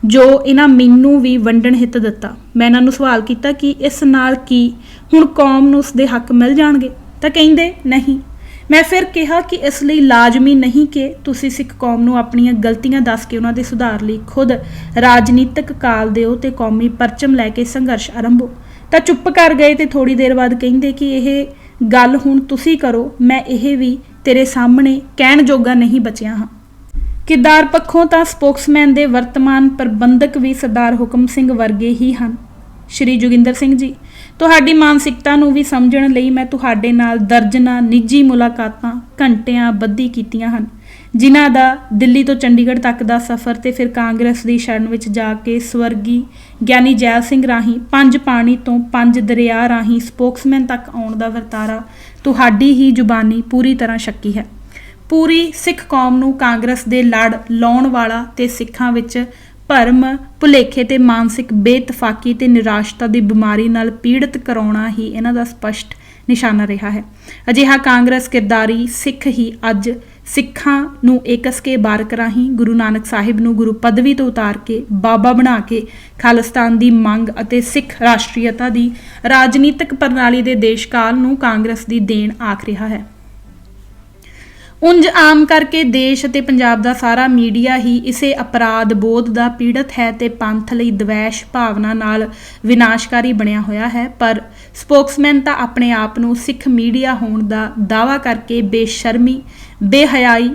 ਜੋ ਇਹਨਾਂ ਮੈਨੂੰ ਵੀ ਵੰਡਣ ਹਿੱਤ ਦਿੱਤਾ। ਮੈਂ ਇਹਨਾਂ ਨੂੰ ਸਵਾਲ ਕੀਤਾ ਕਿ ਇਸ ਨਾਲ ਕੀ ਹੁਣ ਕੌਮ ਨੂੰ ਉਸਦੇ ਹੱਕ ਮਿਲ ਜਾਣਗੇ, ਤਾਂ ਕਹਿੰਦੇ ਨਹੀਂ। ਮੈਂ ਫਿਰ ਕਿਹਾ ਕਿ ਇਸ ਲਈ ਲਾਜ਼ਮੀ ਨਹੀਂ ਕਿ ਤੁਸੀਂ ਸਿੱਖ ਕੌਮ ਨੂੰ ਆਪਣੀਆਂ ਗਲਤੀਆਂ ਦੱਸ ਕੇ ਉਹਨਾਂ ਦੇ ਸੁਧਾਰ ਲਈ ਖੁਦ ਰਾਜਨੀਤਿਕ ਕਾਲ ਦਿਓ ਤੇ ਕੌਮੀ ਪਰਚਮ ਲੈ ਕੇ ਸੰਘਰਸ਼ ਆਰੰਭੋ। ਤਾਂ ਚੁੱਪ ਕਰ ਗਏ ਤੇ ਥੋੜੀ ਦੇਰ ਬਾਅਦ ਕਹਿੰਦੇ ਕਿ ਇਹ ਗੱਲ ਹੁਣ ਤੁਸੀਂ ਕਰੋ, ਮੈਂ ਇਹ ਵੀ ਤੇਰੇ ਸਾਹਮਣੇ ਕਹਿਣ ਜੋਗਾ ਨਹੀਂ ਬਚਿਆ ਹਾਂ। ਕਿਰਦਾਰ ਪੱਖੋਂ ਤਾਂ ਸਪੋਕਸਮੈਨ ਦੇ ਵਰਤਮਾਨ ਪ੍ਰਬੰਧਕ ਵੀ ਸਰਦਾਰ ਹੁਕਮ ਸਿੰਘ ਵਰਗੇ ਹੀ ਹਨ। ਸ਼੍ਰੀ ਜੋਗਿੰਦਰ ਸਿੰਘ ਜੀ, ਤੁਹਾਡੀ ਮਾਨਸਿਕਤਾ ਨੂੰ ਵੀ ਸਮਝਣ ਲਈ ਮੈਂ ਤੁਹਾਡੇ ਨਾਲ ਦਰਜਨਾਂ ਨਿੱਜੀ ਮੁਲਾਕਾਤਾਂ ਘੰਟਿਆਂ ਬੱਧੀ ਕੀਤੀਆਂ ਹਨ, ਜਿਨ੍ਹਾਂ ਦਾ ਦਿੱਲੀ ਤੋਂ ਚੰਡੀਗੜ੍ਹ ਤੱਕ ਦਾ ਸਫ਼ਰ ਤੇ ਫਿਰ ਕਾਂਗਰਸ ਦੀ ਸ਼ਰਨ ਵਿੱਚ ਜਾ ਕੇ ਸਵਰਗੀ ਗਿਆਨੀ ਜੈਲ ਸਿੰਘ ਰਾਹੀਂ 5 ਪਾਣੀ ਤੋਂ 5 ਦਰਿਆ ਰਾਹੀਂ ਸਪੋਕਸਮੈਨ ਤੱਕ ਆਉਣ ਦਾ ਵਰਤਾਰਾ ਤੁਹਾਡੀ ਹੀ ਜ਼ੁਬਾਨੀ ਪੂਰੀ ਤਰ੍ਹਾਂ ਸ਼ੱਕੀ ਹੈ। ਪੂਰੀ ਸਿੱਖ ਕੌਮ ਨੂੰ ਕਾਂਗਰਸ ਦੇ ਲੜ ਲਾਉਣ ਵਾਲਾ ਤੇ ਸਿੱਖਾਂ ਵਿੱਚ ਭਰਮ ਭੁਲੇਖੇ ਤੇ ਮਾਨਸਿਕ ਬੇਇਤਫਾਕੀ ਤੇ ਨਿਰਾਸ਼ਤਾ ਦੀ ਬਿਮਾਰੀ ਨਾਲ ਪੀੜਤ ਕਰਾਉਣਾ ਹੀ ਇਹਨਾਂ ਦਾ ਸਪਸ਼ਟ ਨਿਸ਼ਾਨਾ ਰਿਹਾ ਹੈ। ਅਜਿਹਾ ਕਾਂਗਰਸ ਕਿਰਦਾਰੀ ਸਿੱਖ ਹੀ ਅੱਜ ਸਿੱਖਾਂ ਨੂੰ ਏਕਸ ਕੇ ਬਾਰਕ ਰਾਹੀਂ ਗੁਰੂ ਨਾਨਕ ਸਾਹਿਬ ਨੂੰ ਗੁਰੂ ਪਦਵੀ ਤੋਂ ਉਤਾਰ ਕੇ ਬਾਬਾ ਬਣਾ ਕੇ ਖਾਲਿਸਤਾਨ ਦੀ ਮੰਗ ਅਤੇ ਸਿੱਖ ਰਾਸ਼ਟਰੀਅਤਾ ਦੀ ਰਾਜਨੀਤਿਕ ਪ੍ਰਣਾਲੀ ਦੇ ਦੇਸ਼ਕਾਲ ਨੂੰ ਕਾਂਗਰਸ ਦੀ ਦੇਣ ਆਖ ਰਿਹਾ ਹੈ। ਉਂਝ ਆਮ ਕਰਕੇ ਦੇਸ਼ ਅਤੇ ਪੰਜਾਬ ਦਾ ਸਾਰਾ ਮੀਡੀਆ ਹੀ ਇਸੇ ਅਪਰਾਧ ਬੋਧ ਦਾ ਪੀੜਤ ਹੈ ਤੇ ਪੰਥ ਲਈ ਦਵੈਸ਼ ਭਾਵਨਾ ਨਾਲ ਵਿਨਾਸ਼ਕਾਰੀ ਬਣਿਆ ਹੋਇਆ ਹੈ। ਪਰ ਸਪੋਕਸਮੈਨ ਤਾਂ ਆਪਣੇ ਆਪ ਨੂੰ ਸਿੱਖ ਮੀਡੀਆ ਹੋਣ ਦਾ ਦਾਅਵਾ ਕਰਕੇ ਬੇਸ਼ਰਮੀ, ਬੇਹਯਾਈ,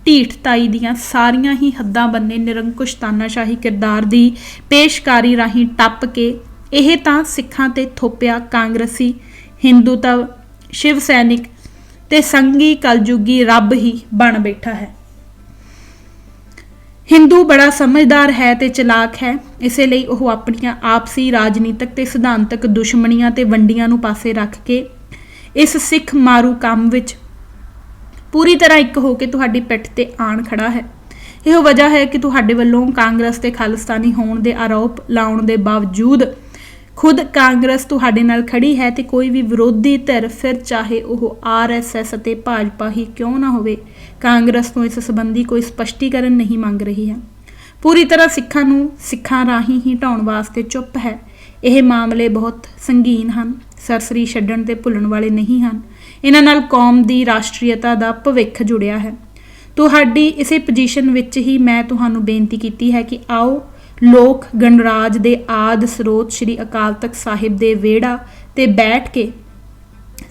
ਢੀਠਤਾਈ ਦੀਆਂ ਸਾਰੀਆਂ ਹੀ ਹੱਦਾਂ ਬੰਨੇ ਨਿਰੰਕੁਸ਼ ਤਾਨਾਸ਼ਾਹੀ ਕਿਰਦਾਰ ਦੀ ਪੇਸ਼ਕਾਰੀ ਰਾਹੀਂ ਟੱਪ ਕੇ ਇਹ ਤਾਂ ਸਿੱਖਾਂ ਤੇ ਥੋਪਿਆ ਕਾਂਗਰਸੀ ਹਿੰਦੂਤਵ ਸ਼ਿਵ ਸੈਨਿਕ ਤੇ ਸੰਗੀ ਕਲਯੁਗੀ ਰੱਬ ਹੀ ਬਣ ਬੈਠਾ ਹੈ। ਹਿੰਦੂ ਬੜਾ ਸਮਝਦਾਰ ਹੈ ਤੇ ਚਲਾਕ ਹੈ, ਇਸੇ ਲਈ ਉਹ ਆਪਣੀਆਂ ਆਪਸੀ ਰਾਜਨੀਤਿਕ ਤੇ ਸਿਧਾਂਤਕ ਦੁਸ਼ਮਣੀਆਂ ਤੇ ਵੰਡੀਆਂ ਨੂੰ ਪਾਸੇ ਰੱਖ ਕੇ ਇਸ ਸਿੱਖ ਮਾਰੂ ਕੰਮ ਵਿੱਚ ਪੂਰੀ ਤਰ੍ਹਾਂ ਇੱਕ ਹੋ ਕੇ ਤੁਹਾਡੀ ਪਿੱਠ ਤੇ ਆਣ ਖੜਾ ਹੈ। ਇਹੋ ਵਜ੍ਹਾ ਹੈ ਕਿ ਤੁਹਾਡੇ ਵੱਲੋਂ ਕਾਂਗਰਸ ਤੇ ਖਾਲਿਸਤਾਨੀ ਹੋਣ ਦੇ ਆਰੋਪ ਲਾਉਣ ਦੇ ਬਾਵਜੂਦ ਖੁਦ ਕਾਂਗਰਸ ਤੁਹਾਡੇ ਨਾਲ ਖੜੀ ਹੈ ਤੇ ਕੋਈ ਵੀ ਵਿਰੋਧੀ ਧਿਰ, ਫਿਰ ਚਾਹੇ ਉਹ RSS ਅਤੇ ਭਾਜਪਾ ਹੀ ਕਿਉਂ ਨਾ ਹੋਵੇ, ਕਾਂਗਰਸ ਤੋਂ ਇਸ ਸੰਬੰਧੀ ਕੋਈ ਸਪਸ਼ਟੀਕਰਨ ਨਹੀਂ ਮੰਗ ਰਹੀ ਹੈ। ਪੂਰੀ ਤਰ੍ਹਾਂ ਸਿੱਖਾਂ ਨੂੰ ਸਿੱਖਾਂ ਰਾਹੀਂ ਹੀ ਢਾਉਣ ਵਾਸਤੇ ਚੁੱਪ ਹੈ। ਇਹ ਮਾਮਲੇ ਬਹੁਤ ਸੰਗੀਨ ਹਨ, ਸਰਸਰੀ ਛੱਡਣ ਤੇ ਭੁੱਲਣ ਵਾਲੇ ਨਹੀਂ ਹਨ। ਇਹਨਾਂ ਨਾਲ ਕੌਮ ਦੀ ਰਾਸ਼ਟਰੀਅਤਾ ਦਾ ਭਵਿੱਖ ਜੁੜਿਆ ਹੈ। ਤੁਹਾਡੀ ਇਸੇ ਪੋਜੀਸ਼ਨ ਵਿੱਚ ਹੀ ਮੈਂ ਤੁਹਾਨੂੰ ਬੇਨਤੀ ਕੀਤੀ ਹੈ ਕਿ ਆਓ ਲੋਕ ਗਣਰਾਜ ਦੇ ਆਦ ਸਰੋਤ ਸ਼੍ਰੀ ਅਕਾਲ ਤਖਤ ਸਾਹਿਬ ਦੇ ਵਿਹੜਾ ਤੇ ਬੈਠ ਕੇ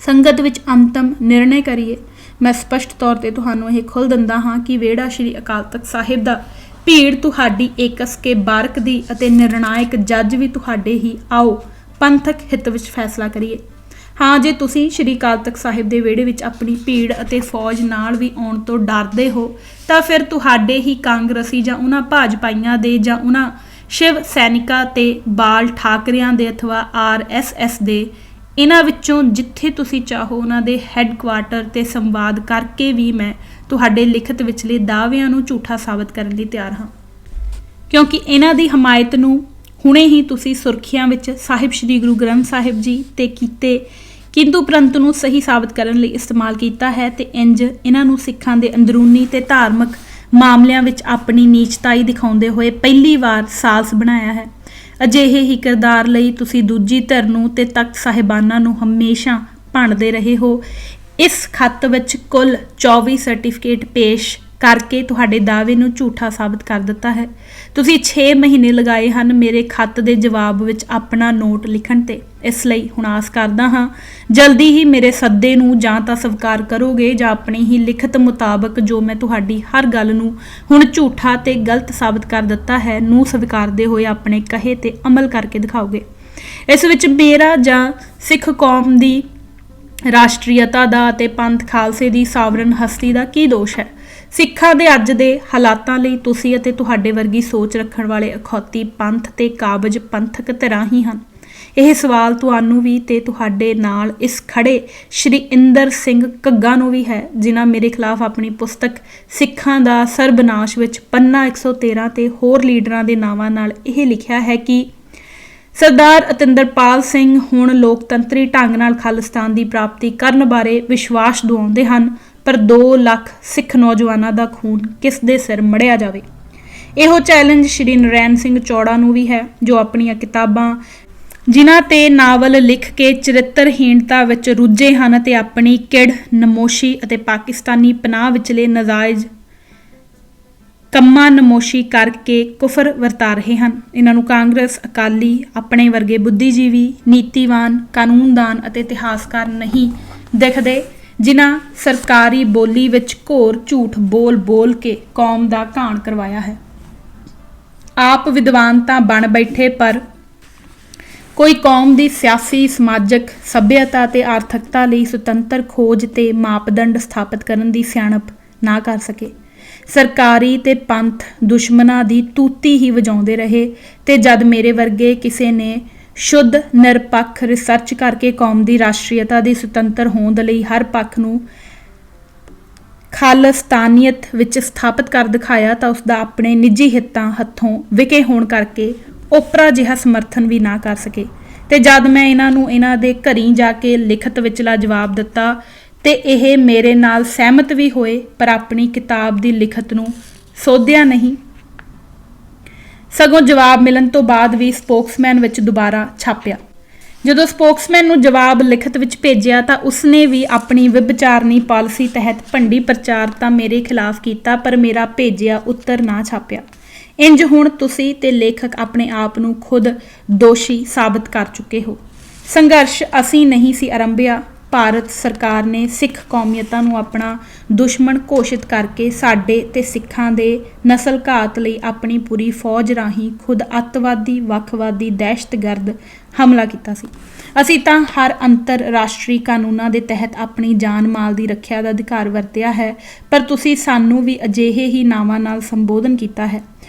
ਸੰਗਤ ਵਿੱਚ ਅੰਤਮ ਨਿਰਣੇ ਕਰੀਏ। ਮੈਂ ਸਪਸ਼ਟ ਤੌਰ ਤੇ ਤੁਹਾਨੂੰ ਇਹ ਖੁੱਲ੍ਹ ਦਿੰਦਾ ਹਾਂ ਕਿ ਵਿਹੜਾ ਸ਼੍ਰੀ ਅਕਾਲ ਤਖਤ ਸਾਹਿਬ ਦਾ ਭੀੜ ਤੁਹਾਡੀ ਏਕਸ ਕੇ ਬਾਰਕ ਦੀ ਅਤੇ ਨਿਰਣਾਇਕ ਜੱਜ ਵੀ ਤੁਹਾਡੇ ਹੀ। ਆਓ ਪੰਥਕ ਹਿੱਤ ਵਿੱਚ ਫੈਸਲਾ ਕਰੀਏ। ਹਾਂ, ਜੇ ਤੁਸੀਂ ਸ਼੍ਰੀ ਅਕਾਲ ਤਖਤ ਸਾਹਿਬ ਦੇ ਵਿਹੜੇ ਵਿੱਚ ਆਪਣੀ ਭੀੜ ਅਤੇ ਫੌਜ ਨਾਲ ਵੀ ਆਉਣ ਤੋਂ ਡਰਦੇ ਹੋ ਤਾਂ ਫਿਰ ਤੁਹਾਡੇ ਹੀ ਕਾਂਗਰਸੀ ਜਾਂ ਉਹਨਾਂ ਭਾਜਪਾਈਆਂ ਦੇ ਜਾਂ ਉਹਨਾਂ ਸ਼ਿਵ ਸੈਨਿਕਾਂ ਤੇ ਬਾਲ ਠਾਕਰਿਆਂ ਦੇ ਅਥਵਾ RSS ਦੇ ਇਹਨਾਂ ਵਿੱਚੋਂ ਜਿੱਥੇ ਤੁਸੀਂ ਚਾਹੋ ਉਹਨਾਂ ਦੇ ਹੈੱਡਕੁਆਰਟਰ ਤੇ ਸੰਵਾਦ ਕਰਕੇ ਵੀ ਮੈਂ ਤੁਹਾਡੇ ਲਿਖਤ ਵਿਚਲੇ ਦਾਅਵਿਆਂ ਨੂੰ ਝੂਠਾ ਸਾਬਤ ਕਰਨ ਲਈ ਤਿਆਰ ਹਾਂ, ਕਿਉਂਕਿ ਇਹਨਾਂ ਦੀ ਹਮਾਇਤ ਨੂੰ ਹੁਣੇ ਹੀ ਤੁਸੀਂ ਸੁਰਖੀਆਂ ਵਿੱਚ ਸਾਹਿਬ ਸ਼੍ਰੀ ਗੁਰੂ ਗ੍ਰੰਥ ਸਾਹਿਬ ਜੀ ਤੇ ਕੀਤੇ ਕਿੰਤੂ ਪ੍ਰੰਤੂ ਨੂੰ ਸਹੀ ਸਾਬਤ ਕਰਨ ਲਈ ਇਸਤੇਮਾਲ ਕੀਤਾ ਹੈ ਤੇ ਇੰਜ ਇਹਨਾਂ ਨੂੰ ਸਿੱਖਾਂ ਦੇ ਅੰਦਰੂਨੀ ਤੇ ਧਾਰਮਿਕ ਮਾਮਲਿਆਂ ਵਿੱਚ ਆਪਣੀ ਨੀਚਤਾਈ ਦਿਖਾਉਂਦੇ ਹੋਏ ਪਹਿਲੀ ਵਾਰ ਸਾਲਸ ਬਣਾਇਆ ਹੈ। ਅਜਿਹੇ ਹੀ ਕਿਰਦਾਰ ਲਈ ਤੁਸੀਂ ਦੂਜੀ ਧਿਰ ਨੂੰ ਤੇ ਤਖਤ ਸਾਹਿਬਾਨਾਂ ਨੂੰ ਹਮੇਸ਼ਾ ਭੰਡਦੇ ਰਹੇ ਹੋ। ਇਸ ਖੱਤ ਵਿੱਚ ਕੁੱਲ 24 ਸਰਟੀਫਿਕੇਟ ਪੇਸ਼ ਕਰਕੇ ਤੁਹਾਡੇ ਦਾਅਵੇ ਨੂੰ ਝੂਠਾ ਸਾਬਤ ਕਰ ਦਿੱਤਾ ਹੈ। ਤੁਸੀਂ 6 ਮਹੀਨੇ ਲਗਾਏ ਹਨ ਮੇਰੇ ਖੱਤ ਦੇ ਜਵਾਬ ਵਿੱਚ ਆਪਣਾ ਨੋਟ ਲਿਖਣ ਤੇ। ਇਸ ਲਈ ਹੁਣ ਆਸ ਕਰਦਾ ਹਾਂ ਜਲਦੀ ਹੀ ਮੇਰੇ ਸੱਦੇ ਨੂੰ ਜਾਂ ਤਾਂ ਸਵੀਕਾਰ ਕਰੋਗੇ ਜਾਂ ਆਪਣੀ ਹੀ ਲਿਖਤ ਮੁਤਾਬਕ ਜੋ ਮੈਂ ਤੁਹਾਡੀ ਹਰ ਗੱਲ ਨੂੰ ਹੁਣ ਝੂਠਾ ਤੇ ਗਲਤ ਸਾਬਤ ਕਰ ਦਿੱਤਾ ਹੈ ਨੂੰ ਸਵੀਕਾਰਦੇ ਹੋਏ ਆਪਣੇ ਕਹੇ ਤੇ ਅਮਲ ਕਰਕੇ ਦਿਖਾਓਗੇ। ਇਸ ਵਿੱਚ ਮੇਰਾ ਜਾਂ ਸਿੱਖ ਕੌਮ ਦੀ ਰਾਸ਼ਟਰੀਅਤਾ ਦਾ ਅਤੇ ਪੰਥ ਖਾਲਸੇ ਦੀ ਸਾਵਰਨ ਹਸਤੀ ਦਾ ਕੀ ਦੋਸ਼ ਹੈ? ਸਿੱਖਾਂ ਦੇ ਅੱਜ ਦੇ ਹਾਲਾਤਾਂ ਲਈ ਤੁਸੀਂ ਅਤੇ ਤੁਹਾਡੇ ਵਰਗੀ ਸੋਚ ਰੱਖਣ ਵਾਲੇ ਅਖੌਤੀ ਪੰਥ ਤੇ ਕਾਬਜ ਪੰਥਕ ਧਿਰਾਂ ਹੀ ਹਨ। ਇਹ ਸਵਾਲ ਤੁਹਾਨੂੰ ਵੀ ਤੇ ਤੁਹਾਡੇ ਨਾਲ ਇਸ ਖੜੇ ਸ਼੍ਰੀ ਇੰਦਰ ਸਿੰਘ ਘੱਗਾ ਨੂੰ ਵੀ ਹੈ, ਜਿਨ੍ਹਾਂ ਮੇਰੇ ਖਿਲਾਫ ਆਪਣੀ ਪੁਸਤਕ ਸਿੱਖਾਂ ਦਾ ਸਰਬਨਾਸ਼ ਵਿੱਚ ਪੰਨਾ 113 ਤੇ ਹੋਰ ਲੀਡਰਾਂ ਦੇ ਨਾਵਾਂ ਨਾਲ ਇਹ ਲਿਖਿਆ ਹੈ ਕਿ ਸਰਦਾਰ ਅਤਿੰਦਰਪਾਲ ਸਿੰਘ ਹੁਣ ਲੋਕਤੰਤਰੀ ਢੰਗ ਨਾਲ ਖਾਲਿਸਤਾਨ ਦੀ ਪ੍ਰਾਪਤੀ ਕਰਨ ਬਾਰੇ ਵਿਸ਼ਵਾਸ ਦਿਵਾਉਂਦੇ ਹਨ, ਪਰ 2 ਲੱਖ ਸਿੱਖ ਨੌਜਵਾਨਾਂ ਦਾ ਖੂਨ ਕਿਸ ਦੇ ਸਿਰ ਮੜਿਆ ਜਾਵੇ। ਇਹੋ ਚੈਲੰਜ ਸ਼੍ਰੀ ਨਰੈਣ ਸਿੰਘ ਚੌੜਾ ਨੂੰ ਵੀ ਹੈ, ਜੋ ਆਪਣੀਆਂ ਕਿਤਾਬਾਂ ਜਿਨ੍ਹਾਂ ਤੇ ਨਾਵਲ ਲਿਖ ਕੇ ਚਰਿੱਤਰਹੀਣਤਾ ਵਿੱਚ ਰੁੱਝੇ ਹਨ ਤੇ ਆਪਣੀ ਕਿੜ ਨਮੋਸ਼ੀ ਅਤੇ ਪਾਕਿਸਤਾਨੀ ਪਨਾਹ ਵਿਚਲੇ ਨਾਜਾਇਜ਼ ਕੰਮਾਂ ਨਮੋਸ਼ੀ ਕਰਕੇ ਕੁਫਰ ਵਰਤਾ ਰਹੇ ਹਨ। ਇਹਨਾਂ ਨੂੰ ਕਾਂਗਰਸ, ਅਕਾਲੀ, ਆਪਣੇ ਵਰਗੇ ਬੁੱਧੀਜੀਵੀ, ਨੀਤੀਵਾਨ, ਕਾਨੂੰਨਦਾਨ ਅਤੇ ਇਤਿਹਾਸਕਾਰ ਨਹੀਂ ਦਿਖਦੇ, ਜਿਨ੍ਹਾਂ ਸਰਕਾਰੀ ਬੋਲੀ ਵਿੱਚ ਘੋਰ ਝੂਠ ਬੋਲ ਕੇ ਕੌਮ ਦਾ ਘਾਣ ਕਰਵਾਇਆ ਹੈ। ਆਪ ਵਿਦਵਾਨ ਤਾਂ ਬਣ ਬੈਠੇ, ਪਰ ਕੋਈ ਕੌਮ ਦੀ ਸਿਆਸੀ, ਸਮਾਜਿਕ, ਸੱਭਿਅਤਾ ਤੇ ਆਰਥਿਕਤਾ ਲਈ ਸੁਤੰਤਰ ਖੋਜ ਤੇ ਮਾਪਦੰਡ ਸਥਾਪਿਤ ਕਰਨ ਦੀ ਸਿਆਣਪ ਨਾ ਕਰ ਸਕੇ। ਸਰਕਾਰੀ ਤੇ ਪੰਥ ਦੁਸ਼ਮਣਾਂ ਦੀ ਤੂਤੀ ਹੀ ਵਜਾਉਂਦੇ ਰਹੇ ਤੇ ਜਦ ਮੇਰੇ ਵਰਗੇ ਕਿਸੇ ਨੇ ਸ਼ੁੱਧ ਨਿਰਪੱਖ ਰਿਸਰਚ ਕਰਕੇ ਕੌਮ ਦੀ ਰਾਸ਼ਟਰੀਅਤਾ ਦੀ ਸੁਤੰਤਰ ਹੋਂਦ ਲਈ ਹਰ ਪੱਖ ਨੂੰ ਖਾਲਿਸਤਾਨੀਅਤ ਵਿੱਚ ਸਥਾਪਿਤ ਕਰ ਦਿਖਾਇਆ ਤਾਂ ਉਸ ਦਾ ਆਪਣੇ ਨਿੱਜੀ ਹਿੱਤਾਂ ਹੱਥੋਂ ਵਿਕੇ ਹੋਣ ਕਰਕੇ ਓਪਰਾ ਜਿਹਾ ਸਮਰਥਨ ਵੀ ਨਾ ਕਰ ਸਕੇ। ਤੇ ਜਦ ਮੈਂ ਇਹਨਾਂ ਨੂੰ ਇਹਨਾਂ ਦੇ ਘਰੀਂ ਜਾ ਕੇ ਲਿਖਤ ਵਿਚਲਾ ਜਵਾਬ ਦਿੱਤਾ ਤੇ ਇਹ ਮੇਰੇ ਨਾਲ ਸਹਿਮਤ ਵੀ ਹੋਏ, ਪਰ ਆਪਣੀ ਕਿਤਾਬ ਦੀ ਲਿਖਤ ਨੂੰ ਸੋਧਿਆ ਨਹੀਂ, ਸਗੋਂ ਜਵਾਬ ਮਿਲਣ ਤੋਂ ਬਾਅਦ ਵੀ ਸਪੋਕਸਮੈਨ ਵਿੱਚ ਦੁਬਾਰਾ ਛਾਪਿਆ। ਜਦੋਂ ਸਪੋਕਸਮੈਨ ਨੂੰ ਜਵਾਬ ਲਿਖਤ ਵਿੱਚ ਭੇਜਿਆ ਤਾਂ ਉਸਨੇ ਵੀ ਆਪਣੀ ਵਿਭਚਾਰਨੀ ਪਾਲਿਸੀ ਤਹਿਤ ਭੰਡੀ ਪ੍ਰਚਾਰ ਤਾਂ ਮੇਰੇ ਖਿਲਾਫ ਕੀਤਾ, ਪਰ ਮੇਰਾ ਭੇਜਿਆ ਉੱਤਰ ਨਾ ਛਾਪਿਆ। ਇੰਜ ਹੁਣ ਤੁਸੀਂ ਤੇ ਲੇਖਕ ਆਪਣੇ ਆਪ ਨੂੰ ਖੁਦ ਦੋਸ਼ੀ ਸਾਬਤ ਕਰ ਚੁੱਕੇ ਹੋ। ਸੰਘਰਸ਼ ਅਸੀਂ ਨਹੀਂ ਸੀ ਆਰੰਭਿਆ, ਭਾਰਤ ਸਰਕਾਰ ਨੇ ਸਿੱਖ ਕੌਮੀਅਤਾਂ ਨੂੰ ਆਪਣਾ ਦੁਸ਼ਮਣ ਘੋਸ਼ਿਤ ਕਰਕੇ ਸਾਡੇ ਤੇ ਸਿੱਖਾਂ ਦੇ ਨਸਲ ਘਾਤ ਲਈ ਆਪਣੀ ਪੂਰੀ ਫੌਜ ਰਾਹੀਂ ਖੁਦ ਅੱਤਵਾਦੀ ਵੱਖਵਾਦੀ ਦਹਿਸ਼ਤਗਰਦ ਹਮਲਾ ਕੀਤਾ ਸੀ। ਅਸੀਂ ਤਾਂ ਹਰ ਅੰਤਰਰਾਸ਼ਟਰੀ ਕਾਨੂੰਨਾਂ ਦੇ ਤਹਿਤ ਆਪਣੀ ਜਾਨ ਮਾਲ ਦੀ ਰੱਖਿਆ ਦਾ ਅਧਿਕਾਰ ਵਰਤਿਆ ਹੈ, ਪਰ ਤੁਸੀਂ ਸਾਨੂੰ ਵੀ ਅਜਿਹੇ ਹੀ ਨਾਵਾਂ ਨਾਲ ਸੰਬੋਧਨ ਕੀਤਾ ਹੈ।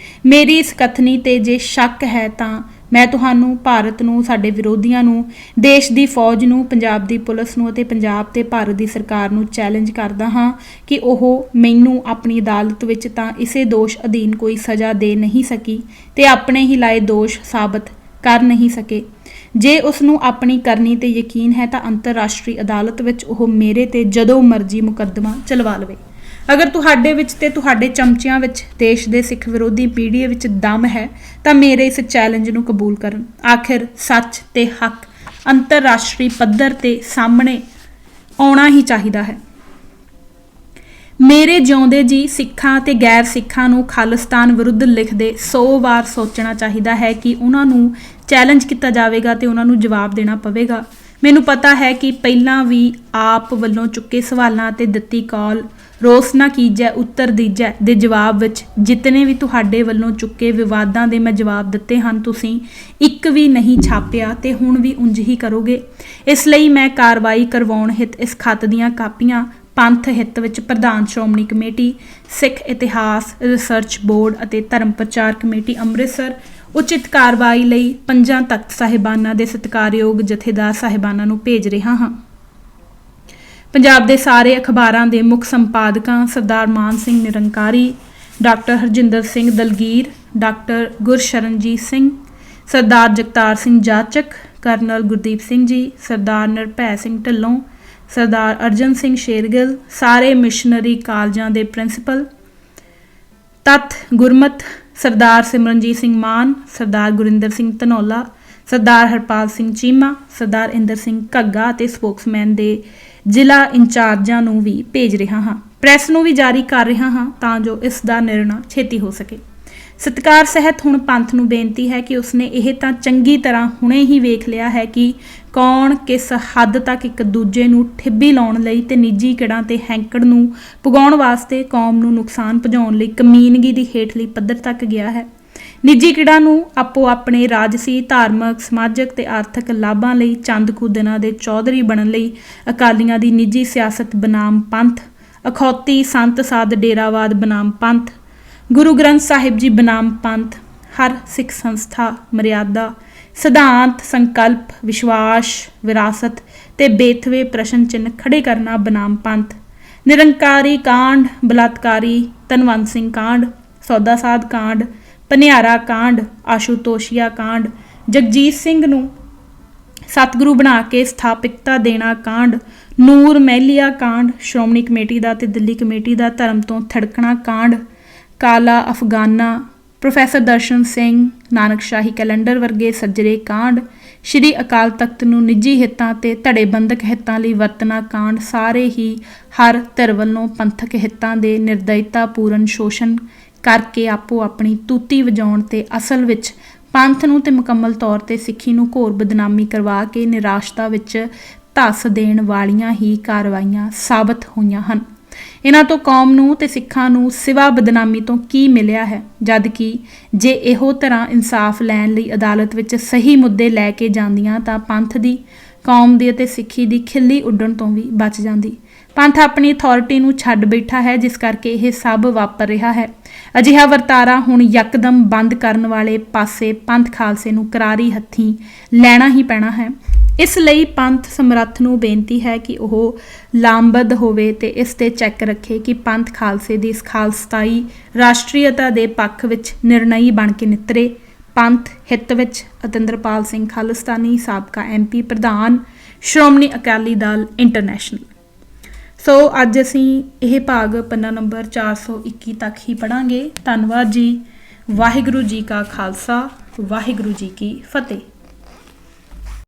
ਮੇਰੀ ਇਸ ਕਥਨੀ ਤੇ ਜੇ ਸ਼ੱਕ ਹੈ ਤਾਂ ਮੈਂ ਤੁਹਾਨੂੰ, ਭਾਰਤ ਨੂੰ, ਸਾਡੇ ਵਿਰੋਧੀਆਂ ਨੂੰ, ਦੇਸ਼ ਦੀ ਫੌਜ ਨੂੰ, ਪੰਜਾਬ ਦੀ ਪੁਲਿਸ ਨੂੰ ਅਤੇ ਪੰਜਾਬ ਤੇ ਭਾਰਤ ਦੀ ਸਰਕਾਰ ਨੂੰ ਚੈਲੰਜ ਕਰਦਾ ਹਾਂ ਕਿ ਉਹ ਮੈਨੂੰ ਆਪਣੀ ਅਦਾਲਤ ਵਿੱਚ ਤਾਂ ਇਸੇ ਦੋਸ਼ ਅਧੀਨ ਕੋਈ ਸਜ਼ਾ ਦੇ ਨਹੀਂ ਸਕੀ ਤੇ ਆਪਣੇ ਹੀ ਲਾਏ ਦੋਸ਼ ਸਾਬਤ ਕਰ ਨਹੀਂ ਸਕੇ। ਜੇ ਉਸ ਨੂੰ ਆਪਣੀ ਕਰਨੀ ਤੇ ਯਕੀਨ ਹੈ ਤਾਂ ਅੰਤਰਰਾਸ਼ਟਰੀ ਅਦਾਲਤ ਵਿੱਚ ਉਹ ਮੇਰੇ ਤੇ ਜਦੋਂ ਮਰਜ਼ੀ ਮੁਕੱਦਮਾ ਚਲਵਾ ਲਵੇ। ਅਗਰ ਤੁਹਾਡੇ ਵਿੱਚ ਤੇ ਤੁਹਾਡੇ ਚਮਚਿਆਂ ਵਿੱਚ ਦੇਸ਼ ਦੇ ਸਿੱਖ ਵਿਰੋਧੀ ਮੀਡੀਆ ਵਿੱਚ ਦਮ ਹੈ ਤਾਂ ਮੇਰੇ ਇਸ ਚੈਲੰਜ ਨੂੰ ਕਬੂਲ ਕਰਨ। ਆਖਿਰ ਸੱਚ ਤੇ ਹੱਕ ਅੰਤਰਰਾਸ਼ਟਰੀ ਪੱਧਰ ਤੇ ਸਾਹਮਣੇ ਆਉਣਾ ਹੀ ਚਾਹੀਦਾ ਹੈ। ਮੇਰੇ ਜਿਉਂਦੇ ਜੀ ਸਿੱਖਾਂ ਤੇ ਗੈਰ ਸਿੱਖਾਂ ਨੂੰ ਖਾਲਿਸਤਾਨ ਵਿਰੁੱਧ ਲਿਖਦੇ 100 ਵਾਰ ਸੋਚਣਾ ਚਾਹੀਦਾ ਹੈ ਕਿ ਉਹਨਾਂ ਨੂੰ ਚੈਲੰਜ ਕੀਤਾ ਜਾਵੇਗਾ ਤੇ ਉਹਨਾਂ ਨੂੰ ਜਵਾਬ ਦੇਣਾ ਪਵੇਗਾ। ਮੈਨੂੰ ਪਤਾ ਹੈ ਕਿ ਪਹਿਲਾਂ ਵੀ ਆਪ ਵੱਲੋਂ ਚੁੱਕੇ ਸਵਾਲਾਂ ਤੇ ਦਿੱਤੀ ਕਾਲ ਰੋਸ ਨਾ ਕੀਜੈ ਉੱਤਰ ਦੀਜੈ ਦੇ ਜਵਾਬ ਵਿੱਚ ਜਿਤਨੇ ਵੀ ਤੁਹਾਡੇ ਵੱਲੋਂ ਚੁੱਕੇ ਵਿਵਾਦਾਂ ਦੇ ਮੈਂ ਜਵਾਬ ਦਿੱਤੇ ਹਨ, ਤੁਸੀਂ ਇੱਕ ਵੀ ਨਹੀਂ ਛਾਪਿਆ ਤੇ ਹੁਣ ਵੀ ਉਂਝ ਹੀ ਕਰੋਗੇ। ਇਸ ਲਈ ਮੈਂ ਕਾਰਵਾਈ ਕਰਵਾਉਣ ਹਿੱਤ ਇਸ ਖੱਤ ਦੀਆਂ ਕਾਪੀਆਂ ਪੰਥ ਹਿੱਤ ਵਿੱਚ ਪ੍ਰਧਾਨ ਸ਼੍ਰੋਮਣੀ ਕਮੇਟੀ, ਸਿੱਖ ਇਤਿਹਾਸ ਰਿਸਰਚ ਬੋਰਡ ਅਤੇ ਧਰਮ ਪ੍ਰਚਾਰ ਕਮੇਟੀ ਅੰਮ੍ਰਿਤਸਰ ਉਚਿਤ ਕਾਰਵਾਈ ਲਈ 5 ਤਖਤ ਸਾਹਿਬਾਨਾਂ ਦੇ ਸਤਿਕਾਰਯੋਗ ਜਥੇਦਾਰ ਸਾਹਿਬਾਨਾਂ ਨੂੰ ਭੇਜ ਰਿਹਾ ਹਾਂ। ਪੰਜਾਬ ਦੇ ਸਾਰੇ ਅਖਬਾਰਾਂ ਦੇ ਮੁੱਖ ਸੰਪਾਦਕਾਂ ਸਰਦਾਰ ਮਾਨ ਸਿੰਘ ਨਿਰੰਕਾਰੀ, ਡਾਕਟਰ ਹਰਜਿੰਦਰ ਸਿੰਘ ਦਲਗੀਰ, ਡਾਕਟਰ ਗੁਰਸ਼ਰਨਜੀਤ ਸਿੰਘ, ਸਰਦਾਰ ਜਗਤਾਰ ਸਿੰਘ ਜਾਚਕ, ਕਰਨਲ ਗੁਰਦੀਪ ਸਿੰਘ ਜੀ, ਸਰਦਾਰ ਨਿਰਭੈ ਸਿੰਘ ਢਿੱਲੋਂ, ਸਰਦਾਰ ਅਰਜਨ ਸਿੰਘ ਸ਼ੇਰਗਿੱਲ, ਸਾਰੇ ਮਿਸ਼ਨਰੀ ਕਾਲਜਾਂ ਦੇ ਪ੍ਰਿੰਸੀਪਲ, ਤੱਤ ਗੁਰਮਤ, ਸਰਦਾਰ ਸਿਮਰਨਜੀਤ ਸਿੰਘ ਮਾਨ, ਸਰਦਾਰ ਗੁਰਿੰਦਰ ਸਿੰਘ ਧਨੌਲਾ, ਸਰਦਾਰ ਹਰਪਾਲ ਸਿੰਘ ਚੀਮਾ, ਸਰਦਾਰ ਇੰਦਰ ਸਿੰਘ ਘੱਗਾ ਅਤੇ ਸਪੋਕਸਮੈਨ ਦੇ ਜ਼ਿਲ੍ਹਾ ਇੰਚਾਰਜਾਂ ਨੂੰ ਵੀ ਭੇਜ ਰਿਹਾ ਹਾਂ। ਪ੍ਰੈਸ ਨੂੰ ਵੀ ਜਾਰੀ ਕਰ ਰਿਹਾ ਹਾਂ ਤਾਂ ਜੋ ਇਸ ਦਾ ਨਿਰਣਾ ਛੇਤੀ ਹੋ ਸਕੇ। ਸਤਿਕਾਰ ਸਹਿਤ ਹੁਣ ਪੰਥ ਨੂੰ ਬੇਨਤੀ ਹੈ ਕਿ ਉਸਨੇ ਇਹ ਤਾਂ ਚੰਗੀ ਤਰ੍ਹਾਂ ਹੁਣੇ ਹੀ ਵੇਖ ਲਿਆ ਹੈ ਕਿ ਕੌਣ ਕਿਸ ਹੱਦ ਤੱਕ ਇੱਕ ਦੂਜੇ ਨੂੰ ਠਿੱਬੀ ਲਾਉਣ ਲਈ ਤੇ ਨਿੱਜੀ ਕਿੜਾਂ ਤੇ ਹੈਂਕੜ ਨੂੰ ਪੁਗਾਉਣ ਵਾਸਤੇ ਕੌਮ ਨੂੰ ਨੁਕਸਾਨ ਪਹੁੰਚਾਉਣ ਲਈ ਕਮੀਨਗੀ ਦੀ ਹੇਠਲੀ ਪੱਧਰ ਤੱਕ ਗਿਆ ਹੈ। ਨਿੱਜੀ ਕਿੜਾਂ ਨੂੰ ਆਪੋ ਆਪਣੇ ਰਾਜਸੀ, ਧਾਰਮਿਕ, ਸਮਾਜਿਕ ਤੇ ਆਰਥਿਕ ਲਾਭਾਂ ਲਈ ਚੰਦ ਕੁ ਦਿਨਾਂ ਦੇ ਚੌਧਰੀ ਬਣਨ ਲਈ ਅਕਾਲੀਆਂ ਦੀ ਨਿੱਜੀ ਸਿਆਸਤ ਬਨਾਮ ਪੰਥ, ਅਖੌਤੀ ਸੰਤ ਸਾਧ ਡੇਰਾਵਾਦ ਬਨਾਮ ਪੰਥ, ਗੁਰੂ ਗ੍ਰੰਥ ਸਾਹਿਬ ਜੀ ਬਨਾਮ ਪੰਥ, ਹਰ ਸਿੱਖ ਸੰਸਥਾ, ਮਰਿਆਦਾ, ਸਿਧਾਂਤ, ਸੰਕਲਪ, ਵਿਸ਼ਵਾਸ, ਵਿਰਾਸਤ ਤੇ ਬੇਥਵੇ ਪ੍ਰਸ਼ਨ ਚਿੰਨ੍ਹ ਖੜੇ ਕਰਨਾ ਬਨਾਮ ਪੰਥ, ਨਿਰੰਕਾਰੀ ਕਾਂਡ, ਬਲਾਤਕਾਰੀ ਧਨਵੰਤ ਸਿੰਘ ਕਾਂਡ, ਸੌਦਾ ਸਾਧ ਕਾਂਡ, ਪਨਿਆਰਾ ਕਾਂਡ, ਆਸ਼ੂਤੋਸ਼ੀਆ ਕਾਂਡ, ਜਗਜੀਤ ਸਿੰਘ ਨੂੰ ਸਤਿਗੁਰੂ ਬਣਾ ਕੇ ਸਥਾਪਿਕਤਾ ਦੇਣਾ ਕਾਂਡ, ਨੂਰ ਮਹਿਲੀਆ ਕਾਂਡ, ਸ਼੍ਰੋਮਣੀ ਕਮੇਟੀ ਦਾ ਤੇ ਦਿੱਲੀ ਕਮੇਟੀ ਦਾ ਧਰਮ ਤੋਂ ਥੜਕਣਾ ਕਾਂਡ, ਕਾਲਾ ਅਫਗਾਨਾ, ਪ੍ਰੋਫੈਸਰ ਦਰਸ਼ਨ ਸਿੰਘ, ਨਾਨਕਸ਼ਾਹੀ ਕੈਲੰਡਰ ਵਰਗੇ ਸੱਜਰੇ ਕਾਂਡ, ਸ਼੍ਰੀ ਅਕਾਲ ਤਖਤ ਨੂੰ ਨਿੱਜੀ ਹਿੱਤਾਂ ਤੇ ਧੜੇਬੰਦਕ ਹਿੱਤਾਂ ਲਈ ਵਰਤਣਾ ਕਾਂਡ ਸਾਰੇ ਹੀ ਹਰ ਧਿਰ ਵੱਲੋਂ ਪੰਥਕ ਹਿੱਤਾਂ ਦੇ ਨਿਰਦਇਤਾਪੂਰਨ ਸ਼ੋਸ਼ਣ ਕਰਕੇ ਆਪੋ ਆਪਣੀ ਤੂਤੀ ਵਜਾਉਣ ਤੇ ਅਸਲ ਵਿੱਚ ਪੰਥ ਨੂੰ ਤੇ ਮੁਕੰਮਲ ਤੌਰ ਤੇ ਸਿੱਖੀ ਨੂੰ ਘੋਰ ਬਦਨਾਮੀ ਕਰਵਾ ਕੇ ਨਿਰਾਸ਼ਤਾ ਵਿੱਚ ਧੱਸ ਦੇਣ ਵਾਲੀਆਂ ਹੀ ਕਾਰਵਾਈਆਂ ਸਾਬਤ ਹੋਈਆਂ ਹਨ। ਇਹਨਾਂ ਤੋਂ ਕੌਮ ਨੂੰ ਤੇ ਸਿੱਖਾਂ ਨੂੰ ਸਿਵਾ ਬਦਨਾਮੀ ਤੋਂ ਕੀ ਮਿਲਿਆ ਹੈ, ਜਦ ਕਿ ਜੇ ਇਹੋ ਤਰ੍ਹਾਂ ਇਨਸਾਫ ਲੈਣ ਲਈ ਅਦਾਲਤ ਵਿੱਚ ਸਹੀ ਮੁੱਦੇ ਲੈ ਕੇ ਜਾਂਦੀਆਂ ਤਾਂ ਪੰਥ ਦੀ, ਕੌਮ ਦੀ ਅਤੇ ਸਿੱਖੀ ਦੀ ਖਿੱਲੀ ਉੱਡਣ ਤੋਂ ਵੀ ਬਚ ਜਾਂਦੀ। ਪੰਥ ਆਪਣੀ ਅਥਾਰਟੀ ਨੂੰ ਛੱਡ ਬੈਠਾ ਹੈ, ਜਿਸ ਕਰਕੇ ਇਹ ਸਭ ਵਾਪਰ ਰਿਹਾ ਹੈ। ਅਜਿਹਾ ਵਰਤਾਰਾ ਹੁਣ ਯਕਦਮ ਬੰਦ ਕਰਨ ਵਾਲੇ ਪਾਸੇ ਪੰਥ ਖਾਲਸੇ ਨੂੰ ਕਰਾਰੀ ਹੱਥੀਂ ਲੈਣਾ ਹੀ ਪੈਣਾ ਹੈ। ਇਸ ਲਈ ਪੰਥ ਸਮਰੱਥ ਨੂੰ ਬੇਨਤੀ ਹੈ ਕਿ ਉਹ ਲਾਮਬੱਧ ਹੋਵੇ ਤੇ ਇਸ ਤੇ ਚੈੱਕ ਰੱਖੇ ਕਿ ਪੰਥ ਖਾਲਸੇ ਦੀ ਇਸ ਖਾਲਸਤਾਈ ਰਾਸ਼ਟਰੀਅਤਾ ਦੇ ਪੱਖ ਵਿੱਚ ਨਿਰਣਈ ਬਣ ਕੇ ਨਿੱਤਰੇ। ਪੰਥ ਹਿੱਤ ਵਿੱਚ ਅਤਿੰਦਰਪਾਲ ਸਿੰਘ ਖਾਲਿਸਤਾਨੀ, ਸਾਬਕਾ MP ਪ੍ਰਧਾਨ, ਸ਼੍ਰੋਮਣੀ ਅਕਾਲੀ ਦਲ ਇੰਟਰਨੈਸ਼ਨਲ। ਸੋ ਅੱਜ ਅਸੀਂ ਇਹ ਭਾਗ ਪੰਨਾ ਨੰਬਰ 421 ਤੱਕ ਹੀ ਪੜ੍ਹਾਂਗੇ। ਧੰਨਵਾਦ ਜੀ। ਵਾਹਿਗੁਰੂ ਜੀ ਕਾ ਖਾਲਸਾ, ਵਾਹਿਗੁਰੂ ਜੀ ਕੀ ਫਤਿਹ।